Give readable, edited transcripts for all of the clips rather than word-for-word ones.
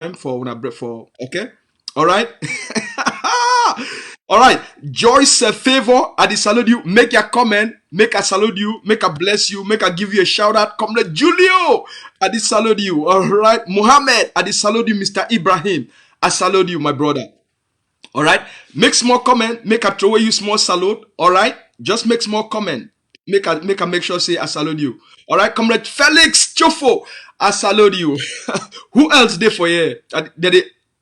time for okay. All right. All right. Joyce Favor, I salute you. Make a comment. Make a salute you. Make a bless you. Make a give you a shout out. Come to Julio. I salute you. All right. Muhammad, I salute you. Mr. Ibrahim, I salute you, my brother. All right. Make small comment. Make a throw you small salute. All right. Just make small comment. Make sure say I salute you. All right. Comrade Felix Chofo, I salute you. Who else there for you?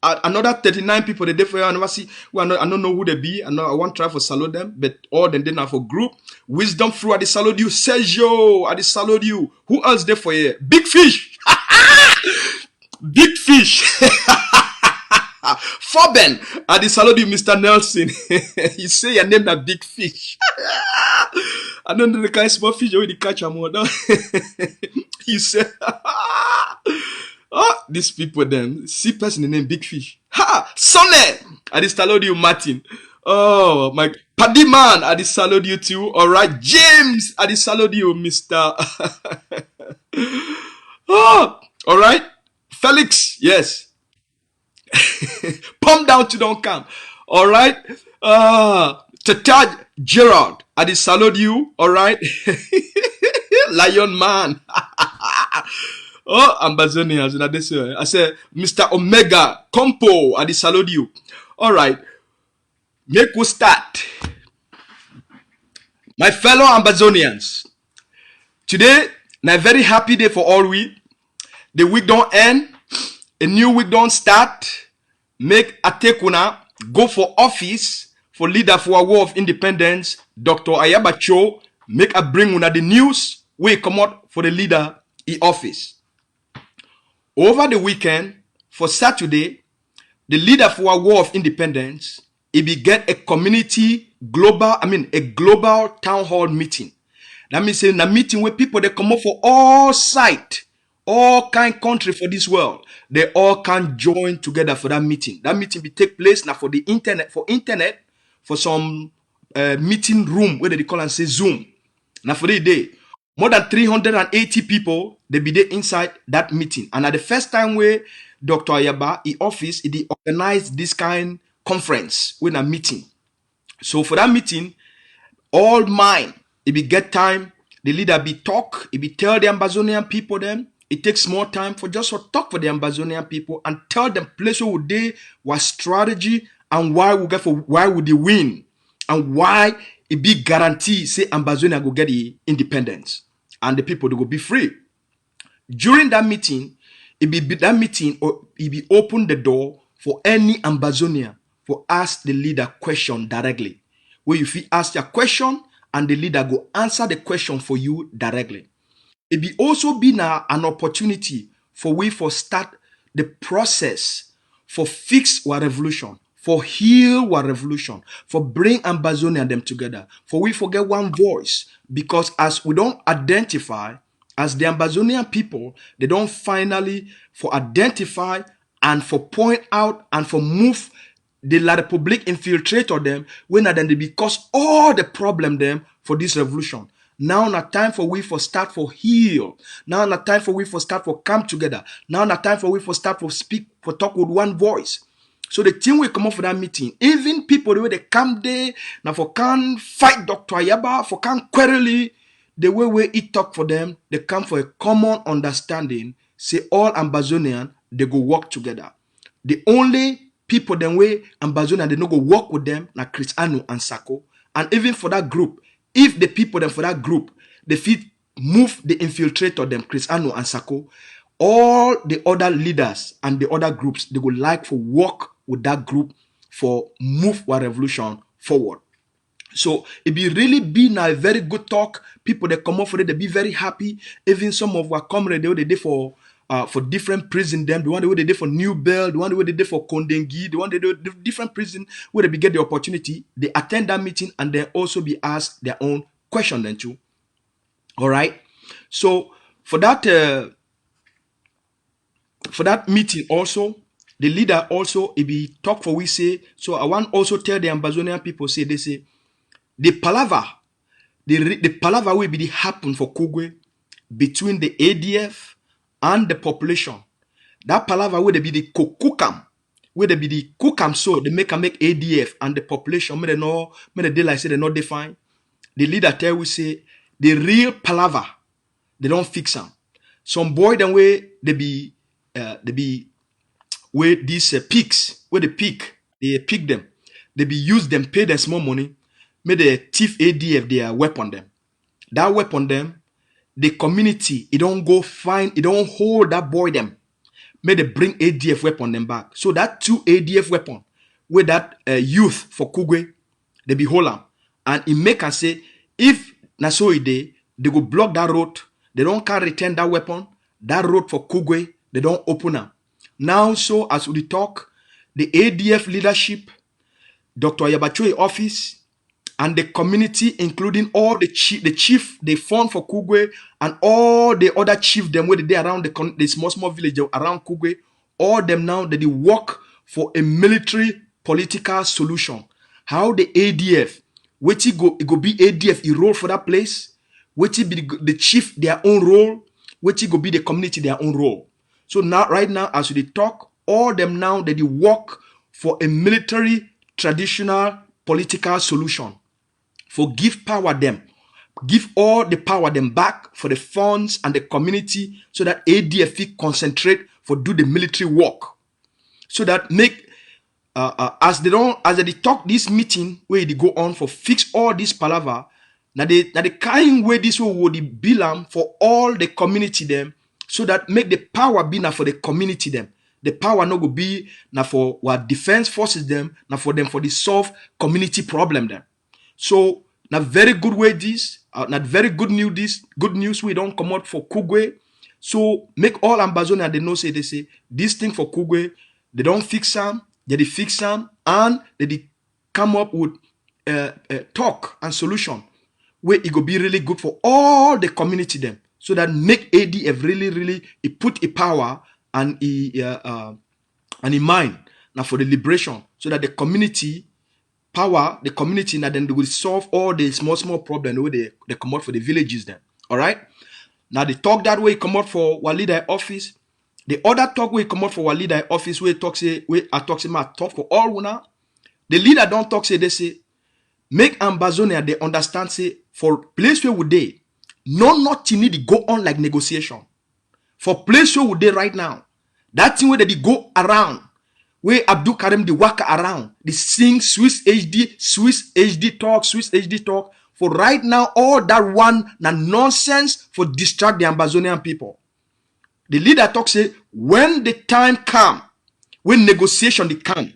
Another 39 people they there for you. I never see. Well, I don't know who they be. I want to try for salute them, but all them then for group. Wisdom through I salute you. Sergio, I salute you. Who else there for you? Big Fish. Big Fish. Foben, I salute you, Mr. Nelson. You say your name that Big Fish. I don't know the kind of small fish you already catch a more. You say, oh, these people then see person the name Big Fish. Ha! Sonne! I salute you, Martin. Oh, my Paddy man, I salute you too. All right, James, I salute you, Mr. Oh, all right, Felix, yes. Pump down to don't come. All right. Tatad Gerard, I salute you. All right. Lion man. Oh, Ambazonians. I say, Mr. Omega Compo, I salute you. All right. Make we start. My fellow Ambazonians. Today, a very happy day for all we. The week don't end. A new week don't start. Make a take una go for office for leader for a war of independence. Dr. Ayabacho make a bring una the news we come out for the leader in office. Over the weekend for Saturday, the leader for a war of independence he be get a global town hall meeting. That means a meeting where people they come up for all side. All kind country for this world, they all can join together for that meeting. That meeting will take place now for the internet, for some meeting room where they call and say Zoom. Now for the day, more than 380 people they be there inside that meeting. And at the first time where Dr. Ayaba in office, he organized this kind conference with a meeting. So for that meeting, all mine, it be get time. The leader be talk, it be tell the Ambazonian people them. It takes more time for just to talk for the Ambazonian people and tell them place where would they, what strategy and why would they win and why it be guarantee say Ambazonia go get the independence and the people they go be free. During that meeting, it be open the door for any Ambazonian for ask the leader question directly. Where you feel ask your question and the leader go answer the question for you directly. It be also been an opportunity for we for start the process for fix our revolution, for heal our revolution, for bring Ambazonia and them together, for we forget one voice because as we don't identify as the Ambazonian people, they don't finally for identify and for point out and for move the La Republic infiltrator them when then they because all the problem them for this revolution. Now na time for we for start for heal. Now na time for we for start for come together. Now na time for we for start for speak, for talk with one voice. So the team will come up for that meeting. Even people the way they come there, now for can fight Dr. Ayaba, for can quarrel the way it talk for them, they come for a common understanding. Say all Ambazonian, they go work together. The only people then way Ambazonian, they no go work with them, na Chris Anu and Sako. And even for that group, if the people then for that group, they fit move the infiltrator them, Chris Anu and Sako, all the other leaders and the other groups, they go like for work with that group for move our revolution forward. So it be really been a very good talk. People they come up for it, they be very happy. Even some of our comrades they did for different prison them, the one they did for New Bell, the one they did for Kondengi, the one they do different prison where they be get the opportunity. They attend that meeting and then also be asked their own question then too. All right. So for that meeting also, the leader also it be talk for we say. So I want also tell the Ambazonian people say they say the palaver will be the happen for Kugwe between the ADF and the population. That palaver where they be the cookam, where they be the cookam, so they make ADF and the population, may they know, may the daylight say they not define. The leader tell we say the real palaver, they don't fix them. Some boy them way they be where these pigs, where they pick them, they be use them, pay them small money, may they thief ADF their weapon them. That weapon them, the community, it don't go find, it don't hold that boy them. May they bring ADF weapon them back. So that 2 ADF weapon with that youth for Kugwe, they be hold them. And it make us say, if Nasoide, they go block that road, they don't can return that weapon, that road for Kugwe, they don't open them. Now, so as we talk, the ADF leadership, Dr. Yabachoy office, and the community, including all the chief they formed for Kugwe, and all the other chief them where they around the small village around Kugwe, all them now that they work for a military political solution. How the ADF, which it go be ADF, a role for that place, which it be the chief their own role, which it go be the community their own role. So now, right now, as we talk, all them now that they work for a military traditional political solution. For give power them, give all the power them back for the funds and the community, so that ADF concentrate for do the military work. So that make as they talk this meeting where they go on for fix all this palaver. Now the kind way this would be for all the community them, so that make the power be now for the community them. The power not go be now for what defense forces them, now for them for the solve community problem them. So now very good way this, not very good news this, good news we don't come out for Kugwe. So make all Ambazonia they know say they say this thing for Kugwe, they don't fix them, they fix them, and they come up with talk and solution where it go be really good for all the community them. So that make ADF really it put a power and in mind now for the liberation, so that the community power, the community, now then they will solve all the small problems where they come out for the villages then. All right. Now the talk that way come out for Walida office. The other talk way come out for Walida office where talk say where I talk say my talk for all una. The leader don't talk say they say make Ambazonia they understand say for place where would they nothing need to go on like negotiation. For place where would they right now, that thing where they go around, where Abdul Karim the waka around, they sing Swiss HD talk. For right now, all that one na nonsense for distract the Ambazonian people. The leader talk say when the time come, when negotiation they come,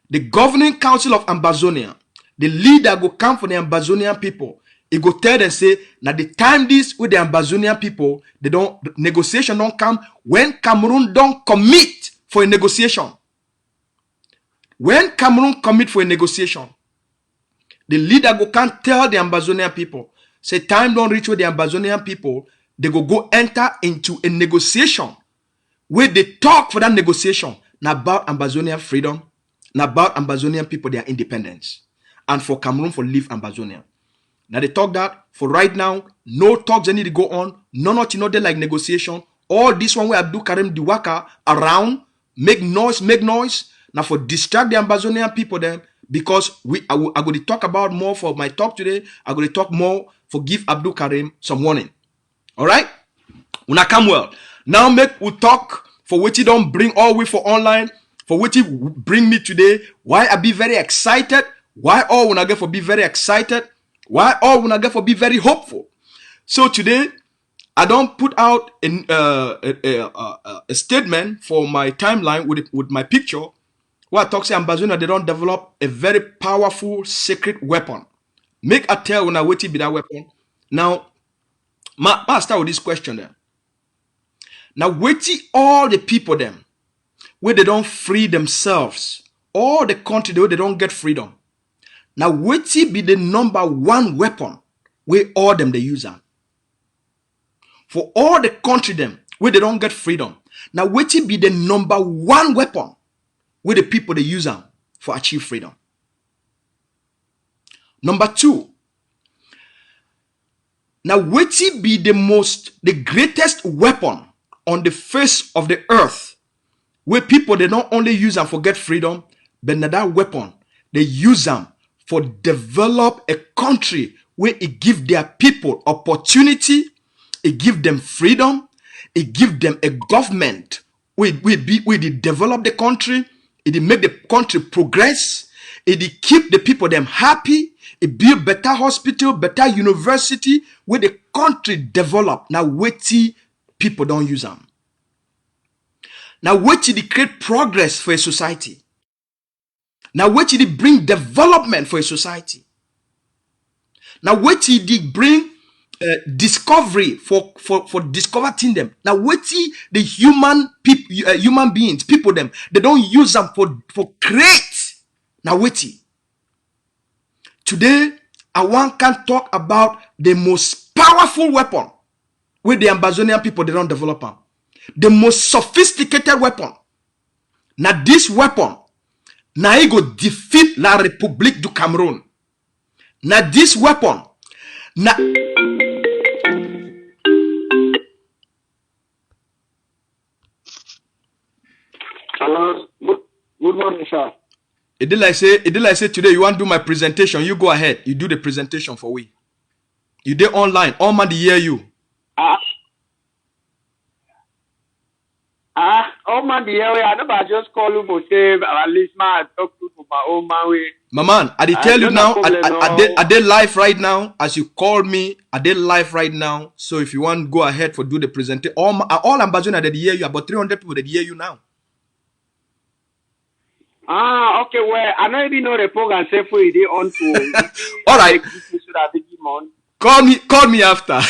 the governing council of Ambazonia, the leader go come for the Ambazonian people. He go tell them say, now the time this with the Ambazonian people, they don't negotiation don't come when Cameroon don't commit for a negotiation. When Cameroon commit for a negotiation, the leader go can't tell the Ambazonian people, say time don't reach with the Ambazonian people, they go enter into a negotiation where they talk for that negotiation now about Ambazonian freedom, now about Ambazonian people their independence, and for Cameroon for leave Ambazonia. Now they talk that for right now, no talks they need to go on, nothing not there like negotiation. All this one where Abdul Karim Diwaka around, make noise. Now for distract the Ambazonian people then, because I going to talk about more for my talk today. I'm going to talk more for give Abdul Karim some warning. All right? When I come well. Now make we talk for what you don't bring all the way for online, for what you bring me today. Why I be very excited. Why all when I get for be very excited. Why all when I get for be very hopeful. So today, I don't put out a statement for my timeline with my picture. Where I talk say Ambazonia, they don't develop a very powerful secret weapon. Make a tell when I wait to be that weapon. Now, I start with this question then. Now, wait all the people them where they don't free themselves, all the country where they don't get freedom. Now, wait be the number one weapon where all them they use them. For all the country them where they don't get freedom. Now, wait be the number one weapon where the people they use them for achieve freedom. Number two. Now, wait be the greatest weapon on the face of the earth where people they don't only use them for get freedom, but now that weapon they use them for develop a country where it give their people opportunity, it give them freedom, it give them a government where they develop the country, it make the country progress, it keep the people them happy, it build better hospital, better university where the country develop. Now waiting people don't use them. Now waiting to create progress for a society. Now waiting to bring development for a society. Now waiting to bring discovery for discovering them. Now waiting the human people, human beings, people them, they don't use them for create. Now waiting. Today, I want to talk about the most powerful weapon with the Amazonian people they don't develop them. The most sophisticated weapon. Now this weapon, now it go defeat La République du Cameroon. Now this weapon, now Hello, good morning, sir. It did like say today you want to do my presentation. You go ahead. You do the presentation for we. You did online. All man hear you. Oh man, I never just call you for save. At least I talk to my own man way. My man, I did tell you now. I did live right now. As you call me, I did live right now. So if you want, go ahead for do the presentation. All Ambazonians that hear you, about 300 people that hear you now. Okay. Well, I don't even know the program say for it on to. All right. Call me after.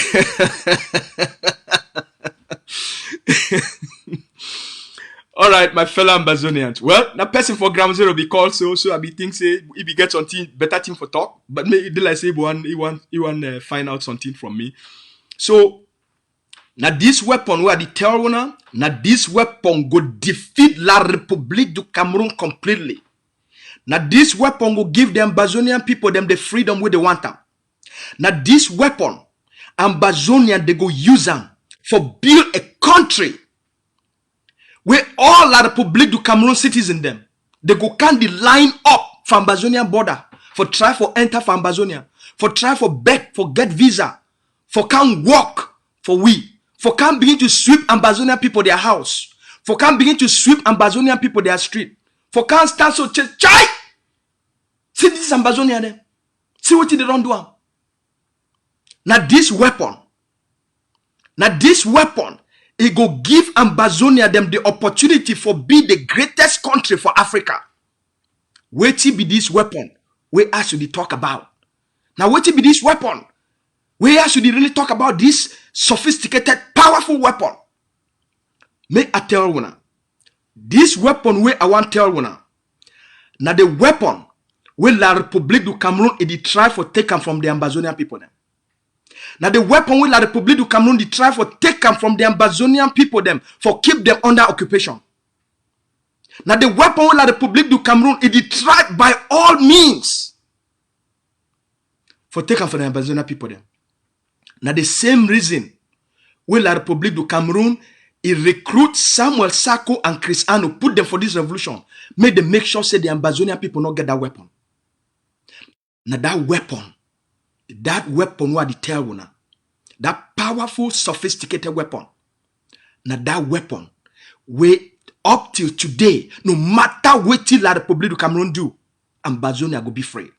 All right, my fellow Ambazonians. Well, that person for Ground Zero be called so I be think say if he get something better thing for talk, but maybe they like say he want find out something from me. So now this weapon where the terror now this weapon go defeat La République du Cameroon completely. Now this weapon will give the Ambazonian people them the freedom where they want them. Now this weapon, Ambazonian they go use them for build a country where all La République du Cameroon citizens them they go can the line up for Ambazonian border for try for enter for Ambazonia, for try for beg for get visa, for can walk for we. For can begin to sweep Ambazonian people their house. For can begin to sweep Ambazonian people their street. For can stand so chai. See this Ambazonian there. See what they don't do. Now this weapon, it go give Ambazonia them the opportunity for be the greatest country for Africa. Wait till be this weapon we actually talk about. Now wait till be this weapon. We actually really talk about this sophisticated, powerful weapon. Make a tell you now. This weapon where I want tell you now. Now the weapon where La République du Cameroon it try for take them from the Ambazonian people them. Now the weapon where La République du Cameroon it try for take them from the Ambazonian people them for keep them under occupation. Now the weapon where La République du Cameroon it try by all means for take them from the Ambazonian people them. Now the same reason where La République du Cameroon he recruit Samuel Sako and Chris Ano, put them for this revolution, made them make sure say the Ambazonian people not get that weapon. Now that weapon what the tell now, that powerful, sophisticated weapon. Now that weapon, where up till today, no matter what La République du Cameroon do, Ambazonia go be free.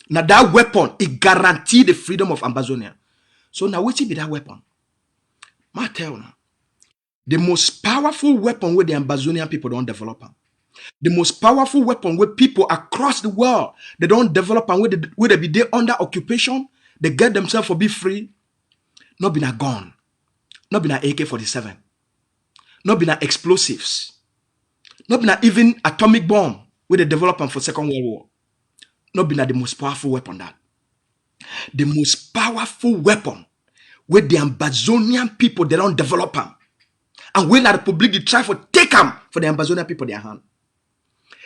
Now that weapon, it guarantee the freedom of Ambazonia. So now what be that weapon? I tell you now, the most powerful weapon where the Ambazonian people don't develop them. The most powerful weapon where people across the world they don't develop and where they be there under occupation, they get themselves for be free. Not been a gun, not been a AK-47, not been a explosives, not been a even atomic bomb where they develop them for Second World War. Not been a the most powerful weapon that. The most powerful weapon where the Ambazonian people they don't develop them. And when La République they try for take them for the Ambazonian people their hand.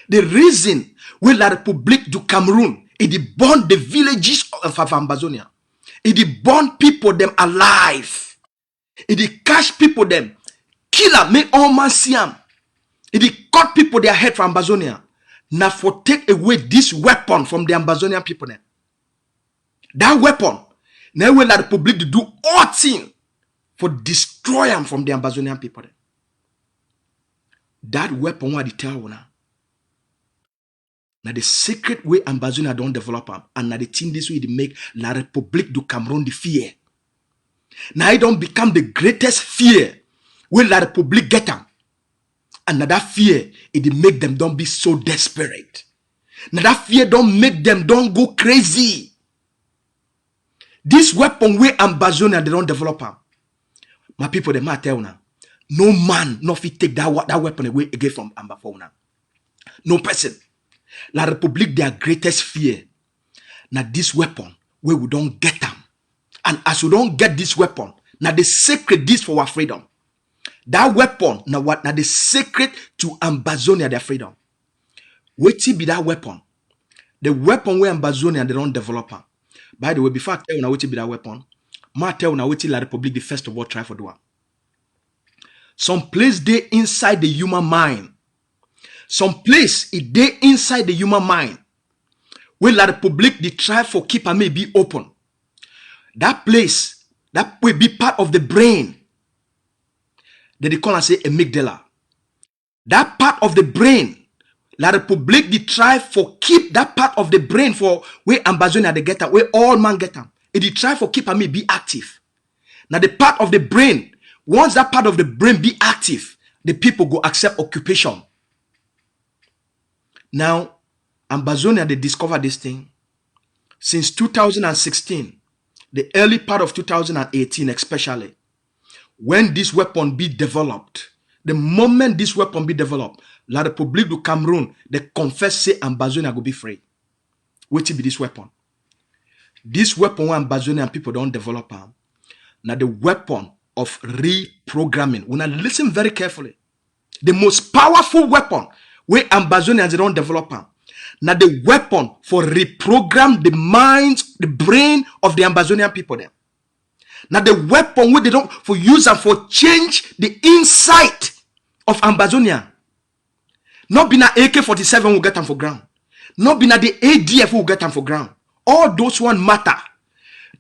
The reason why La République du Cameroon it burn the villages of Ambazonia. It burn people them alive. It catch people them. Kill them, make all man see them. It dey cut people their head from Ambazonia. Now for take away this weapon from the Ambazonian people then. That weapon, now will the Republic to do all things for destroy them from the Ambazonian people then. That weapon what they tell now. Now the secret way Ambazonia don't develop them, and now the thing this way they make La Republic du Cameroon the fear. Now it don't become the greatest fear when La Republic get them. And now that fear, it make them don't be so desperate. Now that fear don't make them don't go crazy. This weapon way Ambazonia they don't develop them. My people they might tell now. No man no fit take that weapon away again from Ambazonia. No person. La Republic their greatest fear. Now this weapon where we don't get them. And as we don't get this weapon, now the secret this for our freedom. That weapon, now what? Now the secret to Ambazonia, their freedom. What be that weapon? The weapon where Ambazonia they don't develop. By the way, before I tell you now what be that weapon, I tell you now what La Republic the first of all try for do. Some place they inside the human mind. Some place it they inside the human mind. Where La Republic they try for keep and may be open. That place that will be part of the brain. That they call and say amygdala. That part of the brain, La Republic, they try for keep that part of the brain for where Ambazonia they get them, where all man get them. They try for keep and me be active. Now the part of the brain, once that part of the brain be active, the people go accept occupation. Now, Ambazonia, they discover this thing since 2016, the early part of 2018 especially. When this weapon be developed, the moment this weapon be developed, La Republique du Cameroon, they confess say Ambazonia go be free. What be this weapon? This weapon when Ambazonian people don't develop now the weapon of reprogramming. When I listen very carefully, the most powerful weapon where Ambazonians don't develop now the weapon for reprogram the minds, the brain of the Ambazonian people then. Now the weapon where they don't for use and for change the insight of Ambazonia. Not be na AK-47 will get them for ground. Not be na the ADF will get them for ground. All those one matter.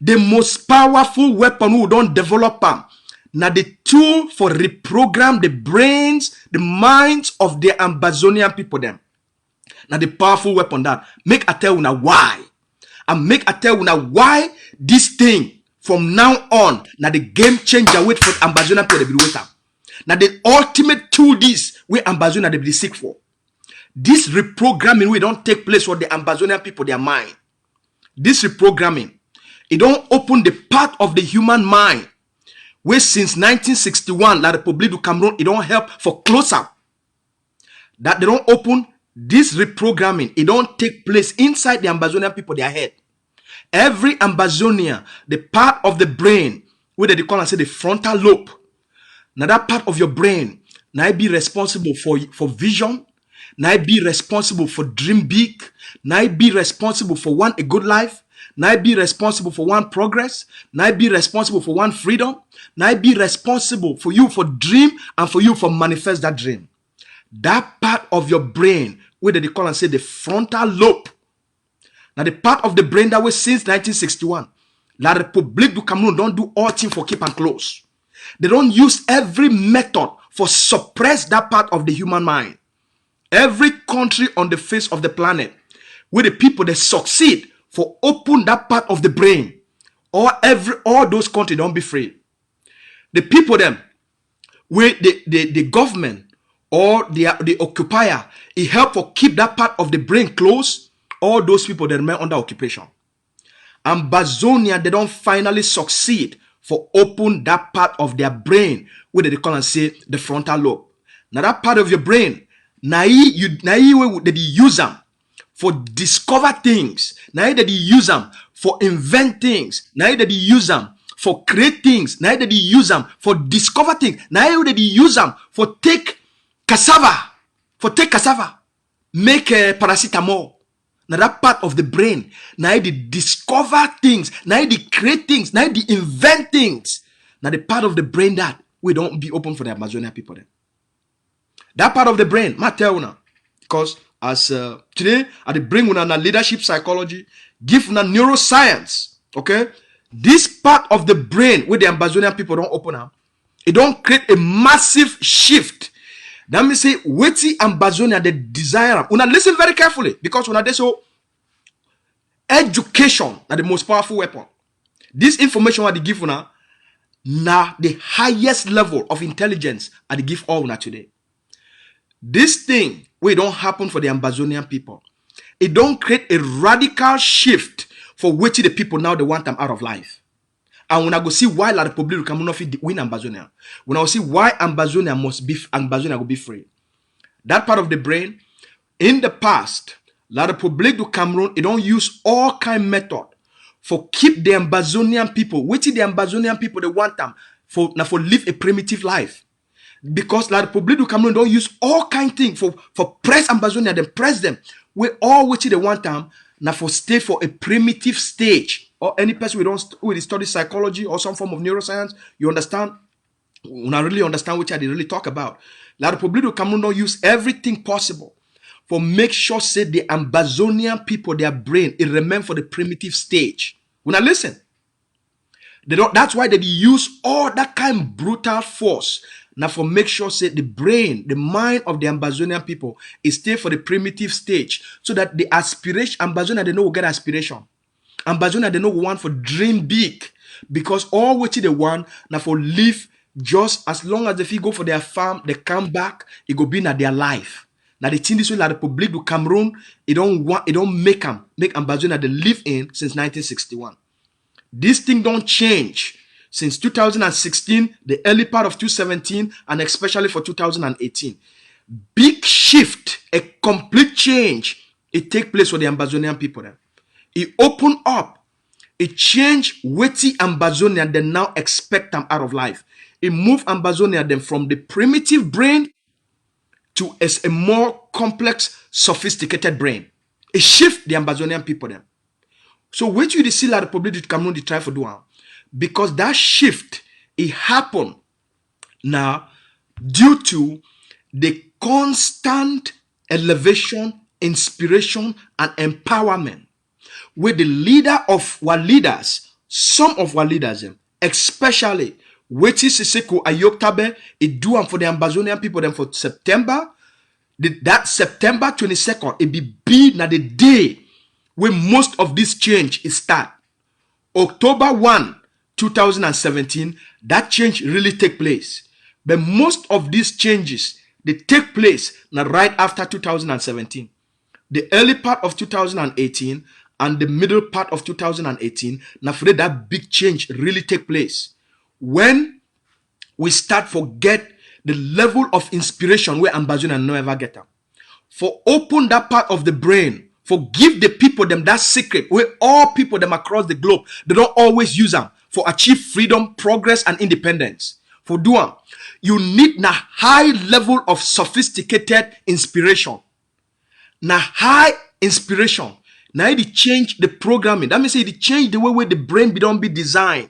The most powerful weapon who don't develop them. Now the tool for reprogram the brains, the minds of the Ambazonian people them. Now the powerful weapon that make I tell you now why. And make I tell you now why this thing from now on, now the game changer wait for Ambazonian people to be waiting. Now the ultimate tool this where Ambazonia they be seek for. This reprogramming we don't take place for the Ambazonian people their mind. This reprogramming, it don't open the part of the human mind where since 1961 La Republique du Cameroon it don't help for close up. That they don't open this reprogramming, it don't take place inside the Ambazonian people their head. Every Ambazonia, the part of the brain where they call and say the frontal lobe. Now that part of your brain, now it be responsible for vision, now it be responsible for dream big, now it be responsible for one a good life, now it be responsible for one progress, now it be responsible for one freedom, now it be responsible for you for dream and for you for manifest that dream. That part of your brain where they call and say the frontal lobe. Now the part of the brain that was since 1961, La Republique du Cameroon don't do all things for keep and close. They don't use every method for suppress that part of the human mind. Every country on the face of the planet where the people they succeed for open that part of the brain, or all those countries don't be free. The people them where the government or the occupier, it help for keep that part of the brain closed. All those people that remain under occupation. Ambazonia, they don't finally succeed for open that part of their brain where they call and say the frontal lobe. Now that part of your brain, now you they use them for discover things. Now they use them for invent things. Now they use them for create things. Now they use them for discover things. Now they use them for take cassava. Make paracetamol. Now that part of the brain, now they discover things, now they create things, now they invent things. Now the part of the brain that we don't be open for the Amazonian people then. That part of the brain, ma tell una. Because as today, I dey bring una leadership psychology, give una neuroscience. Okay, this part of the brain where the Ambazonian people don't open up, it don't create a massive shift. That means say, waiting Ambazonia the desire. Una listen very carefully, because una dey so education are the most powerful weapon. This information what they give una now the highest level of intelligence I they give all una today. This thing we don't happen for the Ambazonian people. It don't create a radical shift for which the people now they want them out of life. And when I go see why La Republic can not win Ambazonia, when I see why Ambazonia will be free. That part of the brain, in the past, La Republic du Cameroon, it don't use all kind method for keep the Ambazonian people, which the Ambazonian people they want them for live a primitive life. Because La Republic du Cameroon don't use all kind thing for press Ambazonia, then press them. We all which they want them now for stay for a primitive stage. Or any person who study psychology or some form of neuroscience, you understand? When I really understand which I really talk about. La Republic du Cameroon don't use everything possible for make sure say the Ambazonian people, their brain, it remain for the primitive stage. When I listen, they don't. That's why they use all that kind of brutal force now for make sure say the brain, the mind of the Ambazonian people is stay for the primitive stage, so that the aspiration Ambazonia they know will get aspiration. Ambazonia they know will want for dream big, because all which they want now for live just as long as if you go for their farm, they come back, it go be in their life. Now the thing this way La Republic du Cameroon, it don't make Ambazonia they live in since 1961. This thing don't change since 2016, the early part of 2017, and especially for 2018. Big shift, a complete change, it take place for the Ambazonian people then. It open up, it change witty Ambazonia then now expect them out of life. It move Ambazonia then from the primitive brain to a more complex, sophisticated brain. It shift the Ambazonian people then. So what you see La Republic du Cameroon they try for doing, because that shift it happened now due to the constant elevation, inspiration, and empowerment with the leader of our leaders, some of our leaders, especially which is Siseko Ayoktabe, it do for the Ambazonian people then for September. That September 22nd, it be na the day when most of this change is start. October 1, 2017, that change really take place. But most of these changes, they take place now right after 2017. The early part of 2018 and the middle part of 2018, now for that big change really take place. When we start forget the level of inspiration where Ambazonia no ever get them. For open that part of the brain, for give the people them that secret where all people them across the globe, they don't always use them for achieve freedom, progress, and independence. For doing, you need na high level of sophisticated inspiration. Na high inspiration. Now it change the programming. That means it change the way the brain don't be designed.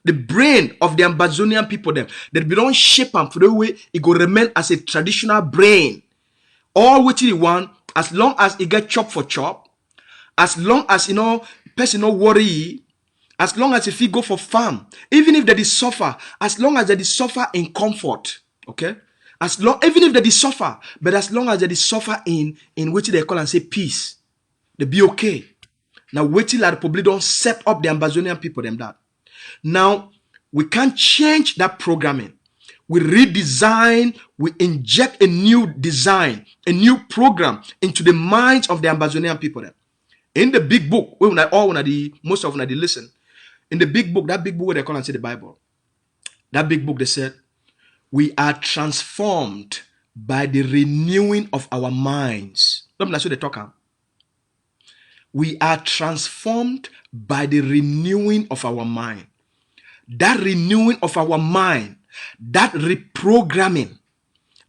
The brain of the Ambazonian people them, that we don't shape them for the way it go remain as a traditional brain. All which you want, as long as it get chop for chop, as long as person no worry, as long as if you go for farm, even if they suffer, as long as they suffer in comfort, okay? Even if they suffer, but as long as they suffer in which they call and say peace, they be okay. Now wait till La Republic don't set up the Ambazonian people them that. Now we can't change that programming. We redesign, we inject a new design, a new program into the minds of the Ambazonian people. In the big book, most of them listen. In the big book, that big book where they call and say the Bible, that big book they said, we are transformed by the renewing of our minds. That's what they talk about. We are transformed by the renewing of our mind. That renewing of our mind, that reprogramming,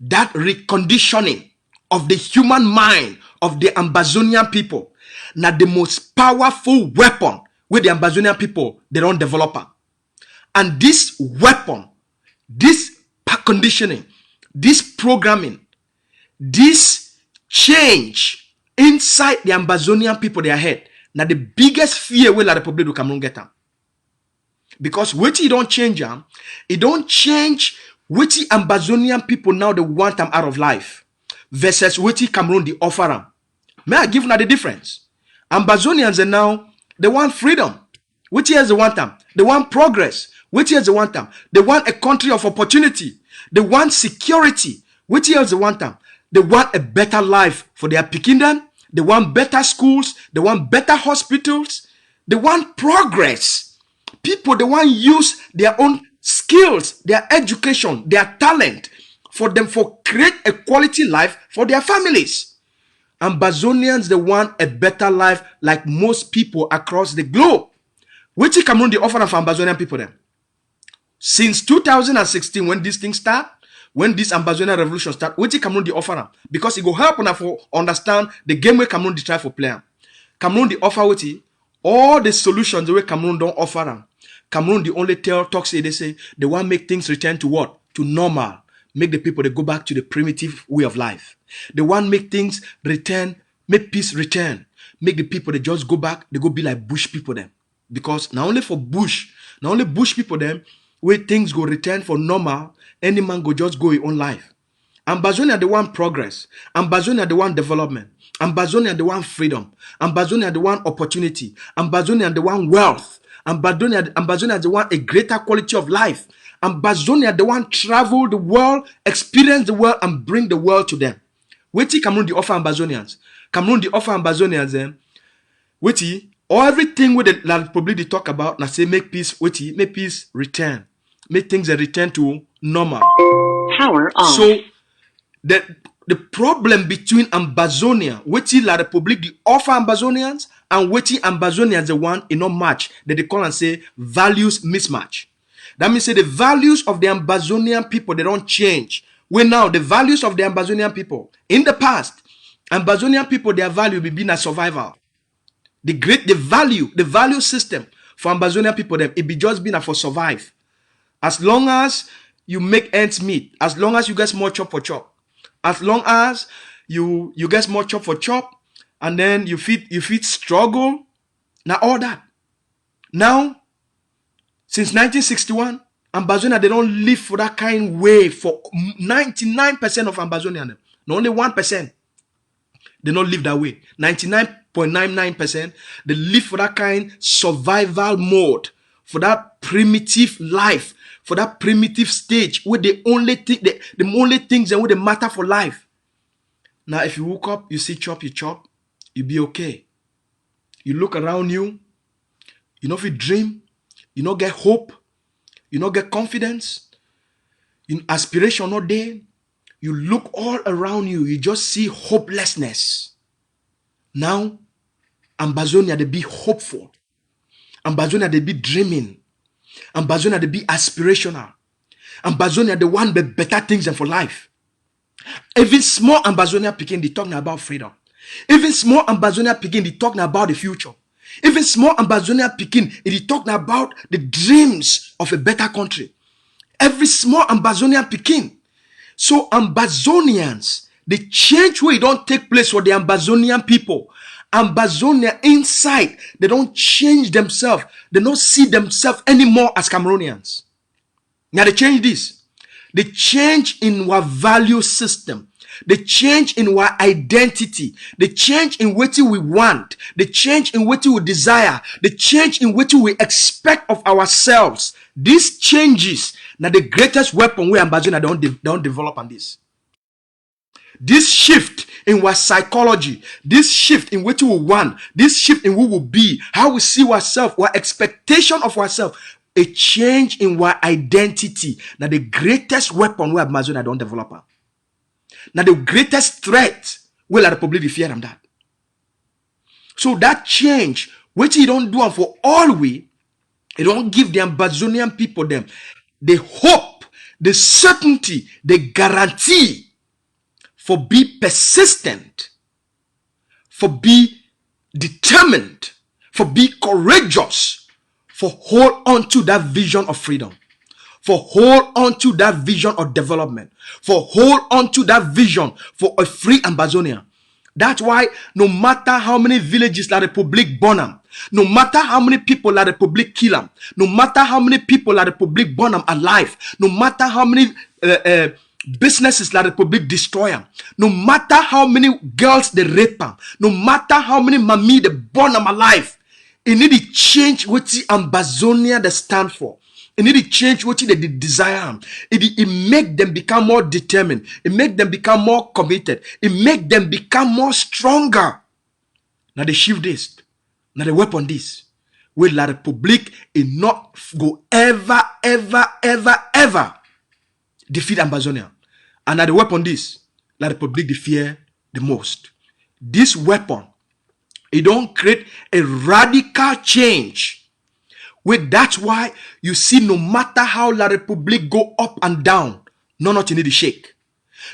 that reconditioning of the human mind of the Ambazonian people, now the most powerful weapon with the Ambazonian people, they don't develop it. And this weapon, this conditioning, this programming, This change inside the Ambazonian people, their head. Now the biggest fear will the Republic of Cameroon get them. Because what you don't change them, it don't change what the Ambazonian people now they want them out of life versus what Cameroon they offer them. May I give now the difference? Ambazonians are now they want freedom. Which years they want them? They want progress. Which years they want them? They want a country of opportunity. They want security. Which years they want them? They want a better life for their Pekingdom. They want better schools. They want better hospitals. They want progress. People, they want to use their own skills, their education, their talent for them for create a quality life for their families. Ambazonians, they want a better life like most people across the globe. Which Cameroon they offer for Ambazonian people then? Since 2016, when this thing start, when this Ambazonian revolution start, which Cameroon they offer them? Because it will help them for understand the game where Cameroon they try for player. Cameroon they offer what all the solutions the way Cameroon don't offer them. Cameroon the only talk say they say they want to make things return to what? To normal. Make the people they go back to the primitive way of life. They want to make things return, make peace return. Make the people they just go back, they go be like bush people then. Because not only for bush, not only bush people them, where things go return for normal, any man go just go his own life. Ambazonia they want progress. Ambazonia they want development. Ambazonia they want freedom. Ambazonia they want opportunity. Ambazonia they want wealth. Ambazonia they want a greater quality of life. Ambazonia they want travel the world, experience the world, and bring the world to them. Wait till Cameroon they offer Ambazonians. Cameroon they offer Ambazonians them. Wait till everything with the Republic they talk about, now say make peace, make peace return. Make things return to normal. Power on. So the problem between Ambazonia, which La Republic they offer Ambazonians, and which Ambazonians the one in no match that they call and say values mismatch. That means say the values of the Ambazonian people they don't change. When now the values of the Ambazonian people in the past, Ambazonian people their value be being a survival. The value system for Ambazonian people them it be just been for survive. As long as you make ends meet, as long as you get more chop for chop, as long as you get more chop for chop, and then you feed struggle. Now all that. Now, since 1961, Ambazonia they don't live for that kind way for 99% of Ambazonian. No, only 1%. They don't live that way. 99.99% they live for that kind survival mode, for that primitive life, for that primitive stage where the only things that would matter for life. Now, if you woke up, you see chop, you chop, you be okay. You look around you, you know if you dream, you know get hope, you know get confidence, in aspiration not there. You look all around you, you just see hopelessness. Now, Ambazonia they be hopeful. Ambazonia they be dreaming. Ambazonia they be aspirational. Ambazonia they want the better things and for life. Even small Ambazonia Pekin they talking about freedom. Even small Ambazonia Pekin they talking about the future. Even small Ambazonia Pekin they talking about the dreams of a better country. Every small Ambazonian Pekin. So Ambazonians, the change where it don't take place for the Ambazonian people. Ambazonia inside, they don't change themselves. They don't see themselves anymore as Cameroonians. Now they change this. They change in our value system. They change in our identity. They change in what we want. They change in what we desire. They change in what we expect of ourselves. These changes, now the greatest weapon we Ambazonia don't develop on this. This shift in our psychology, this shift in what we want, this shift in who we will be, how we see ourselves, our expectation of ourselves, a change in our identity. Now the greatest weapon we Ambazonia don't develop. Now the greatest threat will the Republic fear them that. So that change, which he don't do for all we, he don't give the Ambazonian people them the hope, the certainty, the guarantee for be persistent, for be determined, for be courageous, for hold on to that vision of freedom. for hold on to that vision of development, for hold on to that vision for a free Amazonia. That's why no matter how many villages La Republic burn them, no matter how many people La Republic kill them, no matter how many people La Republic burn them alive, no matter how many businesses La Republic destroy them, no matter how many girls they rape them, no matter how many mami they burn them alive, it need to change what the Amazonia they stand for. It need to change what they desire. It make them become more determined. It make them become more committed. It make them become more stronger. Now they shift this. Now they weapon this. Will La Republic not go ever defeat Amazonia. And now the weapon this. La Republic they fear the most. This weapon, it don't create a radical change. Wait, that's why you see no matter how La Republic go up and down, not need to shake.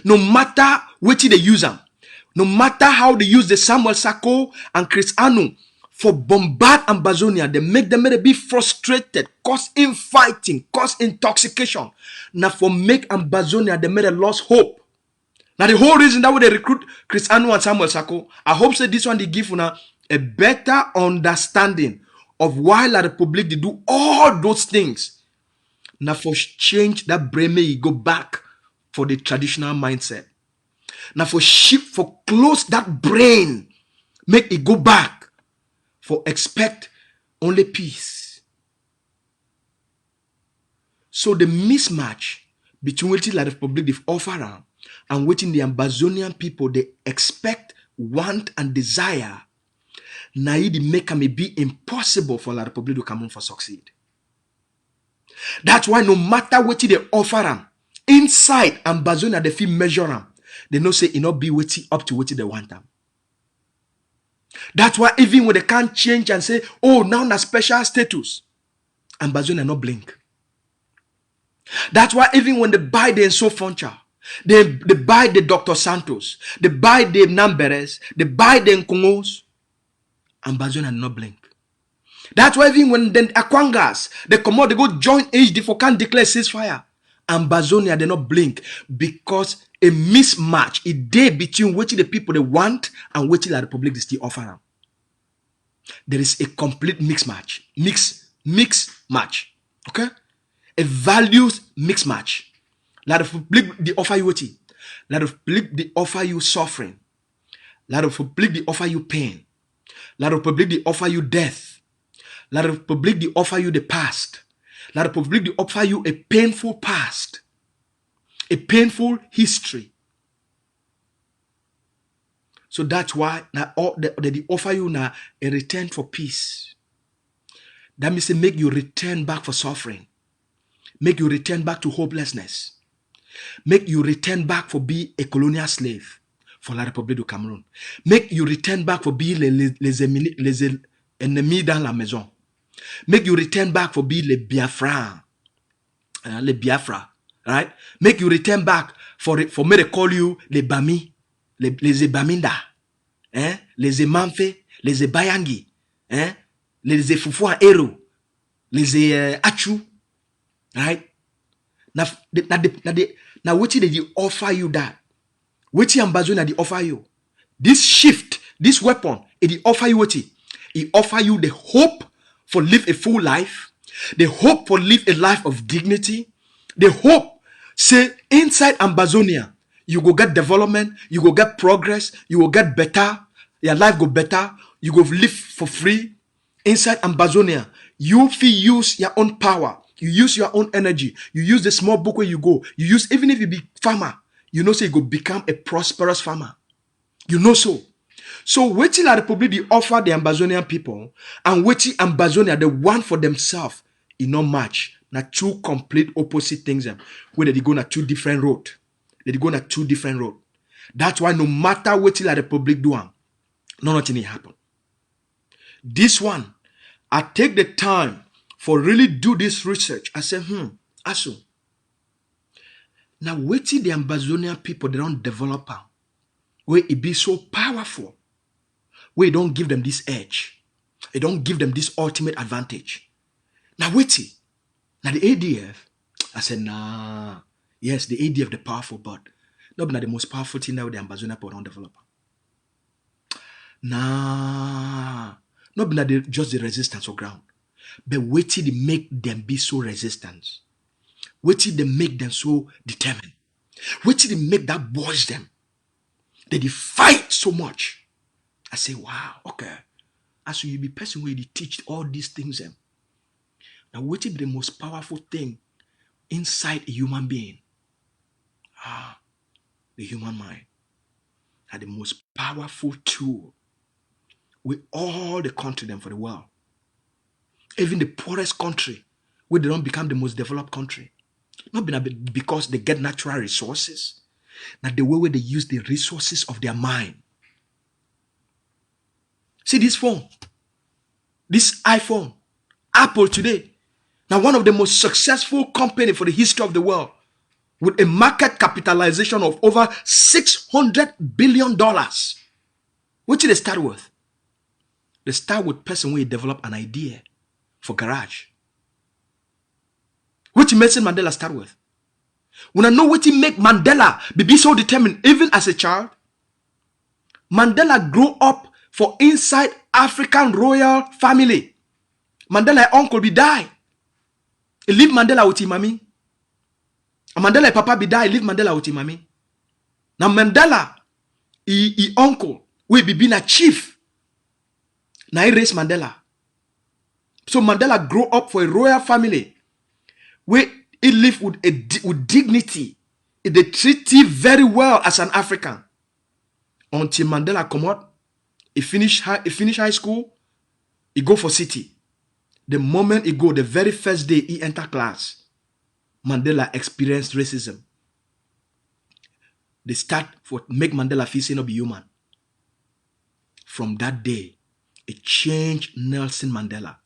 No matter what they use them, no matter how they use the Samuel Sako and Chris Anu for bombard Amazonia, they make them be frustrated, cause infighting, cause intoxication. Now for make Amazonia, they made a lost hope. Now the whole reason that way they recruit Chris Anu and Samuel Sako, I hope so this one they give una a better understanding of why La Republic they do all those things. Now for change that brain may go back for the traditional mindset. Now for shift, for close that brain, make it go back for expect only peace. So the mismatch between what La Republic they offer and what the Amazonian people they expect, want and desire, now it make it be impossible for La Republic to come on for succeed. That's why no matter what they offer them, inside Amazonia they feel measure them. They know say it not be waiting up to what they want them. That's why even when they can't change and say, oh, now na special status, Amazonia not blink. That's why even when they buy the Enso Foncha, they buy the Dr. Santos, they buy the Namberes, they buy the Nkongos, Amazonia not blink. That's why even when the Akwangas, they come out, they go join HD for can't declare ceasefire. Amazonia, they not blink because a mismatch, a day between what the people they want and what the Republic they still offer them. There is a complete mix match. Okay? A values mix match. La Republic they offer you what? La Republic they offer you suffering. La Republic they offer you pain. La Republic they offer you death. La Republic they offer you the past. La Republic they offer you a painful past. A painful history. So that's why now they offer you now a return for peace. That means they make you return back for suffering. Make you return back to hopelessness. Make you return back for being a colonial slave for La République du Cameroun. Make you return back for being les ennemis dans la maison. Make you return back for being les Biafra. Les Biafra. Right? Make you return back for me to call you les Bami. Les Ebaminda. Les Emanfe. Les Ebayangi. Les Efufu en Ero. Les Achu. Right? Now what did they offer you that? What Amazonia they offer you? This shift, this weapon, it offer you what? It offer you the hope for live a full life, the hope for live a life of dignity, the hope say inside Amazonia you go get development, you go get progress, you will get better, your life go better, you go live for free. Inside Amazonia, you feel use your own power. You use your own energy. You use the small book where you go. You use, even if you be farmer, you know, so you go become a prosperous farmer. You know so. So, waiting La Republic, they offer the Amazonian people, and waiting Amazonia, they want for themselves, it not match. Now, two complete opposite things, where they go on two different road. They go on two different road. That's why no matter what La Republic do, nothing happen. This one, I take the time for really do this research. I say, Asu. Now, wait till the Amazonian people, they don't develop where it be so powerful, where it don't give them this edge. It don't give them this ultimate advantage. Now, wait till. Now, the ADF, I said, nah. Yes, the ADF, the powerful, but not the most powerful thing now the Ambazonia people don't develop. Nah. Not just the resistance on ground. But wait till they make them be so resistant. Wait till they make them so determined. Wait till they make that boys them. They fight so much. I say, wow, okay. As you be person where they teach all these things them. Now wait till the most powerful thing inside a human being. The human mind. Are the most powerful tool with all the country them for the world. Even the poorest country, where they don't become the most developed country. Not because they get natural resources. Now the way where they use the resources of their mind. See this phone. This iPhone. Apple today. Now one of the most successful company for the history of the world. With a market capitalization of over $600 billion. What did they start with? They start with person where you develop an idea for garage. What did Nelson Mandela start with? When I know what he make Mandela be so determined, even as a child, Mandela grew up for inside African royal family. Mandela uncle be die. He leave Mandela with him mommy. And Mandela papa be die, leave Mandela with him mommy. Now Mandela, he uncle, will be being a chief. Now he raised Mandela. So Mandela grew up for a royal family where he lived with dignity. They treat him very well as an African. Until Mandela come out, he finish high school, he go for city. The moment he go, the very first day he enter class, Mandela experienced racism. They start for make Mandela feel say not be human. From that day, it changed Nelson Mandela.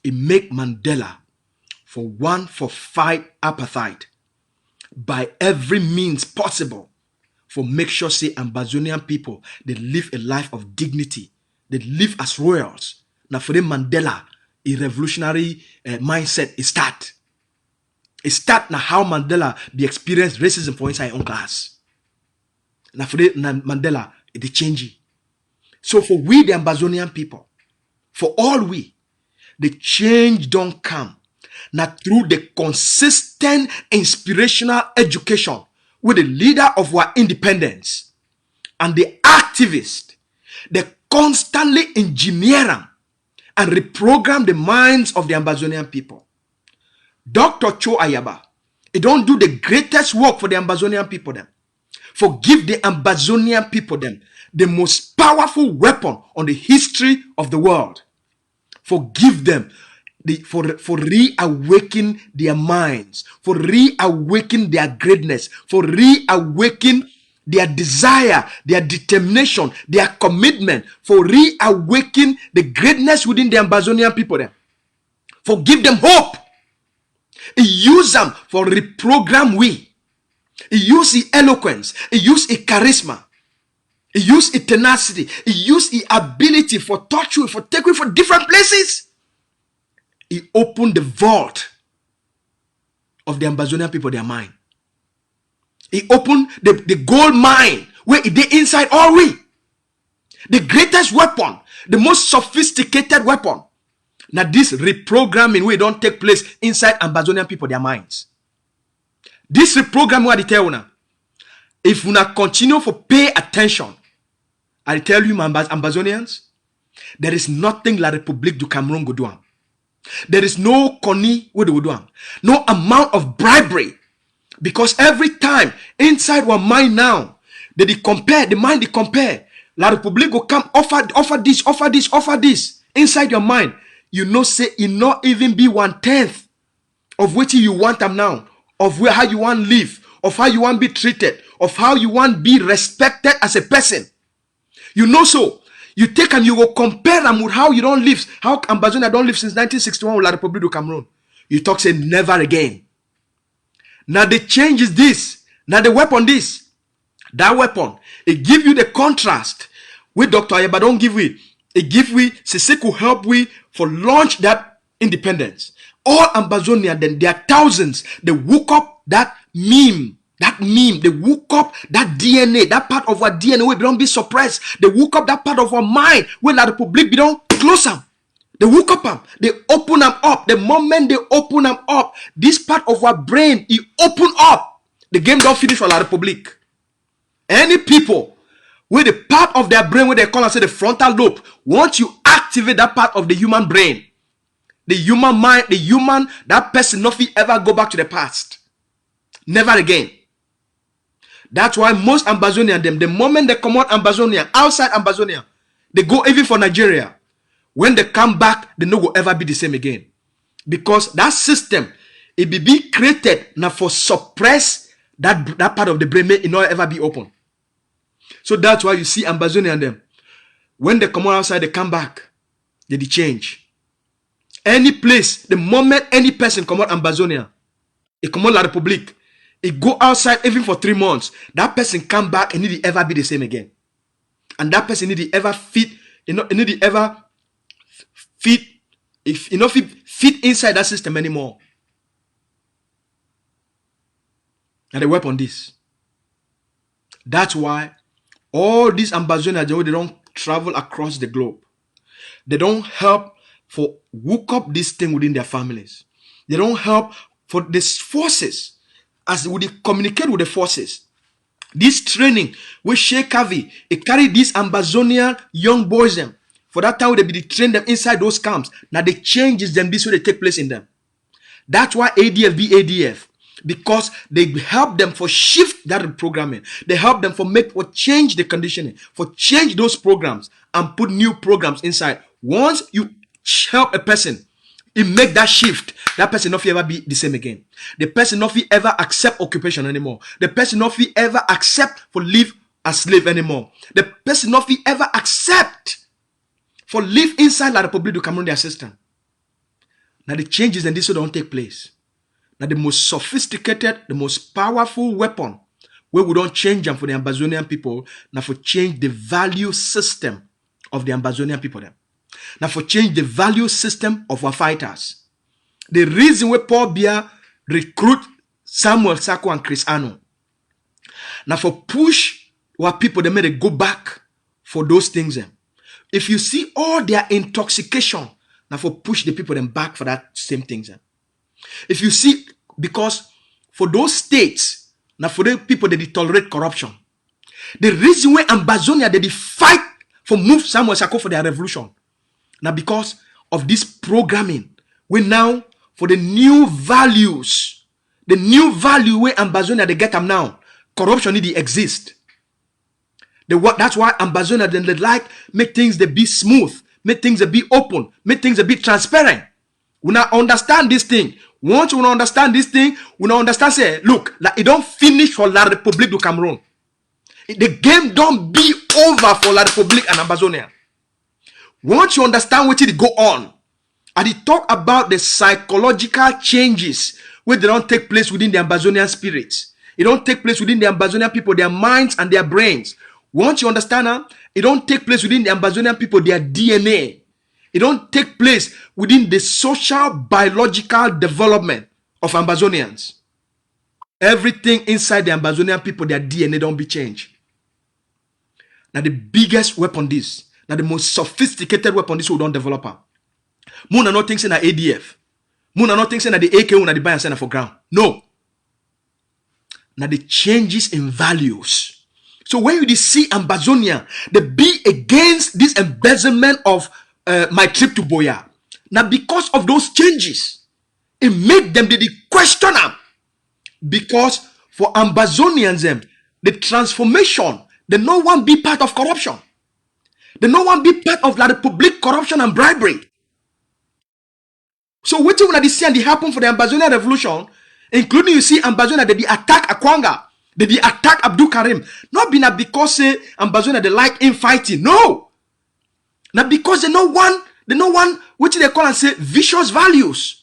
It make Mandela for fight apartheid by every means possible for make sure say Ambazonian people they live a life of dignity. They live as royals. Now for them Mandela, a revolutionary mindset is start. It start now how Mandela be experienced racism for inside own class. Now for them Mandela it changing. So for we the Ambazonian people, for all we, the change don't come. Now through the consistent inspirational education with the leader of our independence and the activist, they constantly engineer and reprogram the minds of the Ambazonian people. Dr. Cho Ayaba, he don't do the greatest work for the Ambazonian people them. Forgive the Ambazonian people them the most powerful weapon on the history of the world. Forgive them for reawakening their minds, for reawakening their greatness, for reawakening their desire, their determination, their commitment, for reawakening the greatness within the Ambazonian people. Then, forgive them hope. He use them for reprogram we. He use his eloquence. He use his charisma. He use his tenacity. He use his ability for touch you, for take you for different places. He opened the vault of the Ambazonian people, their mind. He opened the gold mine where it is inside all we. The greatest weapon, the most sophisticated weapon. Now this reprogramming where it don't take place inside Ambazonian people, their minds. This reprogramming what I tell you now. If you not continue to pay attention, I tell you, my Ambazonians, there is nothing La République du Cameroon go do. There is no conny where they will do. No amount of bribery. Because every time inside our mind now, they compare, the mind they compare. La République will come offer this inside your mind. You know, say it not even be 1/10 of what you want them now, of how you want to live, of how you want to be treated, of how you want to be respected as a person. You know, so you take and you will compare them with how you don't live, how Ambazonia don't live since 1961 with La République du Cameroon. You talk say never again. Now the change is this. Now the weapon this. That weapon, it give you the contrast with Dr. Ayaba don't give we. It give we, Siseko help we for launch that independence. all Ambazonian, then there are thousands. They woke up that meme. They woke up that DNA, that part of our DNA, we don't be suppressed. They woke up that part of our mind when the Republic be don't close them. They woke up them. They open them up. The moment they open them up, this part of our brain, it open up. The game don't finish for La Republic. Any people with the part of their brain where they call and say the frontal lobe, once you activate that part of the human brain, the human mind, that person nothing ever go back to the past. Never again. That's why most Ambazonian, the moment they come out Ambazonia, outside Ambazonia, they go even for Nigeria. When they come back, they no go ever be the same again. Because that system, it be created now for suppress that part of the brain, may it not ever be open. So that's why you see Ambazonian them. When they come out outside, they come back. They change. Any place, the moment any person come out Ambazonia, it come out La Republique, it go outside even for 3 months, that person come back and need ever be the same again. And that person need ever fit, need ever fit, if fit inside that system anymore. And they work on this. That's why all these Ambazonians, they don't travel across the globe. They don't help for hook up this thing within their families. They don't help for these forces. As we communicate with the forces, this training with Sheikh Kavi, it carry these Ambazonian young boys them. For that time, they be train them inside those camps. Now the changes them this way they take place in them. That's why ADF be ADF, because they help them for shift that programming. They help them for change the conditioning, for change those programs and put new programs inside. Once you help a person, it make that shift. That person not ever be the same again. The person not ever accept occupation anymore. The person not ever accept for live as slave anymore. The person not ever accept for live inside La Republique du Cameroon their system. Now the changes and this don't take place. Now the most sophisticated, the most powerful weapon where we don't change them for the Ambazonian people, now for change the value system of the Ambazonian people them. Now for change the value system of our fighters. The reason why Paul Biya recruit Samuel Sako and Chris Ano. Now for push our people, they may go back for those things. If you see all their intoxication, now for push the people them back for that same things. If you see, because for those states, now for the people they tolerate corruption. The reason why Ambazonia they fight for move Samuel Sako for their revolution. Now because of this programming, we now for the new values, the new value where Ambazonia they get them now, corruption need to exist. That's why Ambazonia then they like make things they be smooth, make things they be open, make things they be transparent. We now understand this thing. Once we understand this thing, we now understand say, look, like it don't finish for La Republique du Cameroon. The game don't be over for La Republique and Ambazonia. Once you understand what it go on, and it talk about the psychological changes where they don't take place within the Ambazonian spirits. It don't take place within the Ambazonian people, their minds and their brains. Once you understand that, it don't take place within the Ambazonian people, their DNA. It don't take place within the social, biological development of Ambazonians. Everything inside the Ambazonian people, their DNA don't be changed. Now the biggest weapon this, now the most sophisticated weapon this we don't develop. Muna not thinking na ADF. Muna not thinking na the AK na the buy and send for ground. No. Now the changes in values. So when you see Ambazonia, they be against this embezzlement of my trip to Boya. Now because of those changes, it made them the question them. Because for Ambazonians, the transformation, they no one be part of corruption. They no one be part of La Republique corruption and bribery. So what you want to see and they happen for the Ambazonian revolution, including you see Ambazonia, they attack Akwanga, they attack Abdul Karim. Not be because say Ambazonia they like in fighting. No. Not because they no one which they call and say vicious values.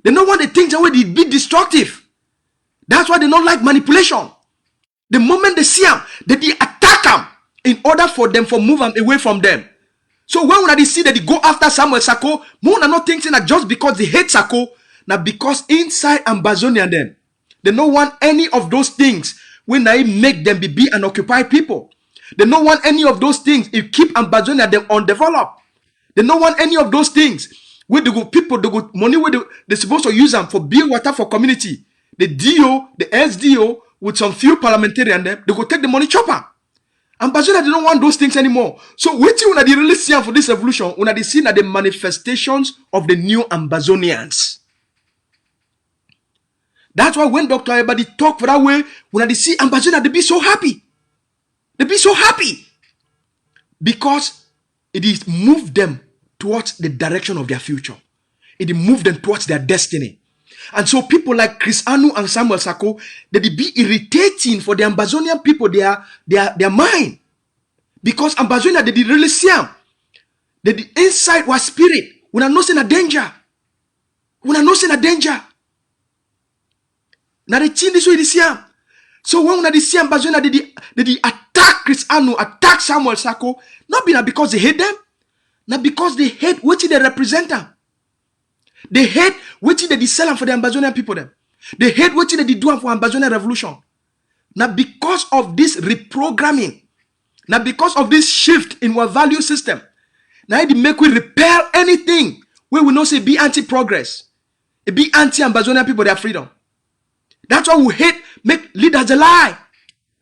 They no want the things that will be destructive. That's why they don't like manipulation. The moment they see them, they attack them in order for them to move them away from them. So when they see that they go after Samuel Sako, Mona not thinking that just because they hate Sako, Now because inside Ambazonia them, they don't want any of those things when I make them be an occupied people. They don't want any of those things. It keep Ambazonia them undeveloped. They don't want any of those things. Where the people, the good money where they're supposed to use them for build water for community. The DO, the SDO, with some few parliamentarians them, they go take the money chopper. Ambazonia, they don't want those things anymore. So waiting when they really see for this revolution, when they see that the manifestations of the new Ambazonians. That's why when Dr. Everybody talk for that way, when they see Ambazonia, they be so happy. They be so happy. Because it is moved them towards the direction of their future. It moved them towards their destiny. And so people like Chris Anu and Samuel Sako, they be irritating for the Ambazonian people, their mind. Because Ambazonia, they did really see them. The inside was spirit. We are not seeing a danger. We are not seeing a danger. Now they change this way they see them. So when they see Ambazonia, they attack Chris Anu, attack Samuel Sako, not because they hate them, not because they hate what they represent them. They hate what they sell them for the Ambazonian people them. They hate what they do for Ambazonian revolution. Now because of this reprogramming, now because of this shift in our value system, now it make we repel anything where we not say be anti-progress. It be anti-Ambazonian people their freedom. That's why we hate make leaders a lie.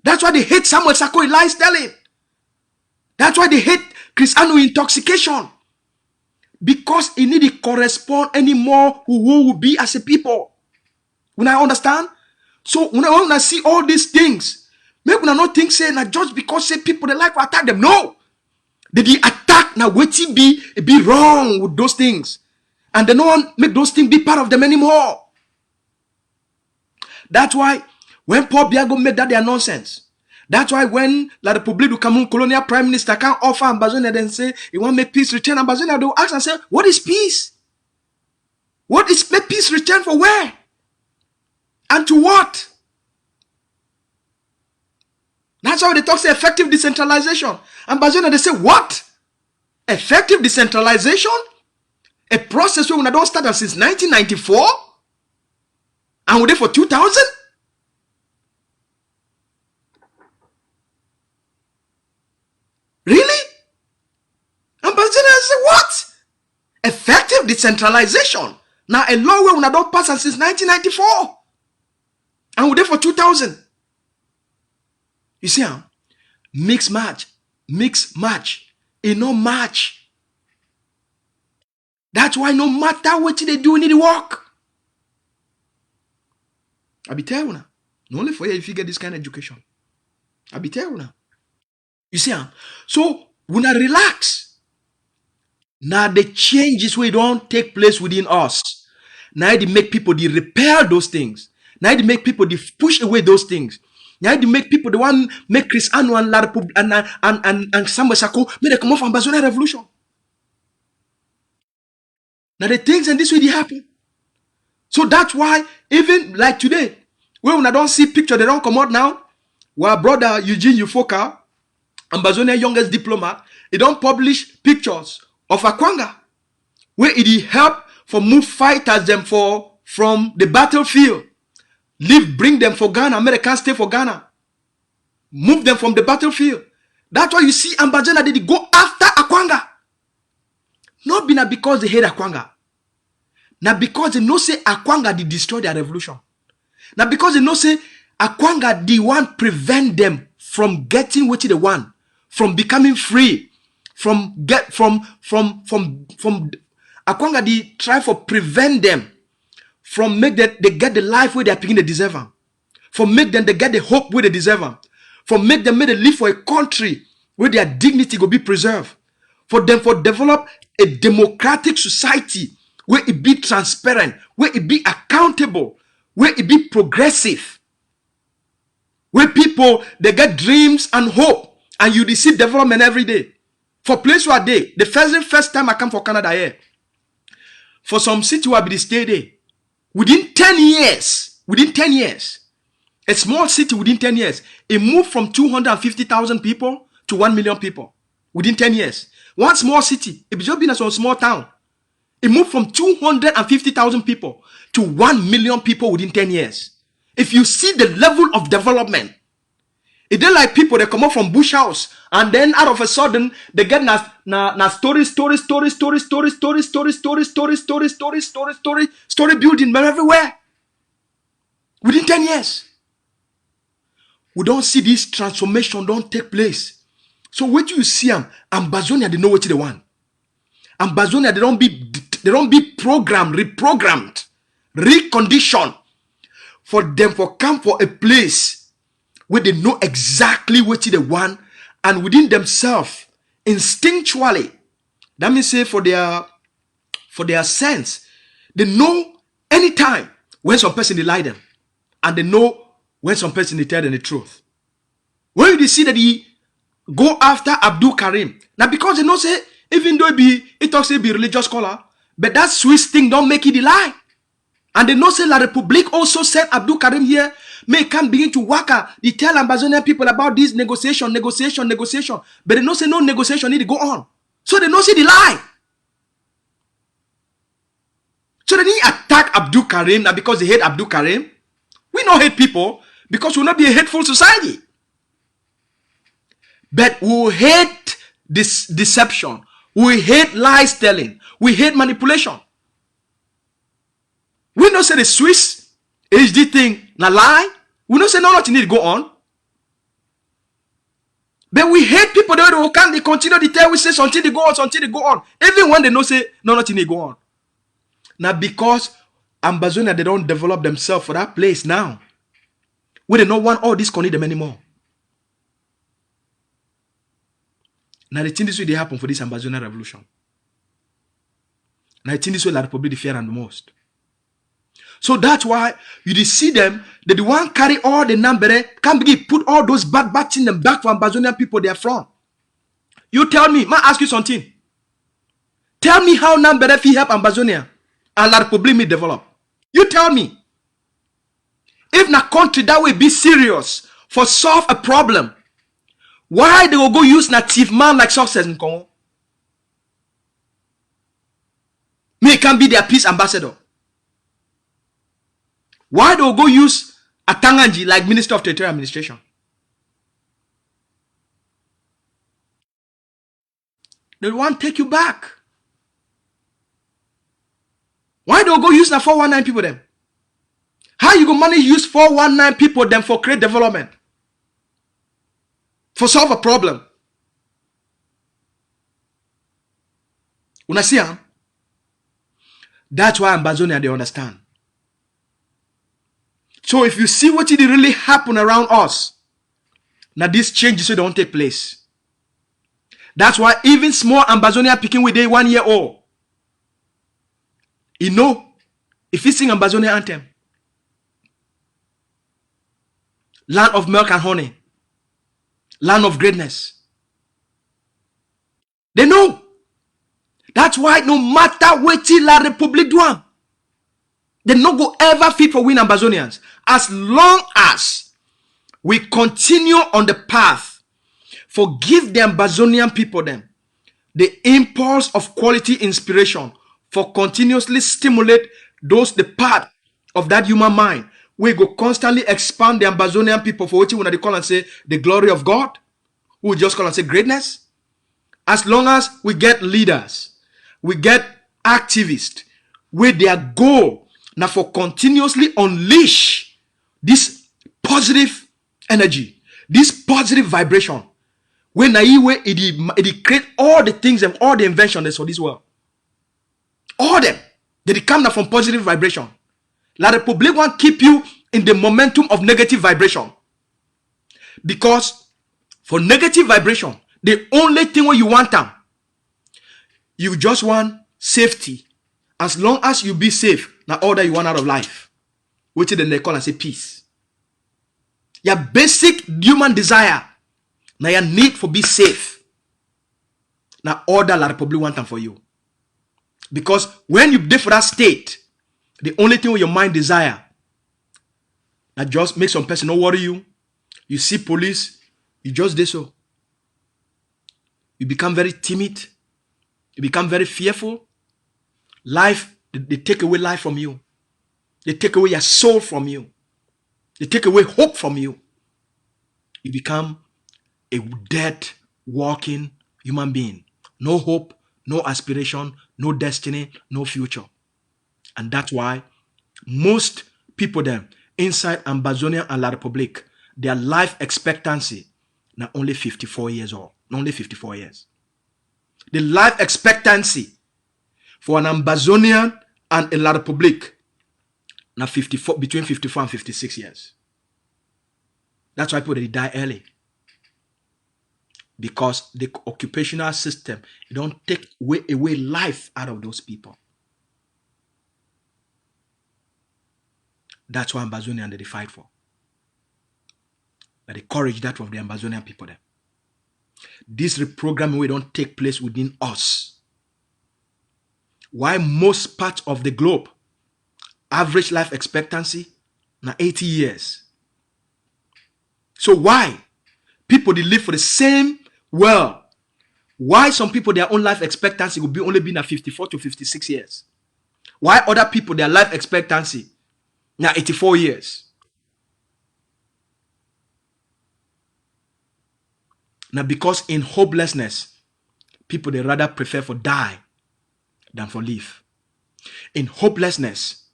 That's why they hate Samuel Sako in lies telling. That's why they hate Chris Anu intoxication. Because it need to correspond anymore who will be as a people. When I understand? So when I see all these things, make when I not think say now just because say people they like to attack them. No. They attack now what it be wrong with those things. And they don't make those things be part of them anymore. That's why when Paul Biago made that their nonsense. That's why when La République du Cameroun colonial prime minister can't offer Ambazonia and say he want to make peace return Ambazonia, they will ask and say, what is peace? What is make peace return for where? And to what? That's how they talk say effective decentralization. Ambazonia they say what? Effective decentralization? A process where we don't start since 1994? And we're there for 2000? Really? Ambassador said, what? Effective decentralization. Now a law where we don't pass since 1994. And we're there for 2000. You see how? Mix match. It no match. That's why no matter what they do, need to work. I be telling you now. Not only for you if you get this kind of education. I be telling you now. You see how? So when I relax, now the changes we don't take place within us. Now they make people they repel those things. Now they make people they push away those things. Now they make people the one make Chris Anu and La République and Samuel Sako may they come off Ambazonia revolution. Now the things and this way they happen. So that's why even like today, when I don't see picture, they don't come out now. Our brother Eugene Ufoka, Ambazonia youngest diplomat, he don't publish pictures of Akwanga, where he help for move fighters them from the battlefield, bring them for Ghana, American stay for Ghana, move them from the battlefield. That's why you see Ambazonia they go after Akwanga. Not because they hate Akwanga. Now because they know say Akwanga they destroy their revolution. Now because they know say Akwanga the one prevent them from getting what they want, from becoming free, from Akwanga they try for prevent them from make that they get the life where they are picking they deserve them, from make them they get the hope where they deserve them, from make them live for a country where their dignity will be preserved, for them for develop a democratic society where it be transparent, where it be accountable, where it be progressive, where people they get dreams and hope, and you see development every day. For place where they, the first time I come for Canada here, for some city where I be stay there, within 10 years, a small city within 10 years, it moved from 250,000 people to 1 million people within 10 years. One small city, it just been a small town. It moved from 250,000 people to 1 million people within 10 years. If you see the level of development, it ain't like people that come up from bush house and then out of a sudden they get story building everywhere within 10 years. We don't see this transformation don't take place. So what you see Ambazonia, they know what they want. Ambazonia, they don't be programmed, reprogrammed, reconditioned for them for come for a place where they know exactly what they want, and within themselves, instinctually, that means say for their sense, they know anytime when some person they lie them, and they know when some person they tell them the truth. When you see that he go after Abdul Karim, now because they know say, even though it talks be religious scholar, but that Swiss thing don't make it a lie. And they know say La Republique also sent Abdul Karim here, may come begin to work. They tell Ambazonian people about this negotiation. But they know say no negotiation need to go on. So they know say the lie. So they didn't attack Abdul Karim now because they hate Abdul Karim. We don't hate people because we'll not be a hateful society. But we hate this deception. We hate lies telling. We hate manipulation. We don't say the Swiss HD thing na lie. We don't say no nothing need to go on. But we hate people that can they continue to tell we say something they go on. Even when they know say no nothing need to go on. Now because Ambazonia they don't develop themselves for that place now. We don't want all this connect them anymore. Now the thing this way they happen for this Ambazonia revolution. Now the thing this way La Republique they fear them the most. So that's why you see them, that the one carry all the number, can begin put all those bad things in them back for Ambazonian people they are from. You tell me, I ask you something. Tell me how number if he help Ambazonia and La Republique may develop. You tell me. If na country that will be serious for solve a problem, why they will go use native man like success in Congo? Me can be their peace ambassador. Why they will go use Atanganji like Minister of Territorial Administration? They want to take you back. Why they will go use na 419 people them? How you go manage use 419 people them for create development? For solve a problem? When I see them, that's why Ambazonia they understand. So if you see what did really happen around us, now these changes don't take place. That's why even small Ambazonia picking with day 1 year old, you know, if you sing Ambazonia anthem, land of milk and honey, land of greatness, they know. That's why no matter what La Republique do, they no go ever fit for win Ambazonians. As long as we continue on the path for give the Ambazonian people them the impulse of quality inspiration for continuously stimulate the part of that human mind, we go constantly expand the Ambazonian people for what you want to call and say the glory of God. We will just call and say greatness. As long as we get leaders, we get activists with their goal now for continuously unleash this positive energy, this positive vibration. When it create all the things and all the inventions for this world. All them. They come now from positive vibration. La Republique want keep you in the momentum of negative vibration. Because for negative vibration, the only thing where you want them, you just want safety. As long as you be safe, now all that you want out of life, which then they call and say peace. Your basic human desire, now your need for be safe. Now all that La Republique want them for you. Because when you live for that state, the only thing with your mind desire, that just make some person not worry you. You see police, you just do so. You become very timid. You become very fearful. Life, they take away life from you. They take away your soul from you. They take away hope from you. You become a dead, walking human being. No hope, no aspiration, no destiny, no future. And that's why most people them inside Ambazonia and La Republique, their life expectancy now only 54 years old. Only 54 years. The life expectancy for an Ambazonian and a La Republique now 54, between 54 and 56 years. That's why people they die early. Because the occupational system, it don't take away life out of those people. That's what Ambazonian they fight for. But the courage that of the Ambazonian people there. This reprogramming will don't take place within us. Why most parts of the globe, average life expectancy, now 80 years. So why people they live for the same world? Why some people their own life expectancy will be only been at 54 to 56 years? Why other people their life expectancy now 84 years? Now because in hopelessness, people they rather prefer for die than for live. In hopelessness,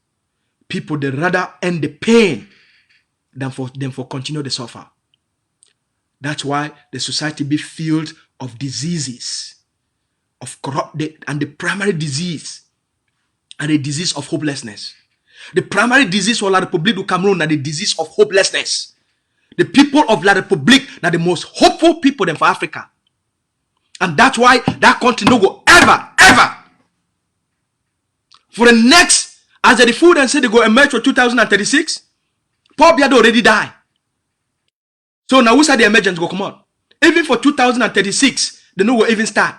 people they rather end the pain than for continue to suffer. That's why the society be filled of diseases, of corrupt, and the primary disease, and the disease of hopelessness. The primary disease for La Republique du Cameroon are the disease of hopelessness. The people of La Republique are the most hopeful people for Africa. And that's why that country no go ever, for the next, as the food and say they go emerge for 2036, Paul Biado already die. So now who said the emergence go come on? Even for 2036, they no go even start.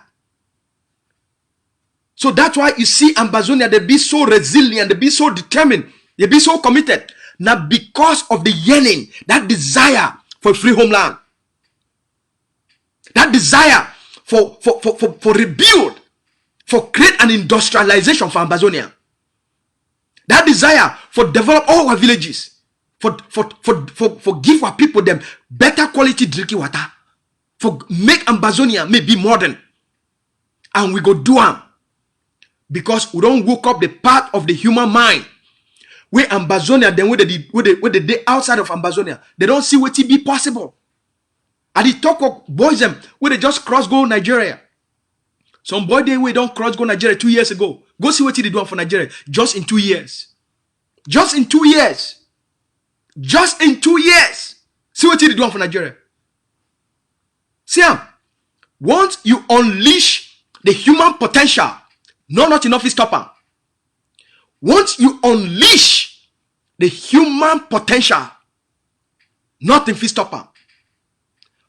So that's why you see Ambazonia, they be so resilient, they be so determined, they be so committed. Now because of the yearning, that desire for free homeland, that desire for rebuild, for create an industrialization for Ambazonia, that desire for develop all our villages, for give our people them better quality drinking water, for make Ambazonia maybe modern, and we go do them. Because we don't woke up the part of the human mind where Ambazonia, then where they outside of Ambazonia, they don't see what it be possible. And the talk of boys them where they just cross go Nigeria. Some boy they don't cross go Nigeria 2 years ago. Go see what they do for Nigeria just in 2 years. Just in 2 years. Just in 2 years. See what they do for Nigeria. See, once you unleash the human potential, not enough is stopper. Once you unleash the human potential, nothing is stopper.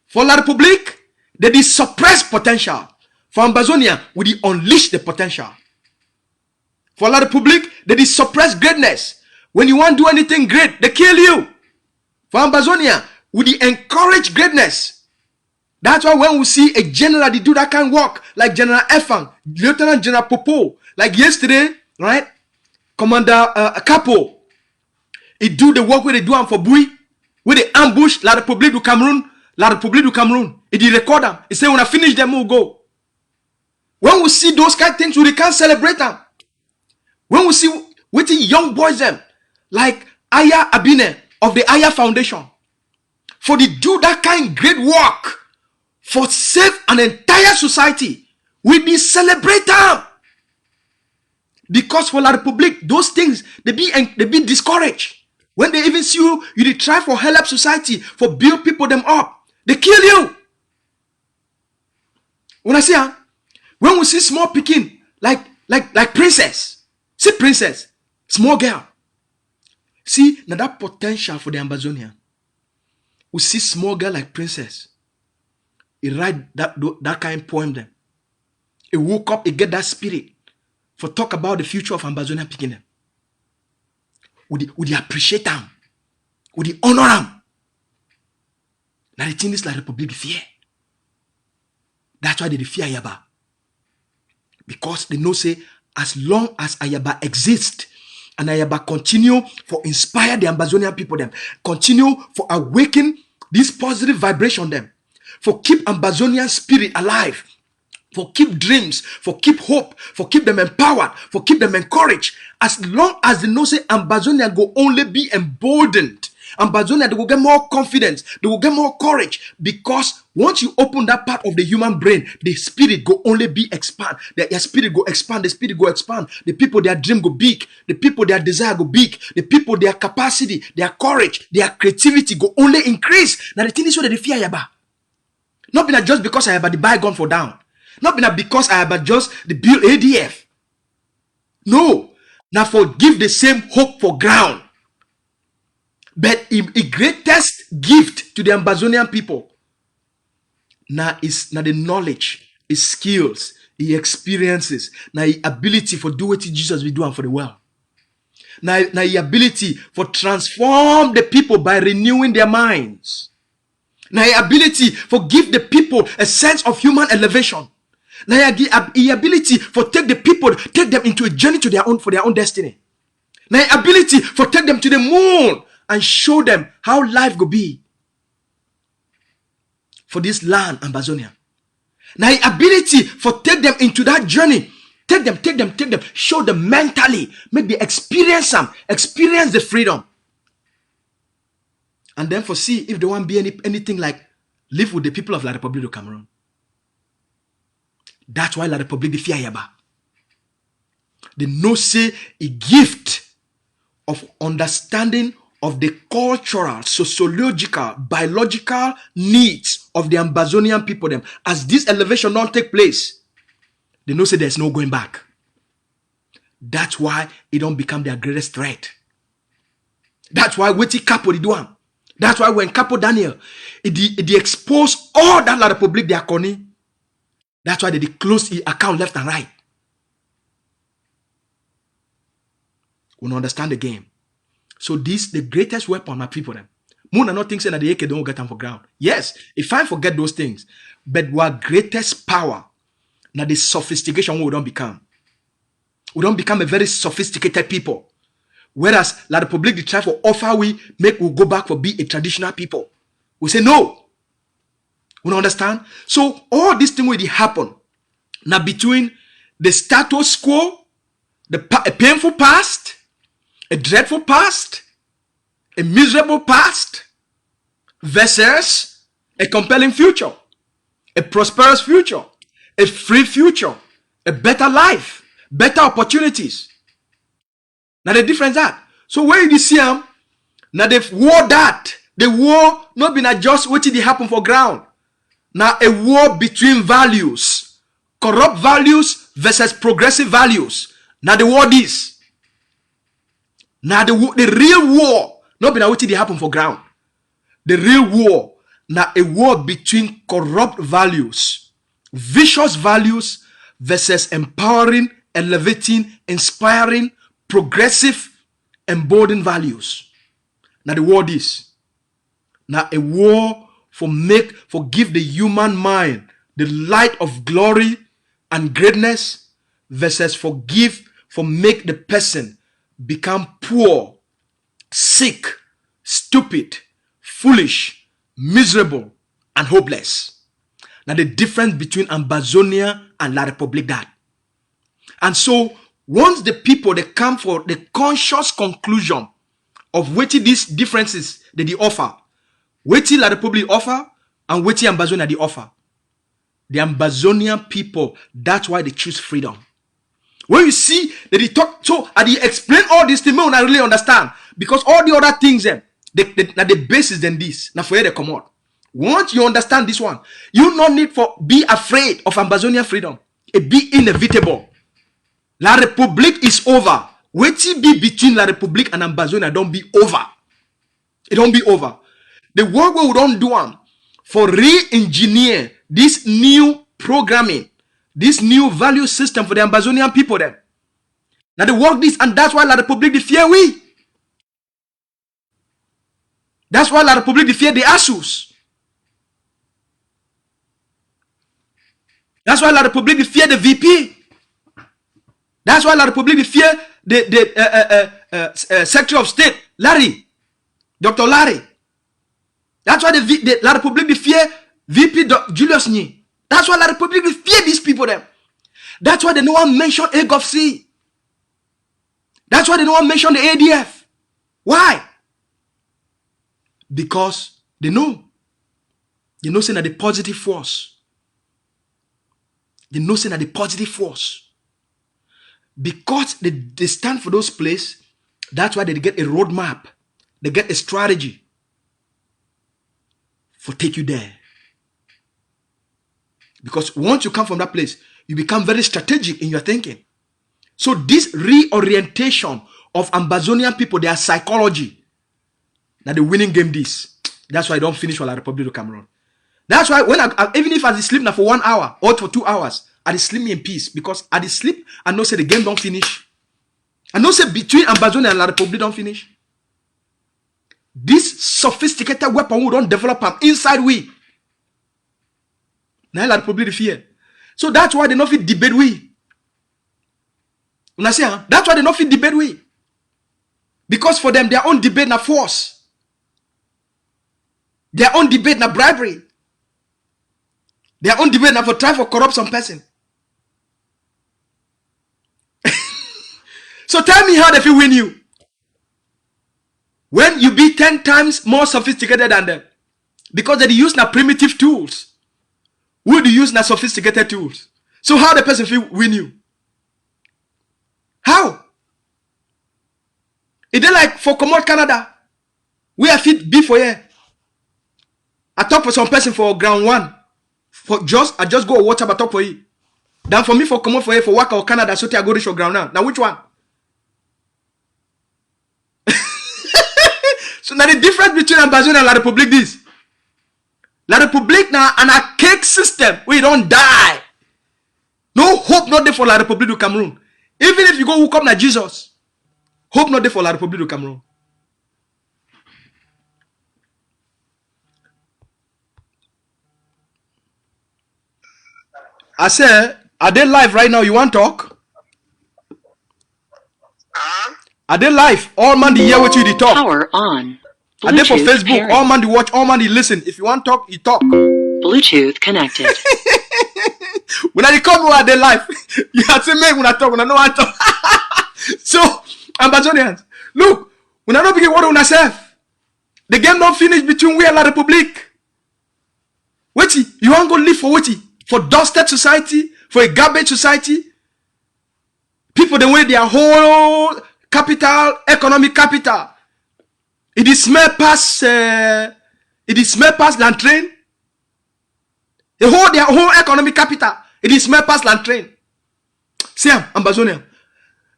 For La Republique, they did suppress potential. For Ambazonia, we did unleash the potential. For La Republique, they did suppress greatness. When you want to do anything great, they kill you. For Ambazonia, we did encourage greatness. That's why when we see a general they do that kind of work, like General Efang, Lieutenant General Popo, like yesterday, right? Commander Capo, he do the work where they do them for Bui, where they ambush La Republique du Cameroon, He did record them. He said when I finish them, we'll go. When we see those kind of things, we can't celebrate them. When we see waiting young boys them, like Aya Abine of the Aya Foundation, for they do that kind of great work, for save an entire society, we be celebrate them. Because for La Republique, those things they be discouraged. When they even see you, they try for help society, for build people them up, they kill you. When I see when we see small picking like princess, see princess, small girl. See now that potential for the Ambazonian. We see small girl like princess. He write that kind of poem then. He woke up, he get that spirit for talk about the future of Ambazonian picking them. Would he appreciate them? Would he honor them? Now the thing is like Republic fear. That's why they fear Yaba. Because they know say as long as Ayaba exists, and Ayaba continue for inspire the Ambazonian people them, continue for awaken this positive vibration them, for keep Ambazonian spirit alive, for keep dreams, for keep hope, for keep them empowered, for keep them encouraged. As long as they know say Ambazonia go only be emboldened, Ambazonia they will get more confidence, they will get more courage, because once you open that part of the human brain, the spirit go only be expand. Your spirit go expand, the spirit go expand. The people their dream go big, the people their desire go big, the people their capacity, their courage, their creativity go only increase. Now the thing is what they fear Yaba. Not been just because I have the bygone for down. Not been because I have just the build ADF. No. Now for give the same hope for ground. But a greatest gift to the Ambazonian people now is now the knowledge, his skills, his experiences, now his ability for do what Jesus will do and for the world. Now his ability for transform the people by renewing their minds. Now his ability for give the people a sense of human elevation. Now his ability for take the people, take them into a journey to their own for their own destiny. Now his ability for take them to the moon and show them how life will be for this land, Ambazonia. Now his ability for take them into that journey, take them, show them mentally, make them experience the freedom. And then for see if they want to be anything like live with the people of La République of Cameroon. That's why La République de Fiayaba. They know say a gift of understanding of the cultural, sociological, biological needs of the Ambazonian people them. As this elevation don't take place, they know say there's no going back. That's why it don't become their greatest threat. That's why Weti Capo they do. That's why when Capo Daniel, it expose all that La République de Aconi. That's why they close the account left and right. We don't understand the game. So this the greatest weapon my people them. Moon are not thinking that the AK don't get them for ground. Yes, if I forget those things, but what greatest power now the sophistication we don't become. We don't become a very sophisticated people. Whereas La République de try for offer we go back for be a traditional people. We say no. We don't understand. So all these things will happen now between the status quo, a painful past, a dreadful past, a miserable past, versus a compelling future, a prosperous future, a free future, a better life, better opportunities. Now the difference that. So when you see them, now the war not been adjust what did happen for ground. Now a war between values, corrupt values versus progressive values. Now the war is. Now the real war not been what did happen for ground. The real war now a war between corrupt values, vicious values versus empowering, elevating, inspiring, progressive, emboldened values. Now the war is. Now a war for give the human mind the light of glory and greatness versus for make the person become poor, sick, stupid, foolish, miserable, and hopeless. Now the difference between Ambazonia and La République that. And so once the people they come for the conscious conclusion of what these differences that they offer, what La République offer and what Ambazonia they offer. The Ambazonian people, that's why they choose freedom. When you see that they talk, so and they explain all these things, I really understand. Because all the other things, now the basis than this. Now for you they come out. Once you understand this one, you no need for be afraid of Ambazonian freedom. It be inevitable. La République is over. What it be between La République and Ambazonia don't be over. It don't be over. The work we don't do for re-engineer this new programming, this new value system for the Ambazonian people then. Now they work this, and that's why La République de fear we. That's why La République de fear the ASUS. That's why La République de fear the VP. That's why La République fear the Secretary of State, Larry, Dr. Larry. That's why the La République fear VP Julius Nye. That's why La République fear these people them. That's why they don't want to mention AGOFC. That's why they don't want to mention the ADF. Why? Because they know saying that the positive force. They know saying that the positive force. Because they stand for those places, that's why they get a roadmap. They get a strategy for take you there. Because once you come from that place, you become very strategic in your thinking. So this reorientation of Ambazonian people, their psychology, that the winning game this. That's why I don't finish for La République du Cameroon. That's why when even if I sleep now for 1 hour or for 2 hours, I sleep me in peace. Because I sleep, I know say the game don't finish. I know say between Ambazonia and La République don't finish. This sophisticated weapon we don't develop them inside we. Now La République fear. So that's why they not fit debate we. When I say that's why they not fit debate we. Because for them, their own debate na force. Their own debate na bribery. Their own debate na for try for corrupt some person. So tell me how they feel win you. When you be 10 times more sophisticated than them. Because they use na primitive tools. We do use na sophisticated tools. So how the person feel win you? How? Is it like for Commode Canada? We are fit be for here. I talk for some person for ground one. I just go WhatsApp I talk for you. Then for me for Commode for here for Waka or Canada, so I go reach your ground now. Now which one? So now the difference between Ambazonia and La République this. La République now an archaic system where you don't die. No hope not there for La République du Cameroon. Even if you go hook up na Jesus, hope not there for La République du Cameroon. I say, are they live right now? You want to talk? Are they live? All man the hear what you the talk. Power on. Are they for Facebook? Pairing. All man the watch, all man the listen. If you want to talk, you talk. Bluetooth connected. When I come over they live, you have to make when I talk, when I know I talk. So, Ambazonians, look, when I don't begin what on ourselves, the game don't finish between we and La République. Wait, you want to go live for what? For dusted society, for a garbage society. People they weigh their whole capital, economic capital. It is smell past land train. They hold their whole economic capital. It is smell past land train. See, Ambazonia.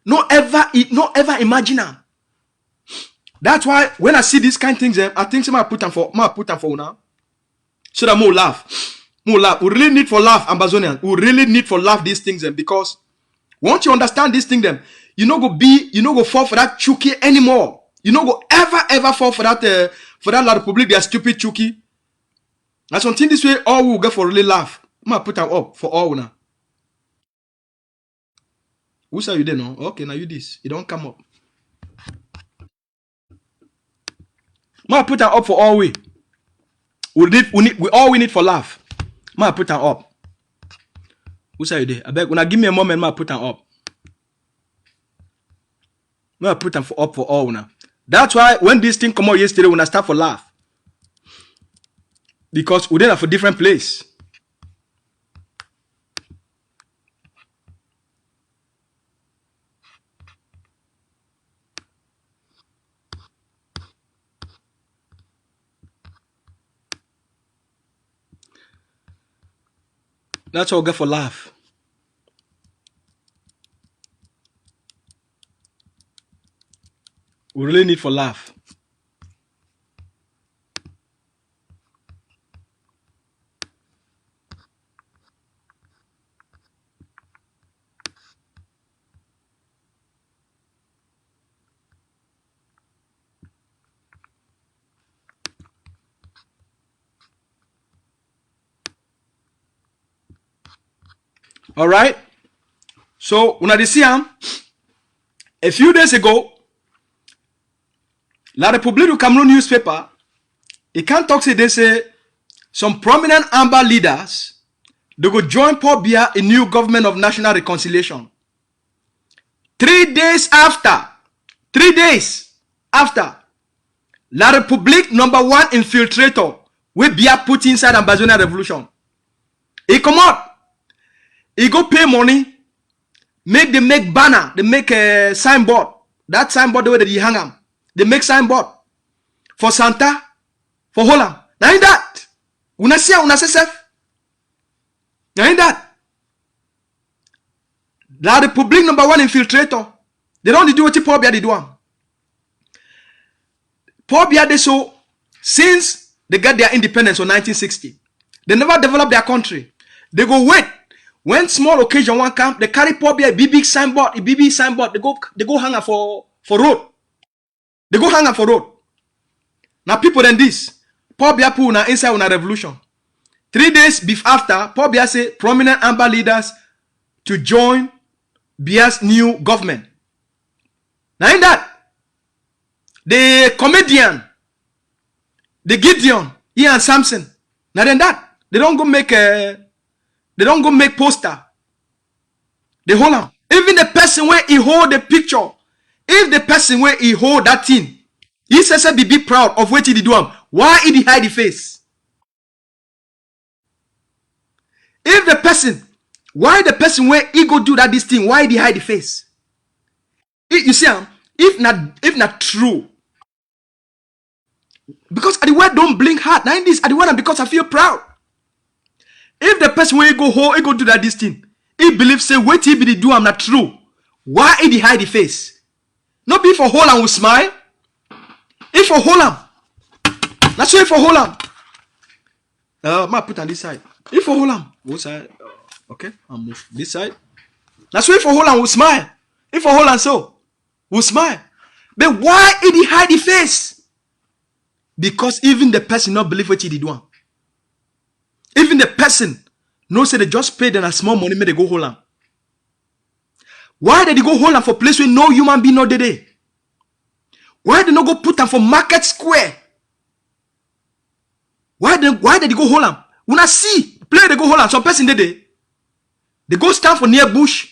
No ever imagine them. That's why when I see these kind of things, I think I put them for now. So that more laugh. More laugh. We really need for laugh, Ambazonian. We really need for laugh these things because once you understand these things, you no go fall for that chuki anymore. You no go ever fall for that La République, their stupid chuki. That's something this way all will get for really laugh. I'm gonna put them up for all now. Who say you there now? Okay, now you this. You don't come up. I'm gonna put them up for all we. We all we need for laugh. I'm gonna put them up. Who say you there? I beg when I give me a moment, I'm gonna put them up. I'm gonna put them up for all now. That's why when this thing come out yesterday, when I start for laugh. Because we didn't have a different place. That's all we get for laugh. We really need for laugh. All right. So una dey see am a few days ago, La République du Cameroon newspaper, it can't talk say they say some prominent Amber leaders they go join Paul Biya a new government of national reconciliation. 3 days after, La République #1 infiltrator wey Biya put inside Ambazonian revolution. He come out, he go pay money, they make banner, they make a signboard. That signboard the way that he hang am, they make signboard for Santa, for Holland. Now in that, una see self. Now in that, La République #1 infiltrator. They don't do what Paul Biya they do. Paul Biya they so since they got their independence in 1960, they never developed their country. They go wait when small occasion one come, they carry Paul Biya a big signboard, They go hang for road. They go hang for road. Now people than this, Paul Biya put una inside una revolution. 3 days after, Paul Biya say prominent Amber leaders to join Biya's new government. Now in that, the comedian, the Gideon, Ian Samson. Now then that, they don't go make poster. They hold on. Even the person where he hold the picture, if the person where he hold that thing, he says be proud of what he did do him. Why he hide the face? If the person, why the person where he go do that this thing, why he hide the face? You see, if not true, because at the word don't blink hard. Now in this at the word because I feel proud. If the person where he go do that this thing, he believes say what he be do I'm not true. Why he hide the face? Not be for hold and will smile. If for hold am, that's why for hold am. Ma put on this side. If for hold am, what side? Okay, I'll move this side. That's why for hold am will smile. If for hold am so, will smile. But why he hide the face? Because even the person not believe what he did do. Even the person knows say they just paid them a small money, may they go hold am. Why did they go hold am for place where no human being not there? Why did they not go put them for market square? Why did they go hold am? When I see play they go hold am, some person there. They go stand for near bush.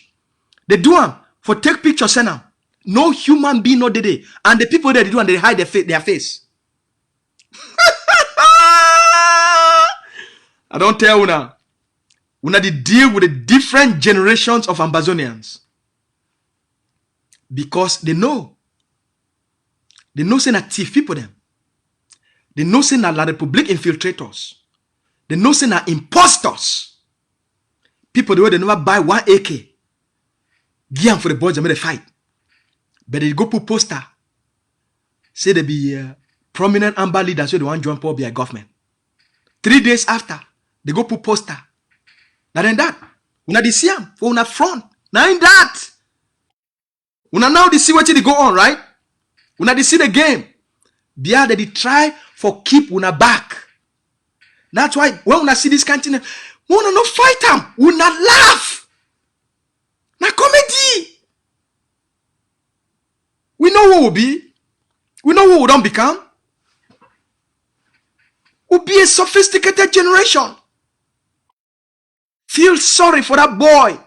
They do them for take picture send them. No human being not there. And the people there they do and they hide their face. I don't tell una. Una they deal with the different generations of Ambazonians. Because they know say na thief people them. They know say na La République infiltrators. They know say na impostors. People the way they never buy 1 AK. Give them for the boys and make they fight. But they go put poster. Say they be prominent Amber leaders so they want join Paul Biya government. 3 days after, they go put poster. Now then that, una dey see am for una front. Now in that, una now they see what they go on, right? Una dey see the game. Biya they try for keep una back. That's why when una see this kind of thing, we una no fight am, una laugh. Na comedy. We know who we'll be. We know who we don't become. We'll be a sophisticated generation. Feel sorry for that boy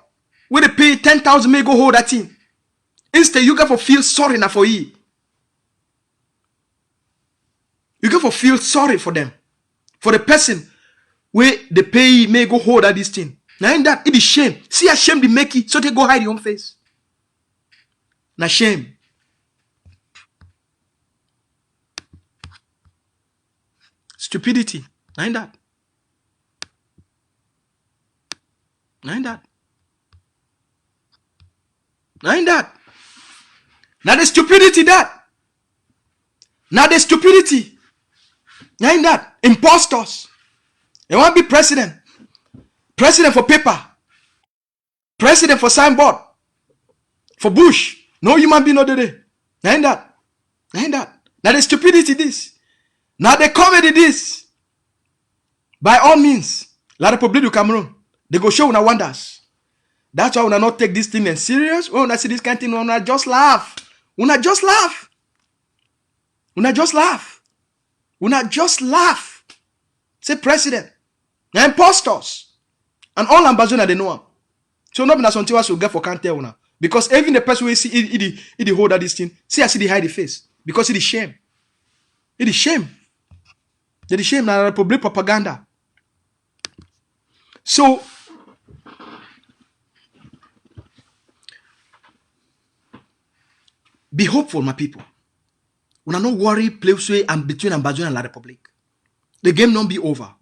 when they pay 10,000 may go hold that thing. Instead, you got to feel sorry now for you. You got to feel sorry for them. For the person where they pay may go hold that this thing. Now in that, it is shame. See a shame they make it so they go hide your own face. Now shame. Stupidity. Now in that. Now in that. Now in that. Now the stupidity that. Now the stupidity. Now in that. Impostors. They want to be president. President for paper. President for signboard. For Bush. No human being not there. Now in that. Now in that. Now the stupidity this. Now the comedy this. By all means. La République du Cameroon. They go show una wonders. That's why una not take this thing and serious. When una see this kind of thing, una just laugh. Una just laugh. Una just laugh. Una just laugh. Say president. They're impostors. And all ambassadors they know. So not be something else will get for can't tell una. Because even the person who see it hold that this thing, see I see the hide the face. Because it is shame. It is shame. It is shame now public propaganda. So be hopeful, my people. Una no worry place way and between Ambazon and La Republic. The game don't be over.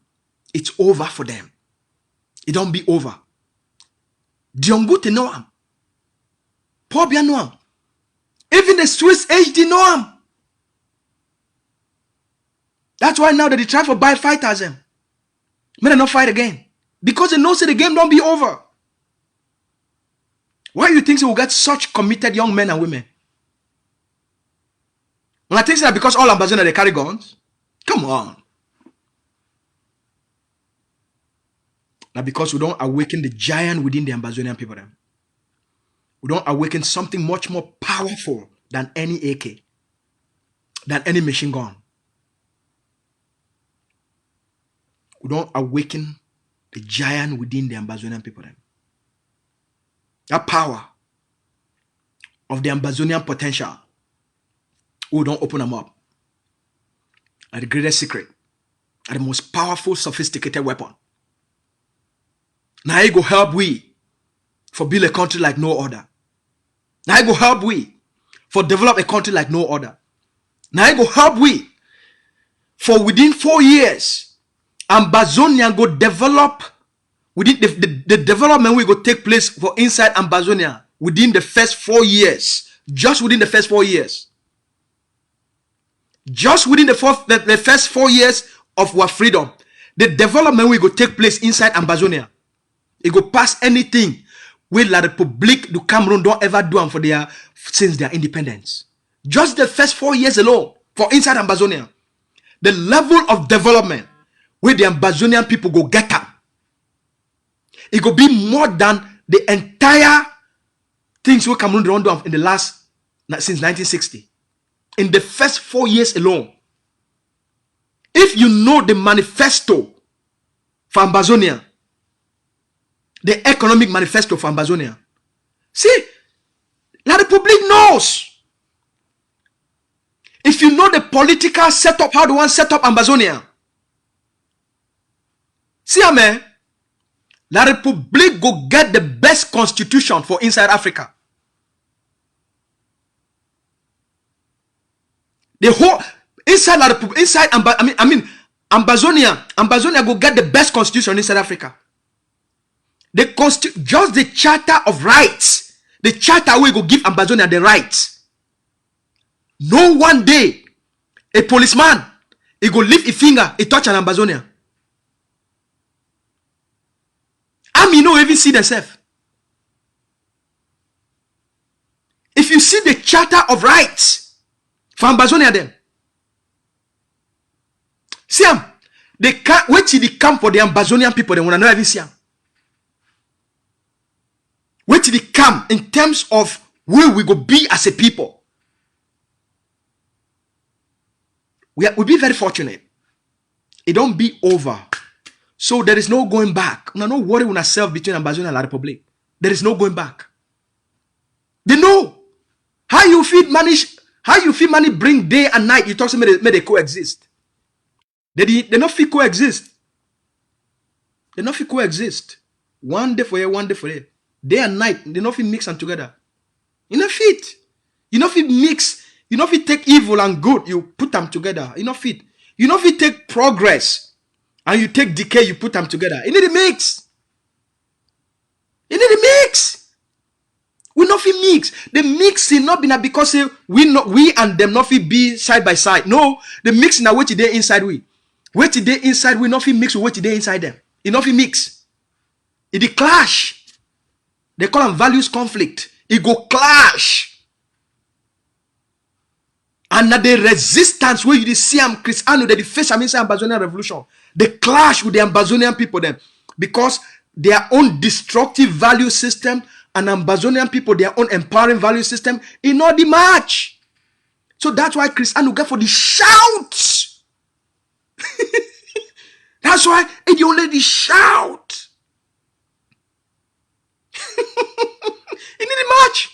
It's over for them. It don't be over. Diongute know am. Pobia know am. Even the Swiss HD know am. That's why now that they try for buy fighters them. May they not fight again. Because they know say the game don't be over. Why you think they will get such committed young men and women? When I think that because all ambassadors they carry guns? Come on. Now because we don't awaken the giant within the Ambazonian people then. We don't awaken something much more powerful than any AK, than any machine gun. We don't awaken the giant within the Ambazonian people then. That power of the Ambazonian potential, we don't open them up. And the greatest secret, and the most powerful, sophisticated weapon. Now it go help we for build a country like no other. Now it go help we for develop a country like no other. Now it go help we for within 4 years, Ambazonia go develop within the development will go take place for inside Ambazonia within the first 4 years. Just within the first 4 years. Just within the first 4 years of our freedom, the development will go take place inside Ambazonia. It go past anything where La Republique du Cameroon don't ever do them for since their independence. Just the first 4 years alone for inside Ambazonia, the level of development where the Ambazonian people go get up, it go be more than the entire things where Cameroon don't do in the last since 1960. In the first 4 years alone, if you know the manifesto for Ambazonia, the economic manifesto for Ambazonia, see, La Republique knows. If you know the political setup, how they want set up Ambazonia, see, man, La Republique go get the best constitution for inside Africa. The whole inside La Republique, inside Ambazonia go get the best constitution inside Africa. Just the Charter of Rights, the charter will go give Ambazonia the rights. No one day a policeman he go lift a finger, he touch an Ambazonia. Army no even see themselves. If you see the Charter of Rights for Ambazonia them, see them, they can't wait till they come for the Ambazonian people, they will not even see them. Wait till they come in terms of where we go be as a people. We'll be very fortunate. It don't be over. So there is no going back. No worry on ourselves between Ambazonia and La Republique. There is no going back. They know how you feed money bring day and night. You talk to me, they coexist. They not fit coexist. They not fit coexist. One day for you, one day for you. Day and night, they not fit mix them together. You not fit. You not fit mix. You not fit take evil and good. You put them together. You not fit. You not fit take progress and you take decay. You put them together. You need a mix. You need a mix. We not fit mix. The mixing not be because we and them not fit be side by side. No, the mixing are what they inside we. What they inside we not fit mix with what they inside them. It not fit mix. It clash. They call them values conflict. It go clash. And now the resistance where you see them Cristiano, they face them inside Ambazonian revolution. They clash with the Ambazonian people then. Because their own destructive value system and Ambazonian people their own empowering value system, it not the match. So that's why Christian will get for the shouts. That's why it only the shout. It need a match.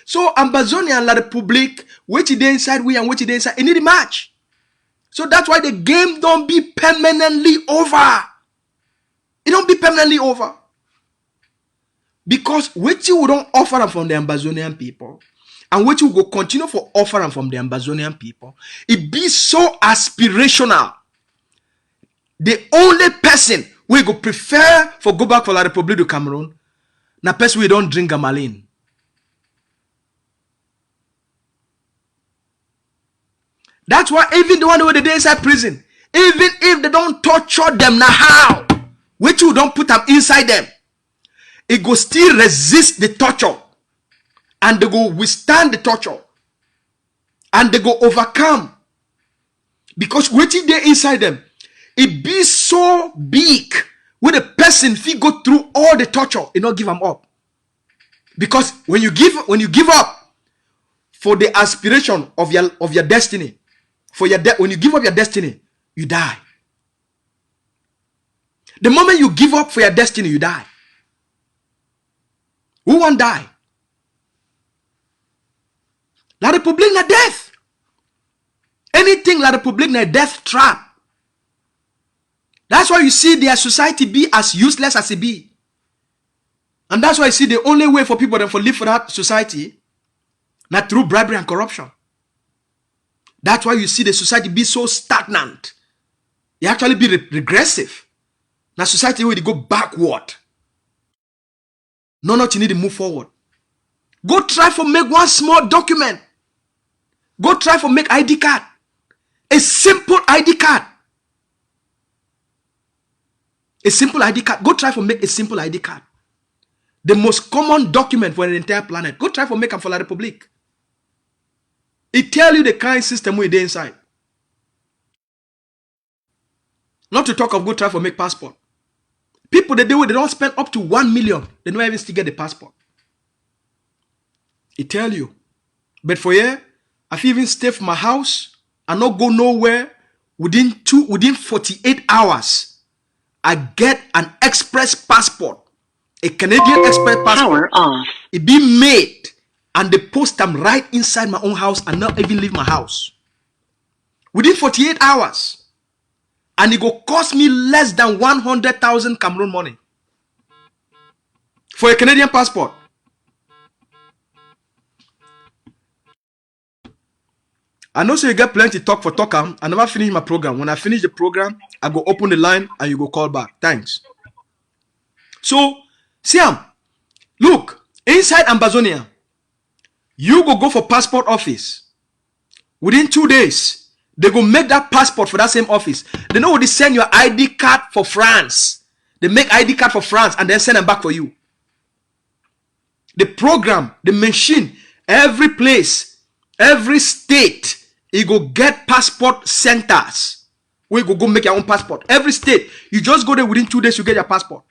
So Ambazonia and La Republique, which is inside we and which is inside, it need a match. So that's why the game don't be permanently over. It don't be permanently over. Because which you don't offer them from the Ambazonian people, and which you will continue for offering from the Ambazonian people, it be so aspirational. The only person we go prefer for go back for La Republique du Cameroon, na person we don't drink gamalin. That's why even the one who they inside prison, even if they don't torture them now how, which you don't put them inside them, it go still resist the torture, and they go withstand the torture, and they go overcome, because waiting there inside them, it be so big when the person feel go through all the torture, it not give them up. Because when you give up for the aspiration of your destiny, when you give up your destiny, you die. The moment you give up for your destiny, you die. Who won't die? La Republique na death. Anything La Republique na death trap. That's why you see their society be as useless as it be. And that's why you see the only way for people to live for that society, not through bribery and corruption. That's why you see the society be so stagnant. It actually be regressive. Now society will go backward. No, you need to move forward. Go try for make one small document. Go try for make ID card. A simple ID card. A simple ID card. Go try for make a simple ID card. The most common document for an entire planet. Go try for make them for La Republique. It tell you the kind of system we dey inside. Not to talk of go try for make passport. People they do it, they don't spend up to 1 million. They don't even still get the passport. It tell you. But for here, I even stay from my house and not go nowhere. Within 48 hours, I get an express passport. A Canadian express passport. Power off. It be made and they post them right inside my own house and not even leave my house. Within 48 hours. And it go cost me less than 100,000 Cameroon money. For a Canadian passport. I know so you get plenty talk for talk. I never finish my program. When I finish the program, I go open the line and you go call back. Thanks. So, Siam, look, inside Ambazonia, you go for passport office. Within 2 days, they go make that passport for that same office. They know they send your ID card for France. They make ID card for France and then send them back for you. The program, the machine, every place, every state, it go get passport centers. Where you go make your own passport. Every state, you just go there within 2 days, you get your passport.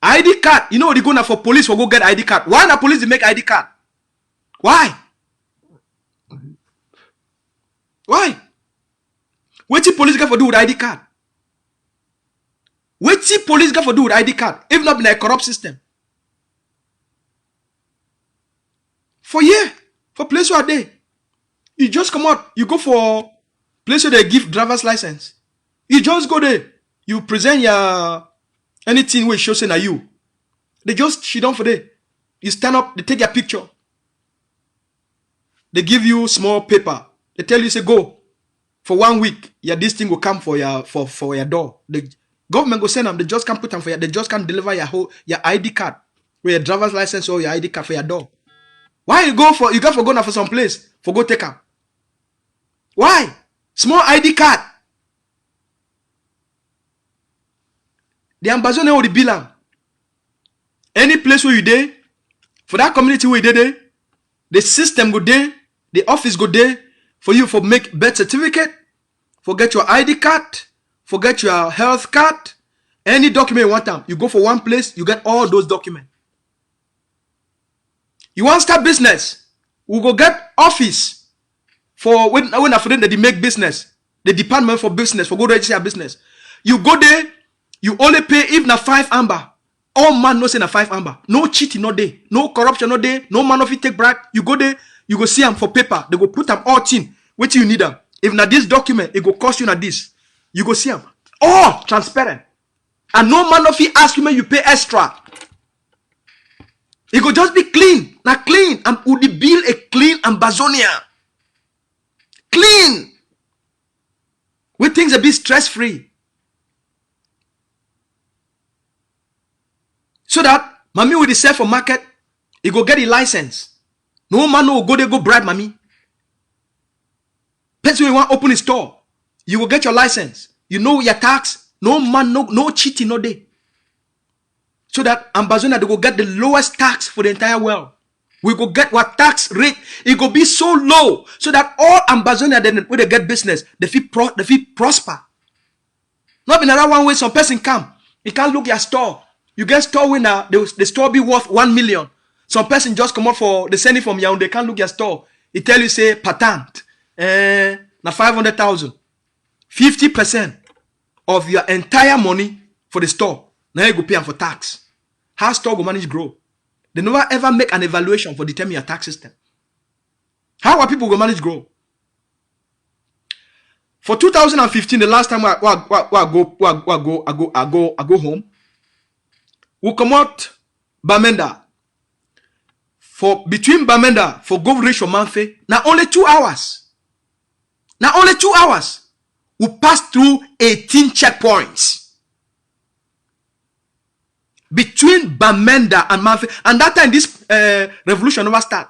ID card, you know they go now for police for go get ID card. Why the police they make ID card? Why? Why? What the police got for do with ID card? What the police got for do with ID card? If not in a corrupt system. For place where they, you just come out, you go for place where they give driver's license. You just go there, you present your anything where it shows na you. They just sit down for there. You stand up, they take your picture. They give you small paper. They tell you, say, go. For 1 week, this thing will come for your door. The government go send them. They just can't put them for you. They just can't deliver your ID card. With your driver's license or your ID card for your door. Why you got for go now for some place? For go take them. Why? Small ID card. The ambassador or the bill. Any place where you there, for that community where you there, the system go there, the office go there, for you for make birth certificate, for get your ID card, for get your health card, Any document you want them, you go for one place, you get all those documents. You want to start business, we go get office for when I friend that they make business, the department for business, for go register business. You go there, you only pay if na 5 amber. All man no say na 5 amber. No cheating no day, no corruption no day, no man of it take bribe. You go there, you go see them for paper. They go put them all in. What you need them. If na this document, it go cost you na this. You go see them. All transparent. And no man of it ask you when you pay extra. It go just be clean. Now clean. And would the bill a clean Ambazonia? Clean. With things a bit stress-free. So that mommy will sell for market, he go get a license. No man no go there go bribe mommy. Person you want open a store, you will get your license. You know your tax. No man no cheating no day. So that Ambazonia they go get the lowest tax for the entire world. We go get what tax rate. It go be so low so that all Ambazonia then when they get business, they feel prosper. Not in another one way some person come, he can't look your store. You get store winner, the store be worth 1 million. Some person just come up for the sending from Yaoundé, they can't look your store. He tell you say patent, na 500,000. 50% of your entire money for the store. Now you go pay them for tax. How store go manage grow? They never ever make an evaluation for determine your tax system. How are people go manage grow? For 2015, the last time I go home. We come out Bamenda. For between Bamenda for go reach Manfe, now only 2 hours. Now only 2 hours. We pass through 18 checkpoints. Between Bamenda and Manfe. And that time this revolution never start.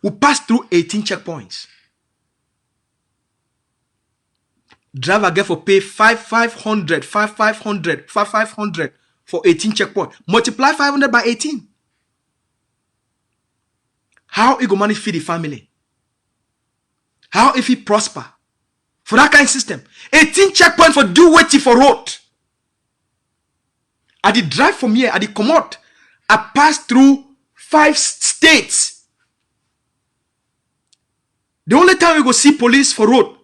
We pass through 18 checkpoints. Driver get for pay 500 for 18 checkpoints. Multiply 500 by 18. How he go manage feed the family? How if he prosper? For that kind of system. 18 checkpoints for do waiting for road. I did drive from here, I did come out. I passed through 5 states. The only time we go see police for road.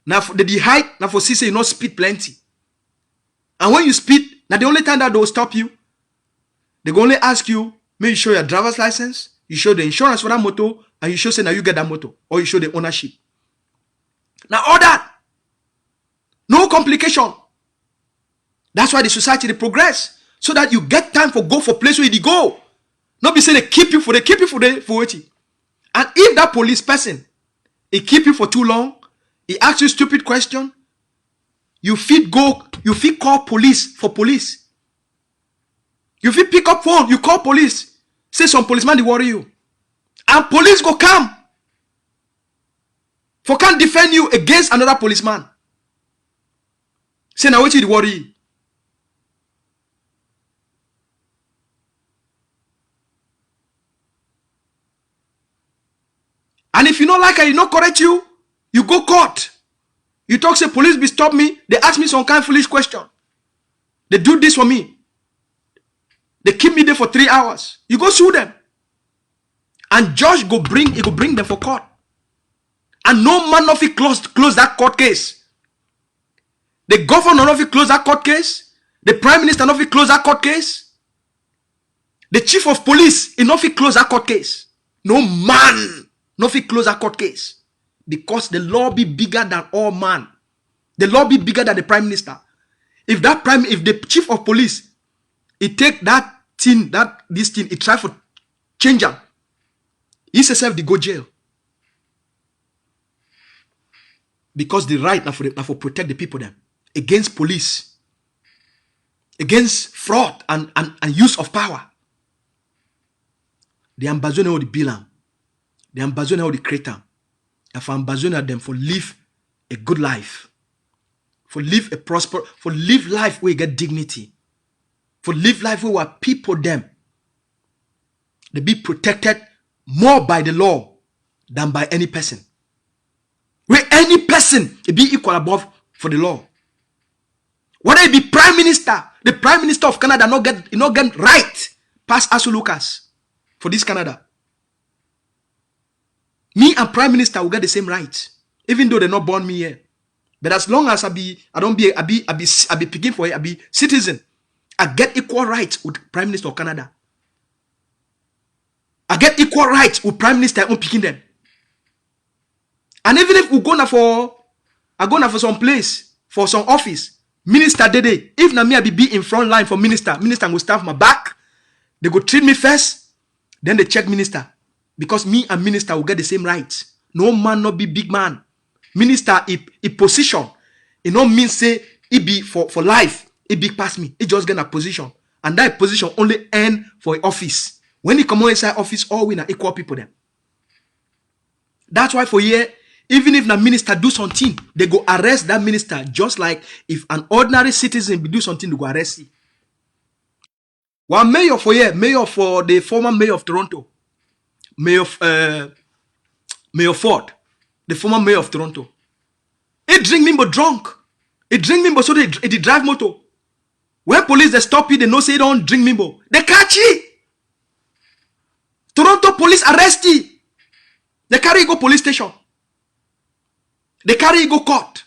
Now for the height, now for see say you not speed plenty. And when you speed, now the only time that they will stop you, they go only ask you, may you show your driver's license, you show the insurance for that motor, and you show say now you get that motor, or you show the ownership. Now all that, no complication. That's why the society they progress, so that you get time for go for place where you go. Not be say they keep you for waiting. And if that police person, he keep you for too long, he asks you stupid question, you fit call police for police. You fit pick up phone, you call police. Say some policeman they worry you. And police go come. For can't defend you against another policeman. Say now what you worry you. And if you don't like it, you not correct you, you go court. You talk say police be stop me. They ask me some kind of foolish question. They do this for me. They keep me there for 3 hours. You go sue them. And judge go bring them for court. And no man of it close that court case. The governor of it close that court case. The prime minister of it close that court case. The chief of police enough it close that court case. No man no fit close that court case. Because the law be bigger than all man. The law be bigger than the prime minister. If the chief of police, he take this thing, he try for change him, he himself they go jail. Because the right now for protect the people them against police, against fraud and use of power. The Ambazonia or the bill, the Ambazonia or the creator. And for Ambazonia them for live a good life, for live a prosper, for live life where you get dignity, for live life where people them they be protected more by the law than by any person. Where any person it be equal above for the law. Whether it be prime minister, the prime minister of Canada not get right past Asu Lucas for this Canada. Me and prime minister will get the same rights, even though they not born me here. But as long as I be picking for it, I be citizen, I get equal rights with prime minister of Canada. I get equal rights with prime minister on picking them. And even if we go now for some place, for some office, minister did if na me I be in front line for minister will stand my back. They go treat me first, then they check minister. Because me and minister will get the same rights. No man not be big man. Minister, he position. It don't mean say it be for life. It big past me. It just get a position. And that position only end for office. When he come on inside office, all we are equal people then. That's why for here, even if the minister do something, they go arrest that minister. Just like if an ordinary citizen do something, they go arrest him. One mayor for here, mayor for the former mayor of Toronto, Mayor Ford, the former mayor of Toronto. He drink me but drunk. He drink me but so they drive motor. When police they stop you, they know say they don't drink me but they catch you. Toronto police arrest you. They carry you go police station. They carry you go court.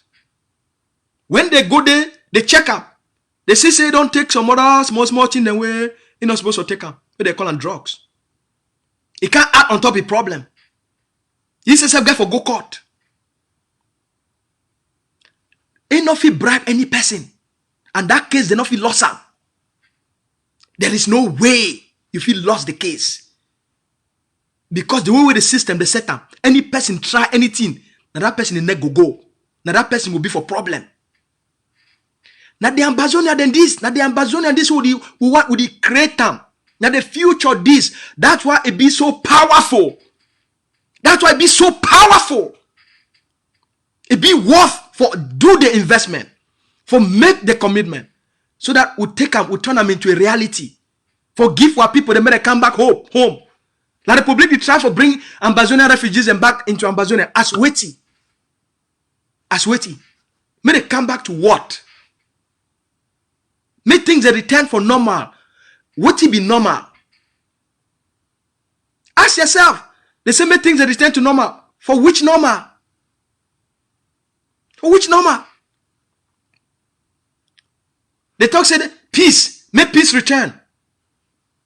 When they go there, they check up. They say don't take some other small thing the way you're not supposed to take them. They call them drugs. It can't add on top of the problem. He says guy for go court. Ain't no fee bribe any person. And that case, they not feel lost out. There is no way you feel lost the case. Because the way with the system, they set up. Any person try anything, now that person in neck go. Now that person will be for problem. Now the Ambazonia then this, now the Ambazonia this would create them. Now the future this, that's why it be so powerful. That's why it be so powerful. It be worth for do the investment, for make the commitment, so that we turn them into a reality. For give our people, they may come back home. La Republic they try for bring Ambazonian refugees and back into Ambazonia as waiting. May they come back to what? Make things a return for normal. What it be normal? Ask yourself. They say make things a return to normal. For which normal? For which normal? They talk say peace. Make peace return.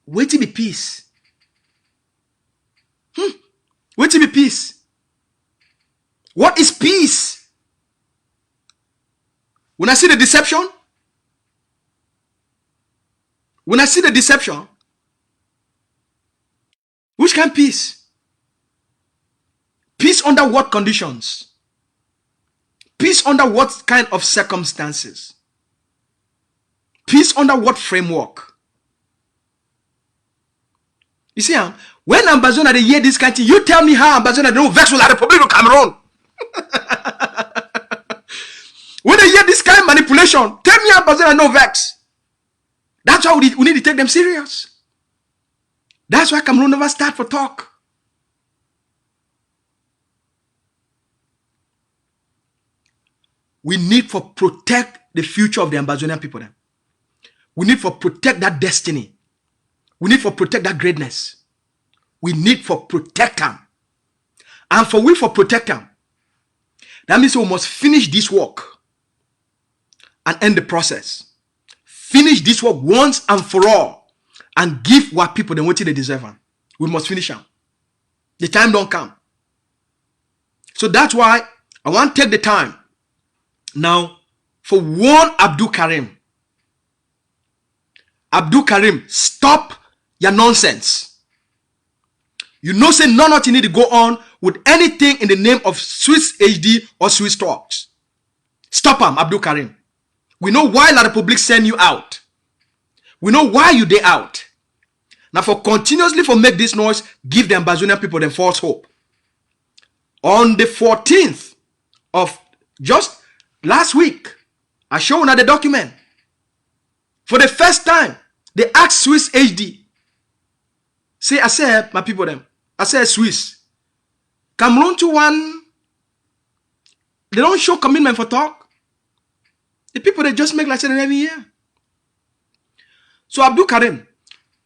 Wait till be peace. Wait till be peace. What is peace? When I see the deception, which kind of peace? Peace under what conditions? Peace under what kind of circumstances? Peace under what framework? You see, when Ambazonia they hear this kind of thing, you tell me how Ambazonia they don't vex with the Republic of Cameroon. When they hear this kind of manipulation, tell me how Ambazonia no vex. That's why we need to take them serious. That's why Cameroon never start for talk. We need for protect the future of the Ambazonian people. Then. We need for protect that destiny. We need for protect that greatness. We need for protect them. And for protect them, that means we must finish this work and end the process. Finish this work once and for all and give what people what they deserve. We must finish them. The time don't come. So that's why I want to take the time now for warn Abdul Karim. Abdul Karim, stop your nonsense. You know say nothing need to go on with anything in the name of Swiss HD or Swiss Talks. Stop them, Abdul Karim. We know why La Republic send you out. We know why you they out. Now for continuously for make this noise, give the Ambazonian people them false hope. On the 14th of just last week, I showed you the document. For the first time, they asked Swiss HD. Say, I said, my people them. I said Swiss. Cameroon to one. They don't show commitment for talk. The people they just make like say they never hear. So Abdul Karim,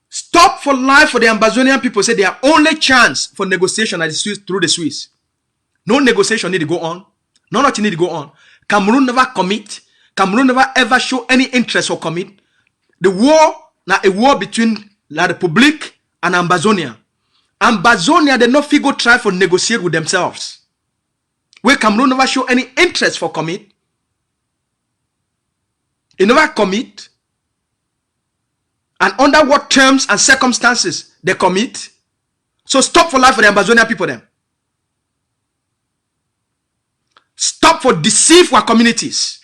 stop for life for the Ambazonian people. Say their only chance for negotiation is through the Swiss. No negotiation need to go on. No nothing need to go on. Cameroon never commit. Cameroon never ever show any interest or commit. The war, now a war between La Republique and Ambazonia. Ambazonia, they no figure try for negotiate with themselves. Where Cameroon never show any interest for commit. It never commit. And under what terms and circumstances they commit. So stop for life for the Ambazonian people then. Stop for deceive our communities.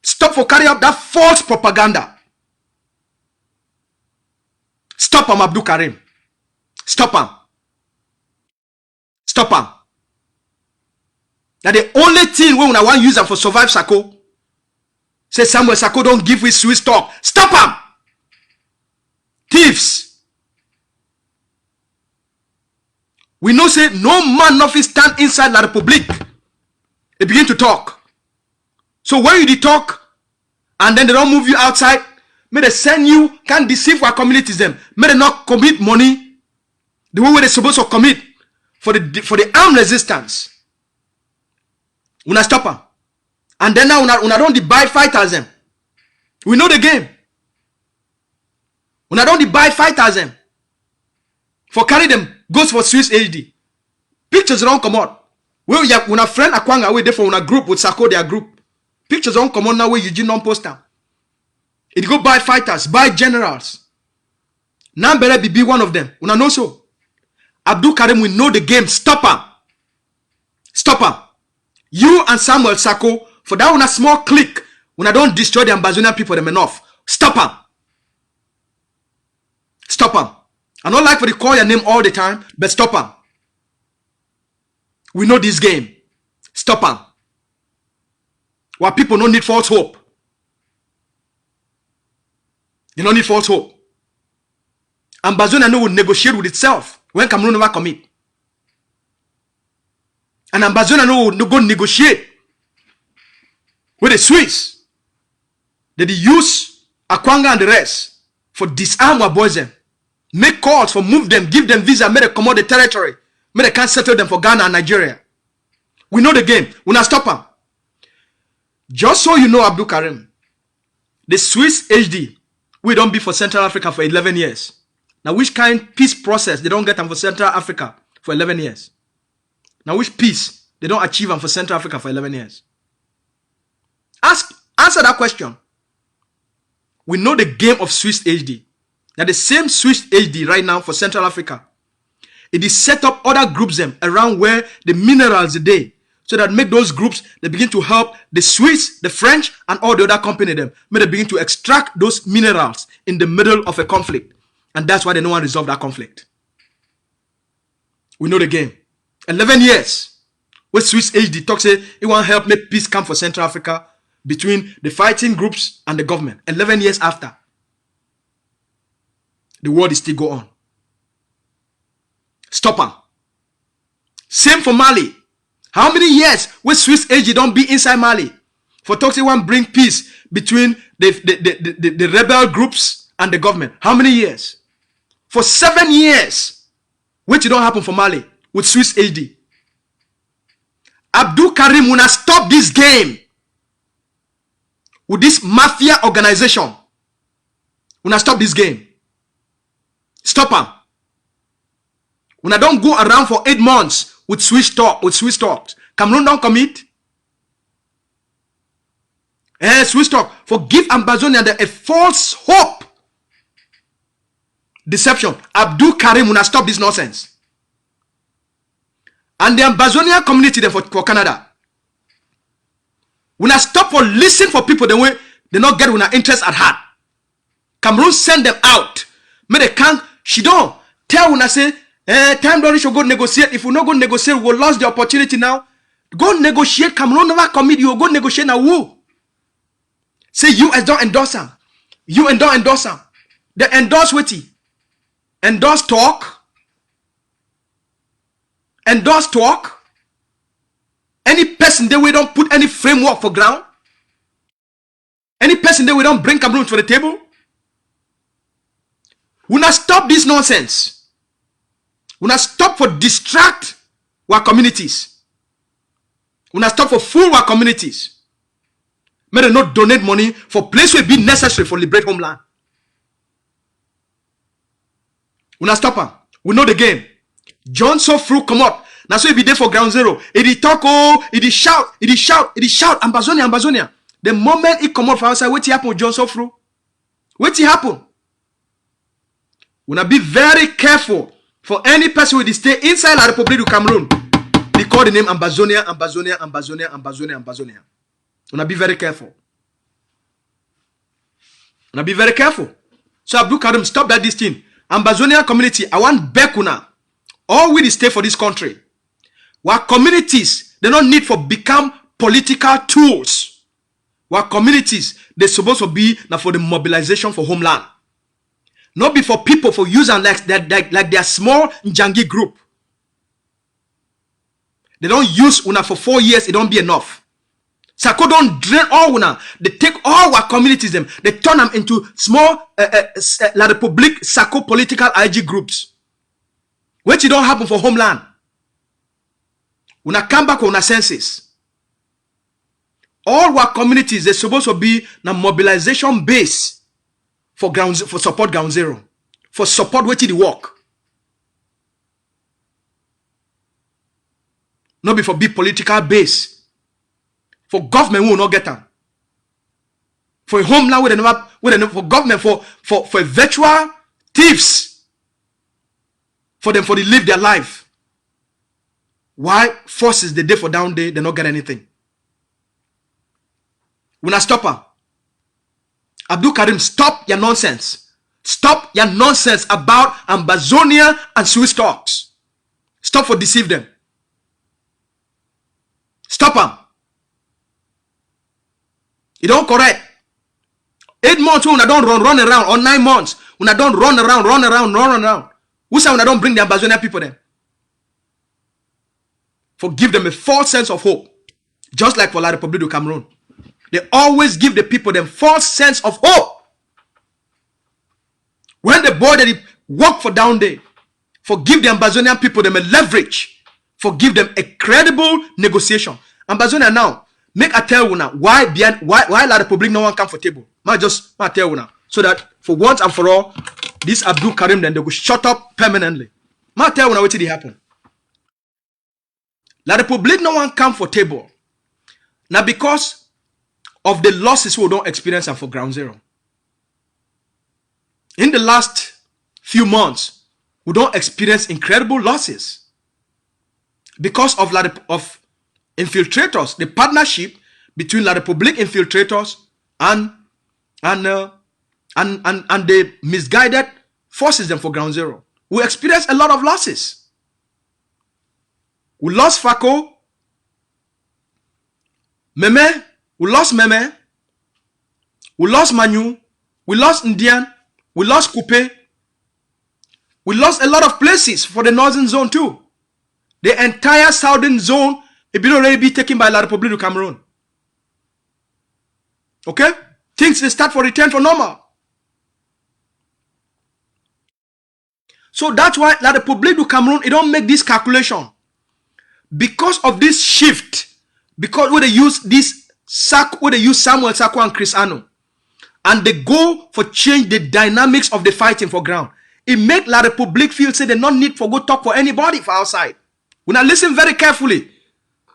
Stop for carry out that false propaganda. Stop him, Abdul Karim. Stop him. Stop him. That the only thing we want to use them for survive Sako. Say Samuel Sako don't give with Swiss talk. Stop him. Thieves. We know say no man of his stand inside La Republique. They begin to talk. So when you talk and then they don't move you outside, may they send you, can't deceive our communities them. May they not commit money the way they're supposed to commit for the armed resistance. Una stop them. And then now una don't buy fighters them. We know the game. Una don't buy fighters them. For carry them goes for Swiss HD. Pictures don't come out. Where you una friend Akwanga away there for una group with Sako their group. Pictures don't come out now where Eugene don't post them. It go buy fighters, buy generals. Now better be one of them. Una know so. Abdul Karim will know the game. Stop him. Stop him. You and Samuel Sako, for that una small click, una don't destroy the Ambazonian people them enough. Stop him. Stop him. I don't like for you call your name all the time, but stop him. We know this game. Stop him. Why people don't need false hope. You don't need false hope. Ambazonia no will negotiate with itself when Cameroon never commit. And Ambazonia no will go negotiate with the Swiss. They use Akwanga and the rest for disarm our boys them. Make calls for move them, give them visa, make them come out the territory. Make they can't settle them for Ghana and Nigeria. We know the game. We not stop them. Just so you know, Abdul Karim, the Swiss HD, we don't be for Central Africa for 11 years. Now, which kind peace process they don't get them for Central Africa for 11 years? Now, which peace they don't achieve them for Central Africa for 11 years? Answer that question. We know the game of Swiss HD. Now, the same Swiss HD right now for Central Africa, it is set up other groups them around where the minerals are there. So that make those groups, they begin to help the Swiss, the French, and all the other company them. May they begin to extract those minerals in the middle of a conflict. And that's why they don't want to resolve that conflict. We know the game. 11 years. Where Swiss HD talks say it want help make peace come for Central Africa between the fighting groups and the government. 11 years after. The war is still go on. Stop them. Same for Mali. How many years with Swiss AG don't be inside Mali? For talking one bring peace between the rebel groups and the government. How many years? For 7 years. Which don't happen for Mali with Swiss AD. Abdul Karim will not stop this game with this mafia organization. Will not stop this game. Stop them. When I don't go around for 8 months with Swiss talks. Cameroon don't commit. Swiss talk. Forgive Ambazonia a false hope. Deception. Abdul Karim will not stop this nonsense. And the Ambazonian community there for Canada. When I stop for listen for people the way they not get when interest at heart. Cameroon send them out. May they can't. She don't tell when I say time don't should go negotiate. If we not go negotiate, we will lose the opportunity now. Go negotiate. Cameroon never commit. You go negotiate now. Who? Say US don't endorse them. You don't endorse them. They endorse what? Endorse talk. Endorse talk. Any person there we don't put any framework for ground. Any person there we don't bring Cameroon to the table. We not stop this nonsense. We not stop for distract our communities. We not stop for fool our communities. May they not donate money for place will be necessary for liberate homeland. We not stop her. We know the game. John so fruit come up. Now so he be there for ground zero. It is talk, oh, it is shout, it is shout, it is shout, Ambazonia, Ambazonia. The moment it come up from outside, what happen with John so fruit? What happen? We na be very careful for any person who stay inside la Republic of Cameroon. They call the name Ambazonia, Ambazonia, Ambazonia, Ambazonia, Ambazonia. We na be very careful. We na be very careful. So Abdul Karim, stop that this thing. Ambazonia community, I want Bekuna. All we stay for this country. Our communities, they don't need for become political tools. Our communities, they're supposed to be now for the mobilization for homeland. Not be for people for using like their small Njangi group. They don't use una for 4 years, it don't be enough. Sako don't drain all una. They take all our communities, them, they turn them into small La Republique Sako political IG groups. Which it don't happen for homeland. Una come back on our senses. All our communities, they're supposed to be na mobilization base for support ground zero. For support waiting the work. Not be for big political base. For government, we will not get them. For a homeland, we never for government, for virtual thieves. For them, for they live their life. Why forces the day for down day, they not get anything. We not stop her. Abdul Karim, stop your nonsense. Stop your nonsense about Ambazonia and Swiss talks. Stop for deceive them. Stop them. It don't correct. 8 months when I don't run around, or 9 months when I don't run around. Who say when I don't bring the Ambazonia people there? For give them a false sense of hope. Just like for La Republique of Cameroon. They always give the people them false sense of hope. When the boy that work for down there, for give the Ambazonian people them a leverage, for give them a credible negotiation. Ambazonia now, make I tell you now why La Republique no one comfortable. I tell you now, so that for once and for all, this Abdul Karim then they will shut up permanently. I tell you now what did happen. La Republique no one comfortable. Now because of the losses we don't experience and for ground zero. In the last few months, we don't experience incredible losses because of infiltrators, the partnership between La Republique infiltrators and the misguided forces them for ground zero. We experience a lot of losses. We lost Fako, Meme. We lost Meme, we lost Manu, we lost Indian, we lost Coupe, we lost a lot of places for the northern zone too. The entire southern zone, it will already be taken by La Republique of Cameroon. Okay? Things they start for return for normal. So that's why La Republique of Cameroon, it don't make this calculation. Because of this shift, because when they use this when they use Samuel Sako and Chris Ano, and they go for change the dynamics of the fighting for ground, it make La Republique feel say they not need for go talk for anybody for outside. We now listen very carefully,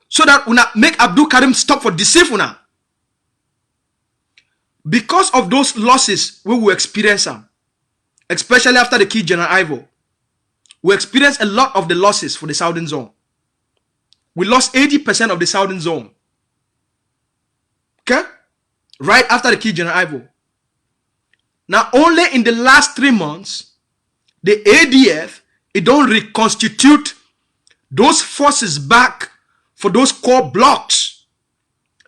so that we now make Abdul Karim stop for deceive una. Because of those losses we will experience them, especially after the key General Ivo, we experience a lot of the losses for the southern zone. We lost 80% of the southern zone. Okay? Right after the key General Ivo. Now, only in the last 3 months, the ADF, it don't reconstitute those forces back for those core blocks.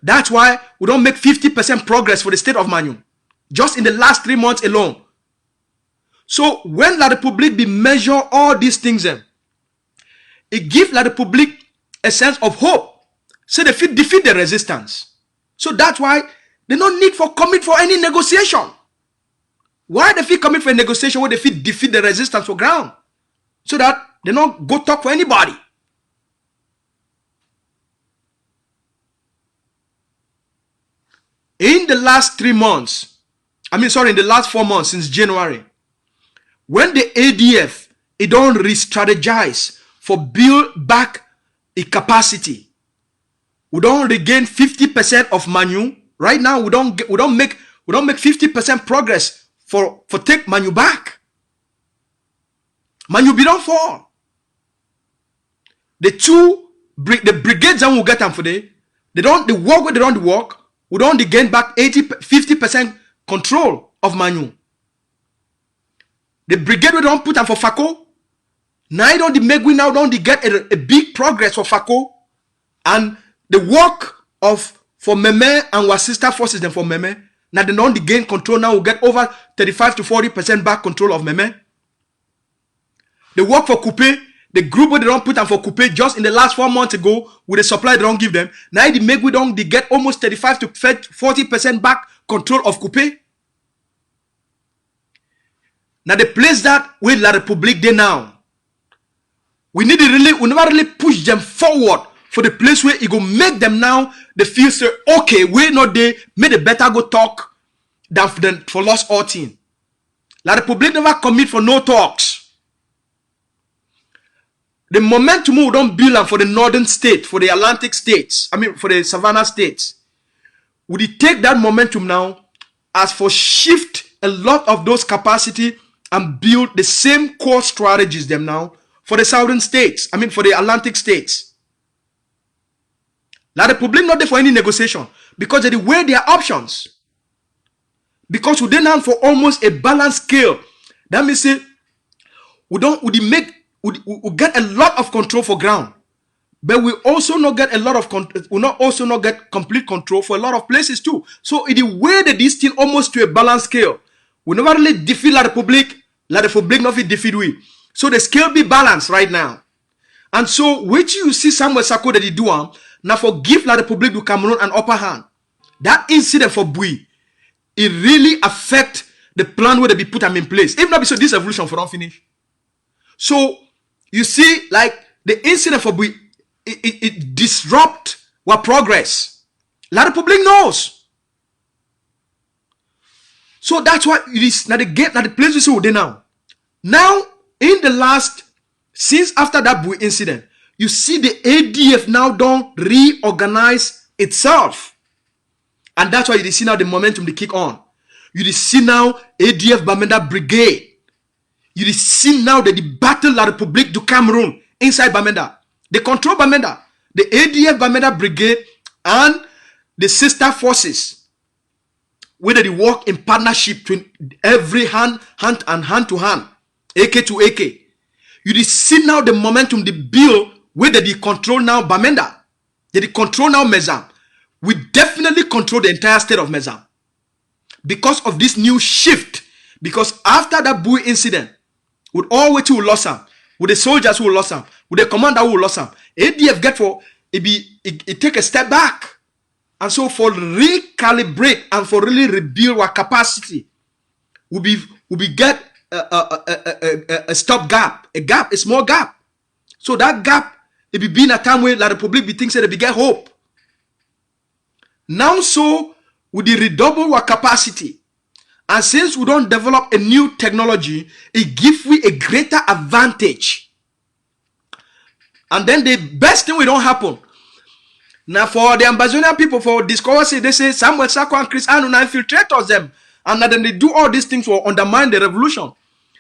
That's why we don't make 50% progress for the state of Manu. Just in the last 3 months alone. So, when La Republique be measure all these things, it gives La Republique a sense of hope. So they fit defeat the resistance. So that's why they don't need for commit for any negotiation. Why they fit commit for a negotiation where they fit defeat the resistance for ground? So that they don't go talk for anybody. In the last 3 months, in the last 4 months since January, when the ADF it don't re-strategize for build back a capacity, we don't regain 50% of Manu. Right now, we don't make 50% progress for take Manu back. Manu be don't fall. The brigades that will get them for they work where they don't work. We don't gain back 50% control of Manu. The brigade we don't put them for Fako. Now don't make we now don't get a big progress for Fako. And the work for Meme and our sister forces them for Meme. Now they don't gain control. Now we get over 35 to 40% back control of Meme. The work for Coupe, the group where they don't put them for Coupe just in the last 4 months ago with the supply they don't give them. Now they make we don't get almost 35 to 40% back control of Coupe. Now the place that with La République they now. We never really push them forward for the place where it go make them now they feel say okay, we not they make it better go talk than for lost all team. La République never commit for no talks. The momentum we don't build them for the northern state, for the Atlantic states, for the Savannah states. We take that momentum now as for shift a lot of those capacity and build the same core strategies them now for the southern states, for the Atlantic states. La République not there for any negotiation because they weigh their options. Because we now for almost a balanced scale. That means say we get a lot of control for ground, but we also not get a lot of we not also not get complete control for a lot of places too. So in the way that this thing almost to a balanced scale, we never really defeat La République not fit defeat we. So the scale be balanced right now. And so which you see Samuel Sarko that he do now for give La République du Cameroon an upper hand. That incident for Bui, it really affect the plan where they be put them in place. If not, so this evolution for don't finish. So you see, like the incident for Bui, it disrupt our progress. La République knows. So that's why it is now the place we see now. Now, in the last, since after that Bui incident, you see the ADF now don't reorganize itself. And that's why you see now the momentum they kick on. You see now ADF Bamenda Brigade. You see now that the battle La République du Cameroon inside Bamenda. They control Bamenda. The ADF Bamenda Brigade and the sister forces, whether they work in partnership between every hand to hand, AK to AK. You see now the momentum they build whether they control now Bamenda. They control now Mezam. We definitely control the entire state of Mezam. Because of this new shift. Because after that Bui incident, with all which who lost him, with the soldiers who lost him, with the commander who lost him, ADF get for it take a step back. And so for recalibrate and for really rebuild our capacity, we get a stop gap, a small gap. So that gap, it be in a time where La République be thinks that they get hope. Now so we redouble our capacity. And since we don't develop a new technology, it gives we a greater advantage. And then the best thing will don't happen. Now for the Ambazonian people, for discovery, they say Samuel Sarko and Chris Anu now infiltrators them. And then they do all these things to undermine the revolution.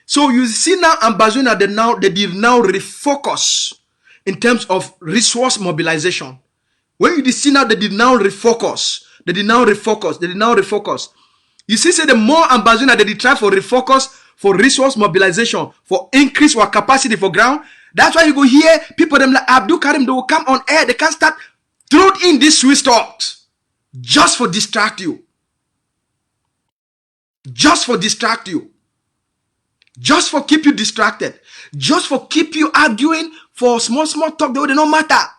So you see now Ambazonia, they did now refocus in terms of resource mobilization. When you see now they did now refocus. You see, say the more Ambazonia they try for refocus, for resource mobilization, for increase our capacity for ground. That's why you go hear people them like Abdul Karim, they will come on air, they can start throw in this Swiss talks just for distract you. Just for distract you. Just for keep you distracted. Just for keep you arguing for small talk that would not matter.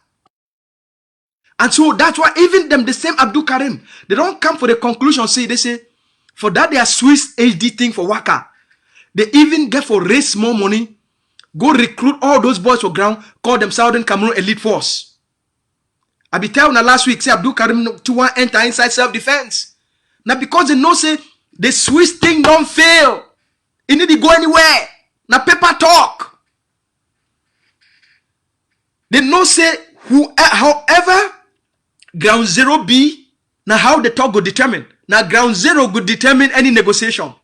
And so that's why even them, the same Abdul Karim, they don't come for the conclusion. They say, for that their Swiss HD thing for Waka, they even get for raise more money, go recruit all those boys for ground, call them Southern Cameroon Elite Force. I be telling you last week, say Abdul Karim to want enter inside self-defense. Now because they know say the Swiss thing don't fail. It need to go anywhere. Now paper talk. They know say however ground zero be, now how the talk go determine. Now ground zero go determine any negotiation.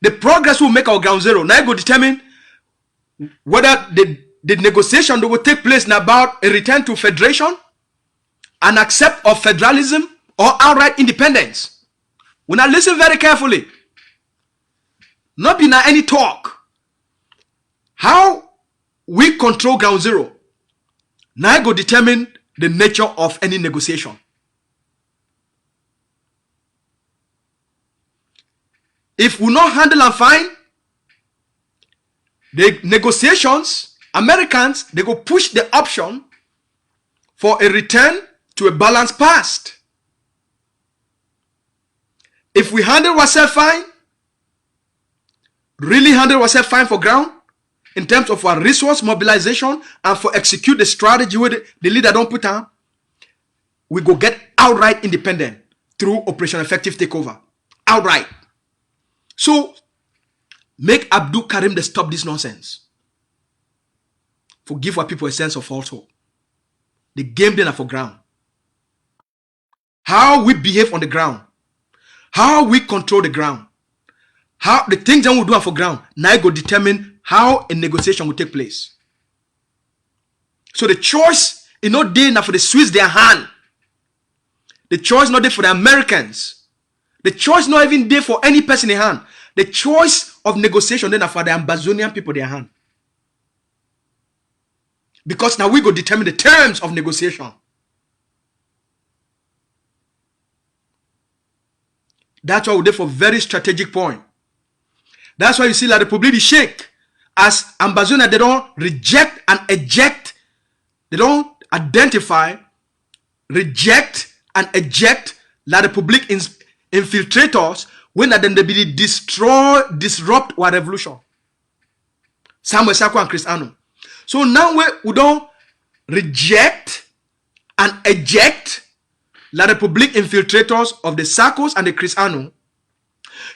The progress will make our ground zero. Now it go determine whether the negotiation that will take place now about a return to federation, an accept of federalism, or outright independence. We now listen very carefully. Not be now any talk. How we control ground zero now it go determine the nature of any negotiation. If we not handle and fine, the negotiations, Americans, they go push the option for a return to a balanced past. If we handle ourselves fine, really handle ourselves fine for ground, in terms of our resource mobilization and for execute the strategy where the leader don't put on, we go get outright independent through Operation Effective Takeover. Outright. So, make Abdul Karim to stop this nonsense. Give our people a sense of false hope. The game then are for ground. How we behave on the ground. How we control the ground. How the things that we do are for ground. Now it go determine how a negotiation will take place. So the choice is not there now for the Swiss their hand. The choice not there for the Americans. The choice not even there for any person in hand. The choice of negotiation then are for the Ambazonian people their hand. Because now we go determine the terms of negotiation. That's why we're there for very strategic point. That's why you see La République du Sheikh, as Ambazonia, they don't reject and eject. They don't identify, reject and eject La République infiltrators when they be destroy, disrupt our revolution. Samuel Sako and Cristiano. So now we don't reject and eject La République infiltrators of the Sakos and the Cristiano.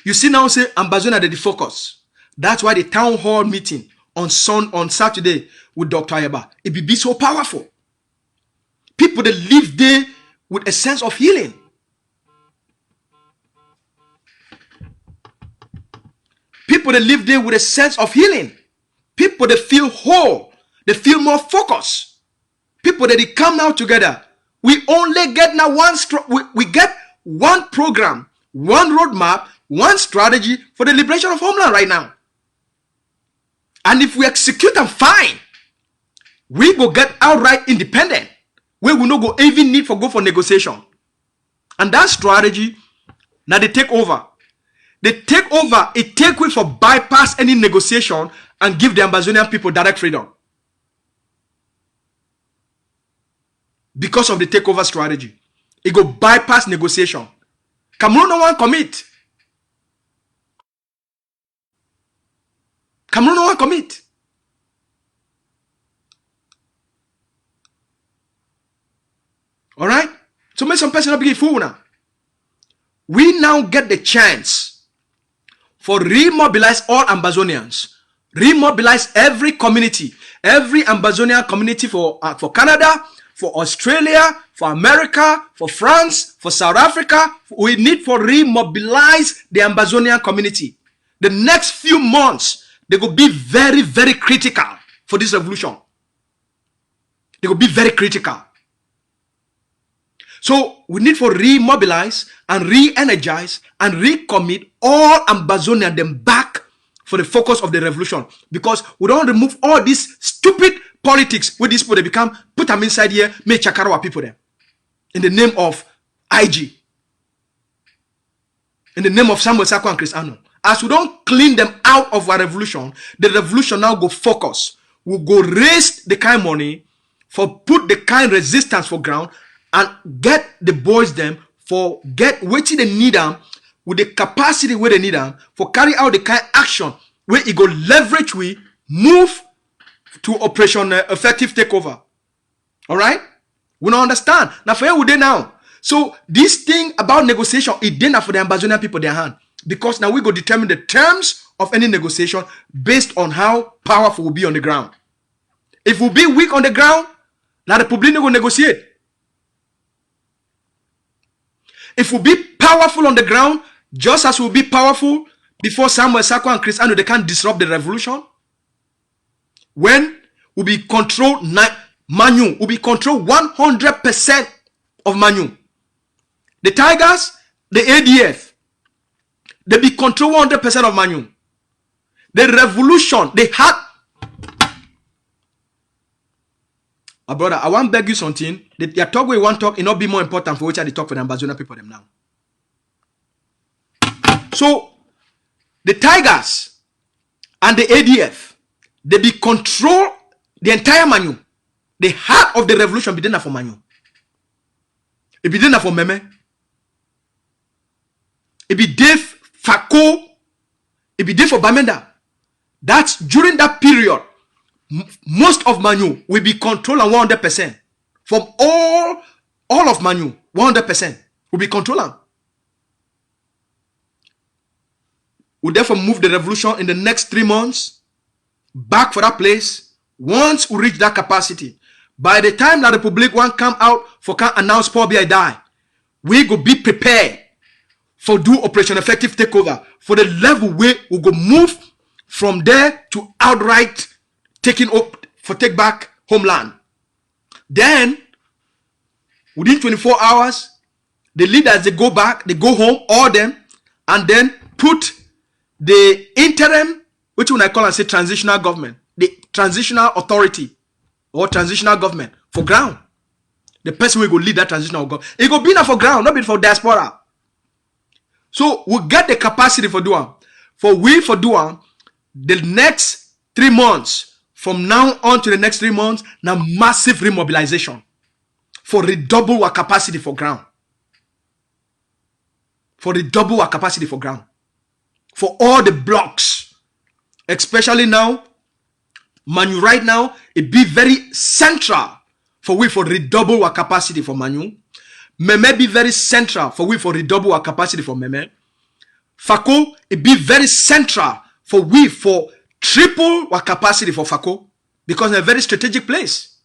You see now say Ambazonia they focus. That's why the town hall meeting on Saturday with Dr. Ayaba, it be so powerful. People that live there with a sense of healing. People that live there with a sense of healing. People that feel whole. They feel more focused. People that they come now together. We only get now we get one program, one roadmap, one strategy for the liberation of homeland right now. And if we execute them fine, we will get outright independent. We will not go even need for go for negotiation. And that strategy, now they take over. They take over, it take way for bypass any negotiation and give the Ambazonian people direct freedom. Because of the takeover strategy. It go bypass negotiation. Cameroon no one commit. Cameroon no one commit. Alright? So make some person not be fool now. We now get the chance for remobilize all Ambazonians. Remobilize every community. Every Ambazonian community for Canada, for Australia, for America, for France, for South Africa. We need for remobilize the Ambazonian community. The next few months, they will be very, very critical for this revolution. They will be very critical. So we need for remobilize and re-energize and recommit all Ambazonian them back for the focus of the revolution. Because we don't remove all these stupid politics where these people they become, put them inside here, make Chakarawa people them. In the name of IG. In the name of Samuel Sako and Cristiano. As we don't clean them out of our revolution, the revolution now go focus. We'll go raise the kind of money for put the kind resistance for ground and get the boys them for get waiting they need them with the capacity where they need them for carry out the kind action where it go leverage we move to operation effective takeover. All right, we don't understand now for you now. So this thing about negotiation it didn't for the Ambazonian people their hand, because now we go determine the terms of any negotiation based on how powerful will be on the ground. If we be weak on the ground, now the public will negotiate. If we be powerful on the ground, just as we be powerful before Samuel Sako and Chris Ando, they can't disrupt the revolution. When we be control Manu, we be control 100% of Manu. The Tigers, the ADF, they be control 100% of Manu. The revolution, they had. My brother, I want to beg you something. Your talk we want talk, it not be more important for which I talk for the Ambazonian people them now. So, the Tigers and the ADF, they be control the entire Manu. The heart of the revolution be there for Manu. It be there for Meme. It be there for Fako. It be there for Bamenda. That's during that period. Most of Manu will be controlled 100%. From all of Manu, 100% will be controlled. We'll therefore move the revolution in the next 3 months back for that place. Once we reach that capacity, by the time that the Republic one come out for can announce Paul B.I. die, we go be prepared for do operation effective takeover for the level where we go move from there to outright taking up for take back homeland. Then within 24 hours, the leaders they go back, they go home, all them, and then put the interim, which when I call and say transitional government, the transitional authority or transitional government for ground. The person will go lead that transitional government. It go be now for ground, not be for diaspora. So we get the capacity for doing. For doing the next 3 months. From now on to the next 3 months, now massive remobilization for redouble our capacity for ground. For redouble our capacity for ground. For all the blocks. Especially now, Manu right now, it be very central for redouble our capacity for Manu. Meme be very central for redouble our capacity for Meme. Fako, it be very central for triple our capacity for Fako, because in a very strategic place.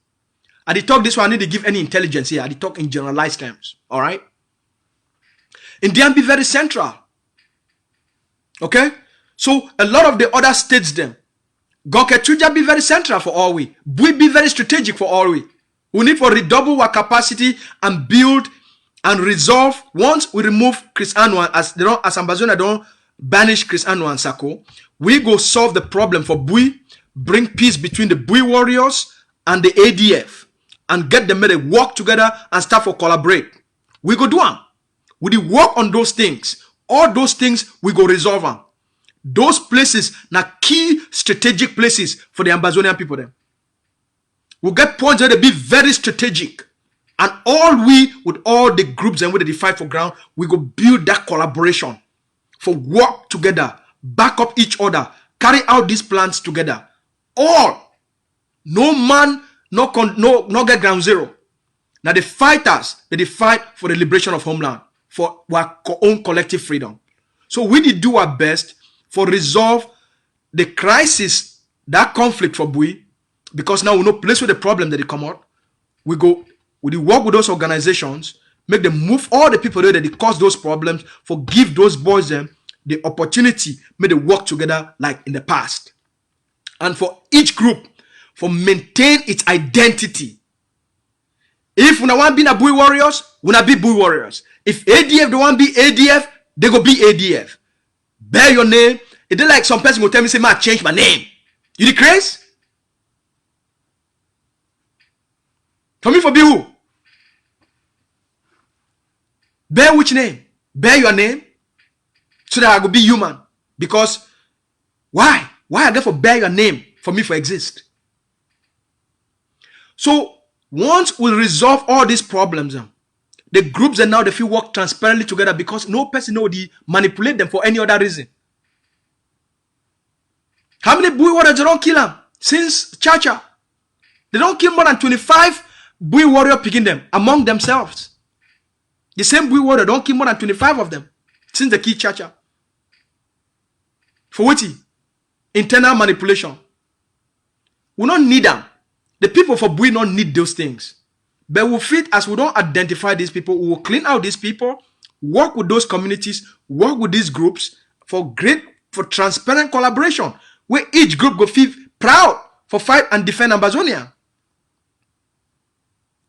I did talk this one, I need to give any intelligence here. I did talk in generalized terms. All right. Indian be very central. Okay. So a lot of the other states them, Gonketuja be very central for all we. Bui be very strategic for all we. We need for redouble our capacity and build and resolve. Once we remove Chris Anwan as Ambazona don't banish Chris Anwan and Sako, we go solve the problem for Bui, bring peace between the Bui warriors and the ADF, and get them to work together and start for collaborate. We go do them. We do work on those things. All those things we go resolve them. Those places na key strategic places for the Ambazonian people them. We get points where they be very strategic. And all we, with all the groups and where they fight for ground, we go build that collaboration for work together, back up each other, carry out these plans together. All. No man, no get ground zero. Now the fighters, they fight for the liberation of homeland, for our own collective freedom. So we did do our best for resolve the crisis, that conflict for Bui, because now we know place where the problem that they come out. We work with those organizations, make them move all the people there that they cause those problems, for give those boys them the opportunity, make them work together like in the past. And for each group, for maintain its identity. If we want to be Bui warriors, we want to be Bui warriors. If ADF they want to be ADF, they go be ADF. Bear your name. It like some person will tell me, say, man, change my name. You the craze? For me, for be who? Bear which name? Bear your name so that I will be human. Because why? Why I get for bear your name for me for exist? So Once we resolve all these problems, the groups and now they feel work transparently together because no person know they manipulate them for any other reason. How many Bui warriors they don't kill them since Chacha? They don't kill more than 25 Bui warrior picking them among themselves. The same Bui warrior don't kill more than 25 of them since the key Chacha. For what? Internal manipulation. We don't need them. The people for Bui don't need those things. But we fit as we don't identify these people, we will clean out these people, work with those communities, work with these groups for transparent collaboration, where each group go feel proud for fight and defend Amazonia.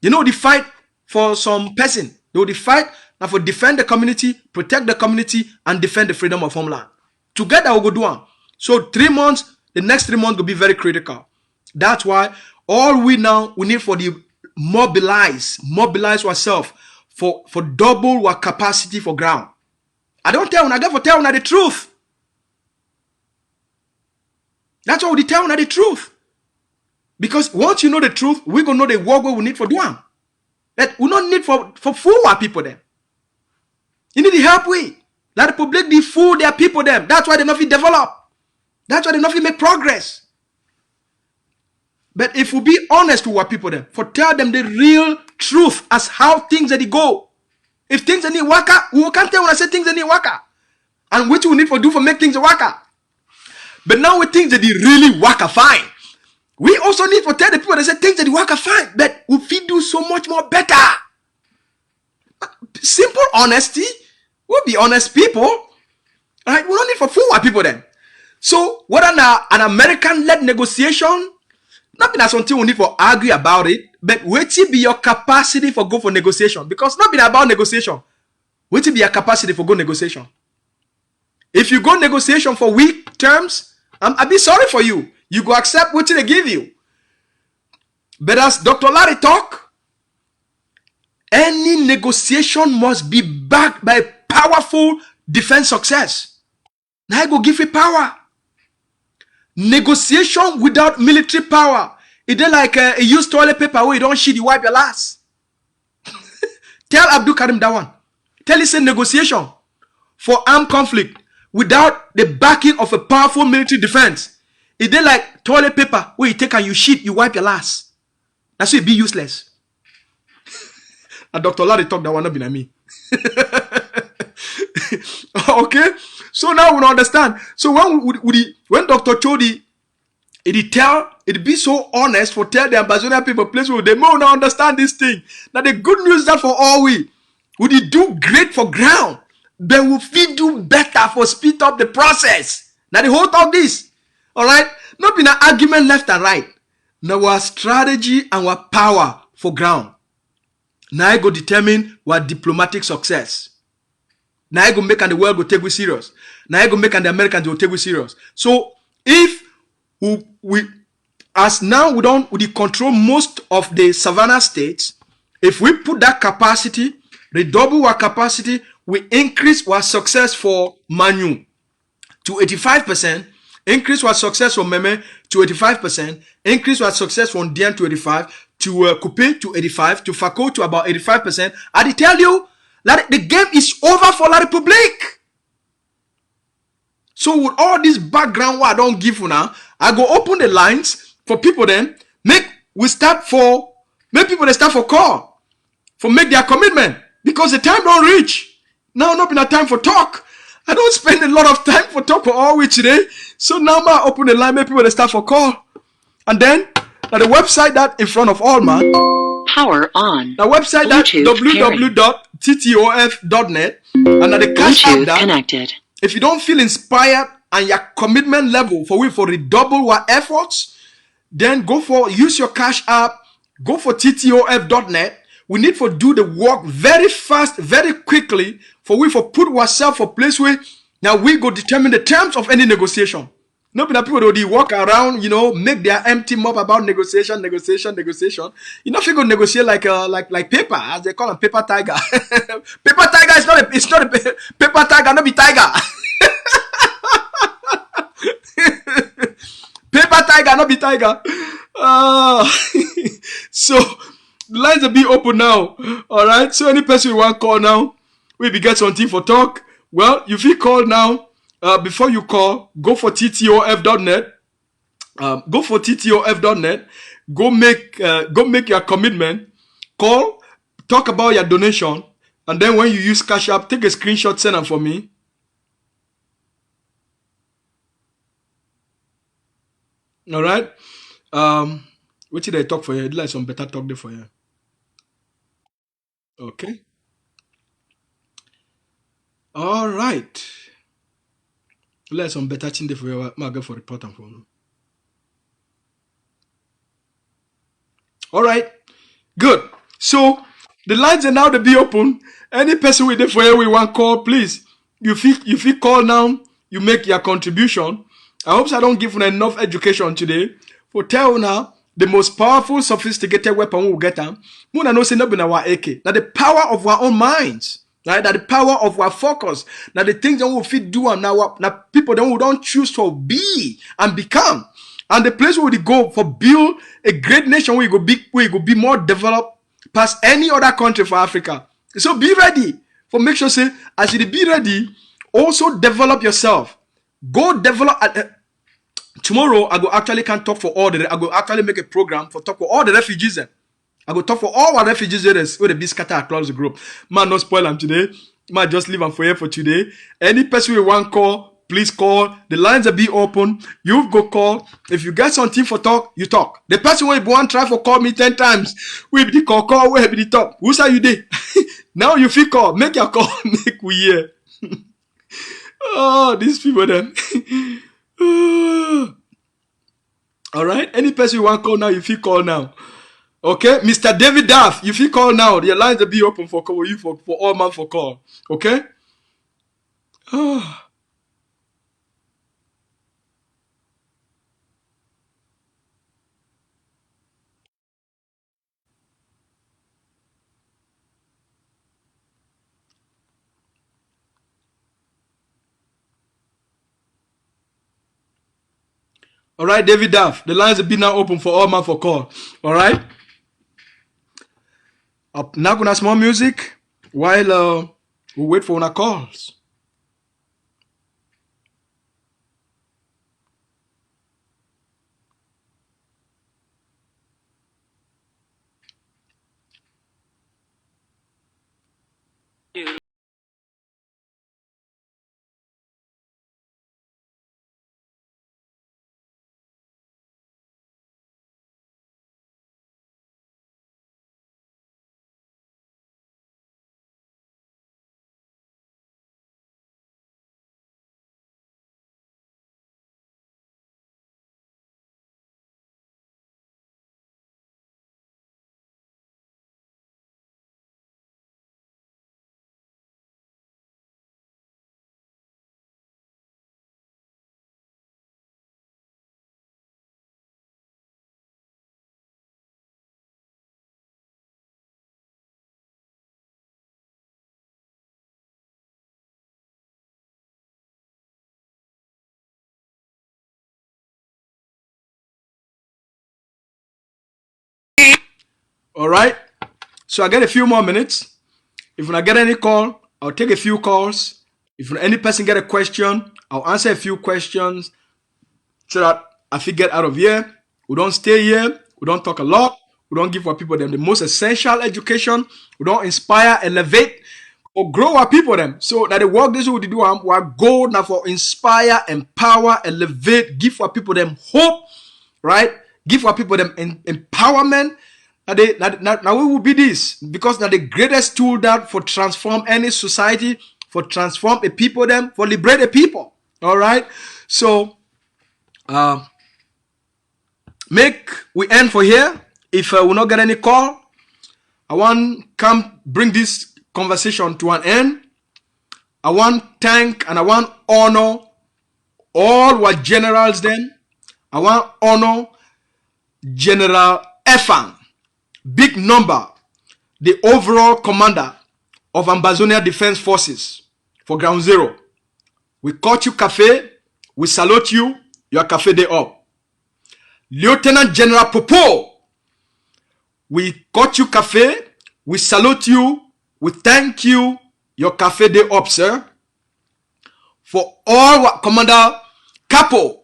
You know, the fight for some person, they will fight and for defend the community, protect the community, and defend the freedom of homeland. Together we go do one. So 3 months, the next 3 months will be very critical. That's why all we need for the mobilize ourselves for double our capacity for ground. I don't tell when I get for tell the truth. That's why we tell the truth. Because once you know the truth, we're gonna know the work we need for doing. That we don't need for fool our people them. You need the help we. Let the public be fool their people them. That's why they not develop. That's why they not make progress. But if we be honest with our people them, for tell them the real truth as how things that they go. If things that need waka, we can't tell when I say things that need waka. And which we need for do for make things waka. But now we think that they really waka fine. We also need to tell the people that say things that they work are fine, but we feel do so much more better. Simple honesty. We'll be honest people. Right? We don't need for fool our people then. So whether an American-led negotiation, not be something we need for argue about it, but wait till be your capacity for go for negotiation. Because not be about negotiation. Wait till be your capacity for go negotiation. If you go negotiation for weak terms, I'll be sorry for you. You go accept what they give you. But as Dr. Larry talk, any negotiation must be backed by powerful defense success. Now I go give you power. Negotiation without military power. It is like a used toilet paper where you don't shit, you wipe your ass. Tell Abdul Karim that one. Tell it's a negotiation for armed conflict without the backing of a powerful military defense. It is like toilet paper where you take and you shit, you wipe your ass. That's why it be useless. And Dr. Larry talk that one, not be like me. Okay? So now we understand. So when Dr. Chodi, it be so honest for tell the Amazonian people, place where they may not understand this thing. Now the good news is that for all we do great for ground, but we feel do better for speed up the process. Now the whole talk this. Alright? Not be an argument left and right. Now our strategy and our power for ground. Now I go determine what diplomatic success. Now I go make and the world go take we serious. Now I go make and the Americans will take we serious. So if we as now we control most of the savannah states, if we put that capacity, redouble our capacity, we increase our success for Manu to 85%. Increase our success from Meme to 85%. Increase our success from Dian to 85%. To Coupe to 85%. To Fako to about 85%. I tell you, that the game is over for La Republique. So with all this background what I don't give you now, I go open the lines for people then. Make people they start for call. For make their commitment. Because the time don't reach. Now not been a time for talk. I don't spend a lot of time for talk for all week today. So now I open the line, make people they start for call. And then now the website that in front of all man. Power on. The website that www.ttof.net. And at the cash app that connected. If you don't feel inspired and your commitment level for redouble our efforts, then use your cash app, go for ttof.net. We need for do the work very fast, very quickly, for put ourselves for place where now we go determine the terms of any negotiation. No people do walk around, make their empty mouth about negotiation. You know, if you go negotiate like paper, as they call them, paper tiger. Paper tiger is not a paper tiger, not be tiger. Paper tiger, not be tiger. So The lines will be open now. All right. So any person you want call now, we be get something for talk. Well, if you call now, before you call, go for ttof.net. Go for ttof.net. Go make your commitment. Call, talk about your donation, and then when you use Cash App, take a screenshot, send them for me. All right. What did I talk for you? Like some better talk there for you. Okay. All right. Let some better thing there for you. I'll go for report and for you. All right. Good. So the lines are now to be open. Any person with the for you we want call, please. You feel call now. You make your contribution. I hope I don't give you enough education today for tell now the most powerful, sophisticated weapon we will get them. Muna no say no be na our AK. Now the power of our own minds, right? That the power of our focus. Now the things that we fit do and now people that we don't choose to be and become. And the place where we go for build a great nation where you go be more developed past any other country for Africa. So be ready. For make sure say as you be ready, also develop yourself. Go develop. Tomorrow I go actually can talk for all the. I go actually make a program for talk for all the refugees. I go talk for all our refugees where they be scattered across the group. Man, no spoil them today. Man, just leave them for here for today. Any person we want call, please call. The lines are be open. You go call. If you get something for talk, you talk. The person will want try for call me 10 times. We be the call, we be the talk. Who say you did? Now you feel call. Make your call. Make we hear. Oh, these people then. All right. Any person you want call now, you feel call now. Okay, Mr. David Duff, you feel call now. Your lines will be open for call you for all man for call. Okay. Oh. All right, David Duff. The lines will be now open for all man for call. All right. Now gonna small music while we wait for our calls. All right. So I get a few more minutes. If I get any call, I'll take a few calls. If any person get a question, I'll answer a few questions so that I fit get out of here. We don't stay here. We don't talk a lot. We don't give our people them the most essential education. We don't inspire, elevate, or grow our people them. So that the work this we do, our goal now for inspire, empower, elevate, give our people them hope, right? Give our people them empowerment. Now we will be this because now the greatest tool that for transform any society, for transform a people them, for liberate a people. All right. So make we end for here. If we not get any call, I want come bring this conversation to an end. I want thank and I want honor all what generals then. I want honor General Efan, big number, the overall commander of Ambazonia Defense Forces for Ground Zero. We caught you cafe. We salute you. Your cafe day up. Lieutenant General Popo, We got you cafe. We salute you. We thank you. Your cafe day up, sir. For all what Commander Capo,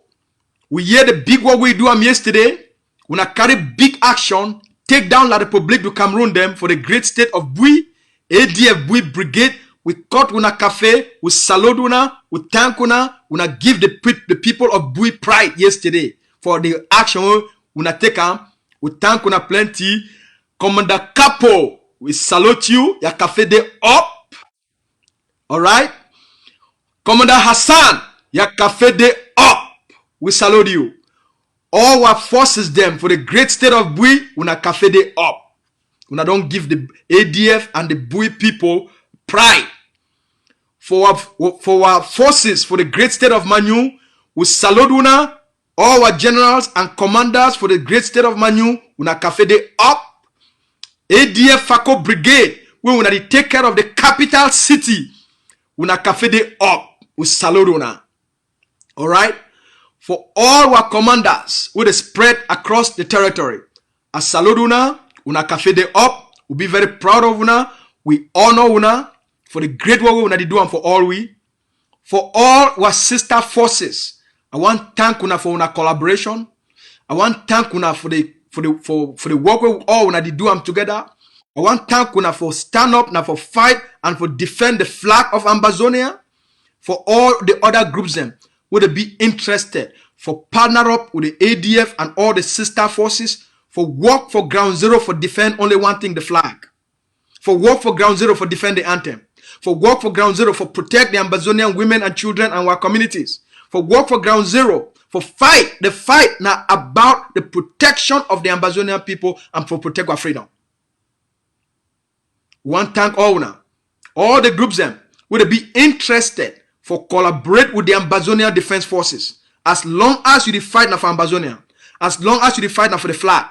we hear the big what we do yesterday. We na carry big action, take down La Republique du Cameroon them for the great state of Bui, ADF Bui Brigade. We cut una cafe, we salute una, we thank una give the people of Bui pride yesterday for the action una take am. We thank una plenty. Commander Capo, we salute you. Your cafe day up. All right. Commander Hassan, your cafe day up. We salute you. All our forces them for the great state of Bui, una cafe day up. Una don't give the ADF and the Bui people pride. For our forces for the great state of Manu, we salute una. All our generals and commanders for the great state of Manu, una cafe day up. ADF Fako Brigade, we una take care of the capital city, una cafe day up. We salute una. All right. For all our commanders who they spread across the territory, I salute una cafe day up. We'll be very proud of una. We honor una for the great work we una do and for all we. For all our sister forces, I want thank una for una collaboration. I want thank una for the work we all una do them together. I want thank una for stand up now for fight and for defend the flag of Ambazonia. For all the other groups them would be interested for partner up with the ADF and all the sister forces for work for ground zero for defend only one thing, the flag. For work for ground zero for defend the anthem. For work for ground zero for protect the Ambazonian women and children and our communities. For work for ground zero for fight. The fight now about the protection of the Ambazonian people and for protect our freedom. One thank all the groups them would be interested for collaborate with the Ambazonian Defense Forces. As long as you fight now for Ambazonia, as long as you fight now for the flag,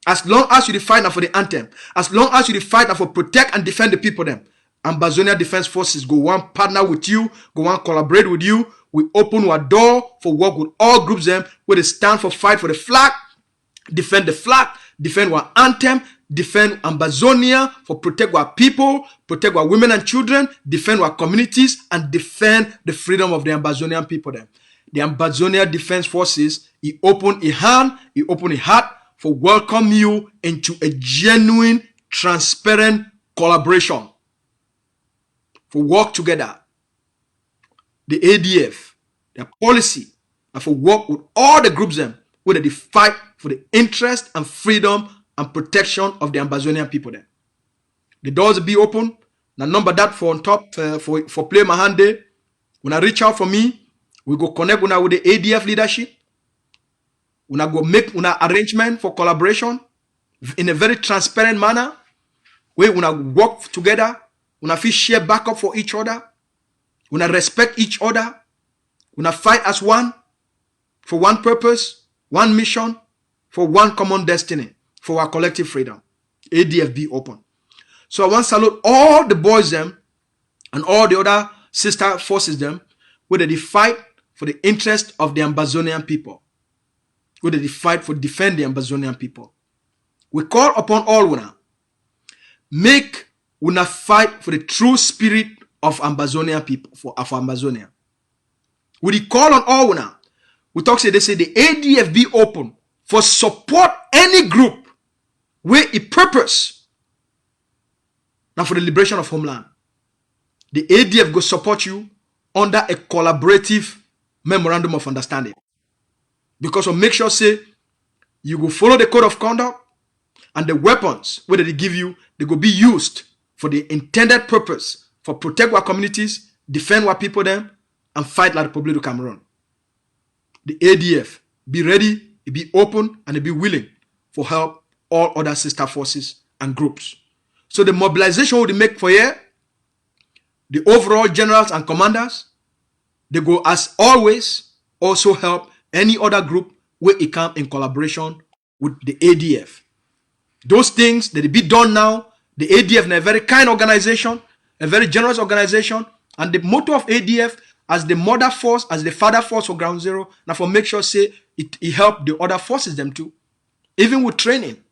as long as you fight now for the anthem, as long as you fight now for protect and defend the people them, Ambazonia Defense Forces go one partner with you, go one collaborate with you. We open our door for work with all groups them where they stand for fight for the flag, defend our anthem, defend Ambazonia, for protect our people, protect our women and children, defend our communities, and defend the freedom of the Ambazonian people then. The Ambazonia Defense Forces, he open a hand, he open a heart for welcome you into a genuine, transparent collaboration. For work together. The ADF, their policy, and for work with all the groups them where they fight for the interest and freedom and protection of the Ambazonian people then. The doors will be open. Now number that for on top for play my hand day. When I reach out for me, we go connect with the ADF leadership. When I go make una arrangement for collaboration in a very transparent manner. Where when I work together, when I feel share backup for each other, when I respect each other, when I fight as one for one purpose, one mission, for one common destiny, for our collective freedom. ADF be open. So I want to salute all the boys them and all the other sister forces them where they fight for the interest of the Ambazonian people. Where they fight for defend the Ambazonian people. We call upon all una. Make una fight for the true spirit of Ambazonian people, of Ambazonia. We call on all una. We talk say they say the ADF be open for support any group where it purpose now for the liberation of homeland. The ADF go support you under a collaborative memorandum of understanding. Because we make sure say you go follow the code of conduct and the weapons where they give you, they go be used for the intended purpose for protect our communities, defend our people them, and fight La Republique du Cameroon. The ADF be ready, be open, and be willing for help all other sister forces and groups. So the mobilization will make for here, the overall generals and commanders, they go as always also help any other group where it come in collaboration with the ADF. Those things that be done now, the ADF is a very kind organization, a very generous organization, and the motto of ADF as the mother force, as the father force for Ground Zero, now for make sure say it help the other forces them too, even with training.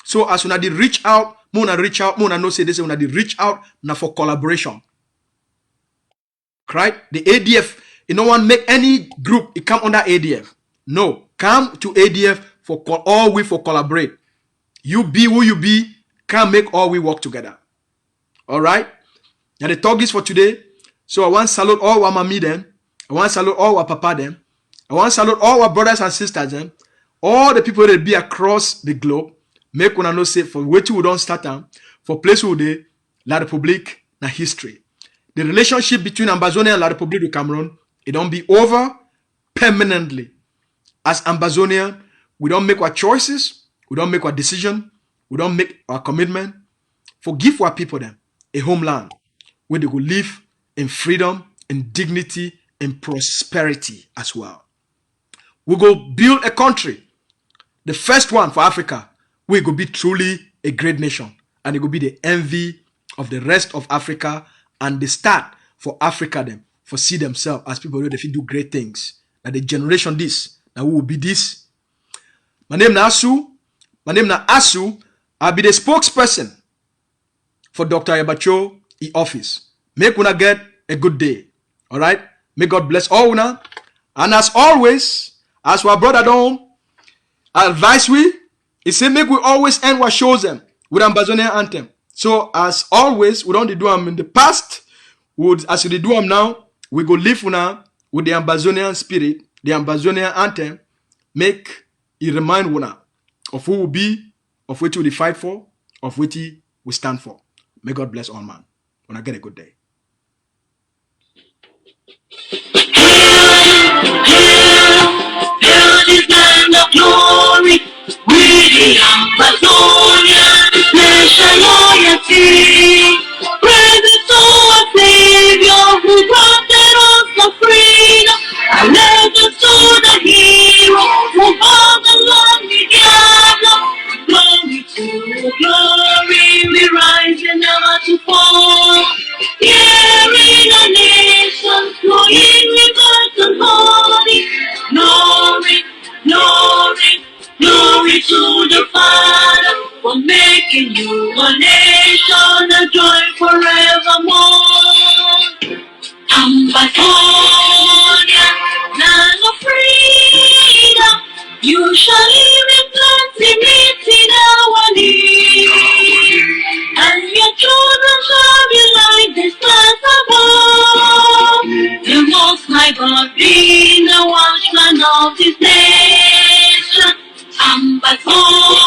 So as una did reach out, muna no say this, una did reach out na for collaboration. Right? The ADF, you no one make any group, it come under ADF. No, come to ADF for all we for collaborate. You be who you be, can make all we work together. All right? Now the talk is for today. So I want to salute all our mommy them. I want to salute all our papa them. I want to salute all our brothers and sisters them. All the people that be across the globe. Make una know say for which we don't start them. For place who they La République na history. The relationship between Ambazonia and La République du Cameroon, it don't be over permanently. As Ambazonia, we don't make our choices. We don't make our decision. We don't make our commitment. Forgive our people them a homeland where they will live in freedom, in dignity, in prosperity as well. We go build a country, the first one for Africa, where it will be truly a great nation. And it will be the envy of the rest of Africa and the start for Africa them, for see themselves as people who they do great things. That the generation this, that we will be this. My name na Asu. My name na Asu. I'll be the spokesperson for Dr. Ayabacho office. Make una get a good day. All right? May God bless all una. And as always, as our brother don't advise we, he say make we always end what shows them with Ambazonian anthem. So as always, we don't do them in the past. As we do them now, we go live una with the Ambazonian spirit, the Ambazonian anthem. Make it remind una of who we be, of what we fight for, of what we stand for. May God bless all man. When I get a good day. Hail this land of glory, we the Amazonian nation loyalty. Praise to our Savior who granted us the freedom, and legends to the hero who bowed the lonely diablo. Glory to glory, we rise and never to fall. Here in a nation, flowing rivers and holy. Glory, glory, glory to the Father for making you a nation, a joy forevermore. Ambazonia, land of freedom, you shall live in plenty, meeting our need. And your children shall be like the stars above. The Most High God being the watchman of this nation. Ambazonia.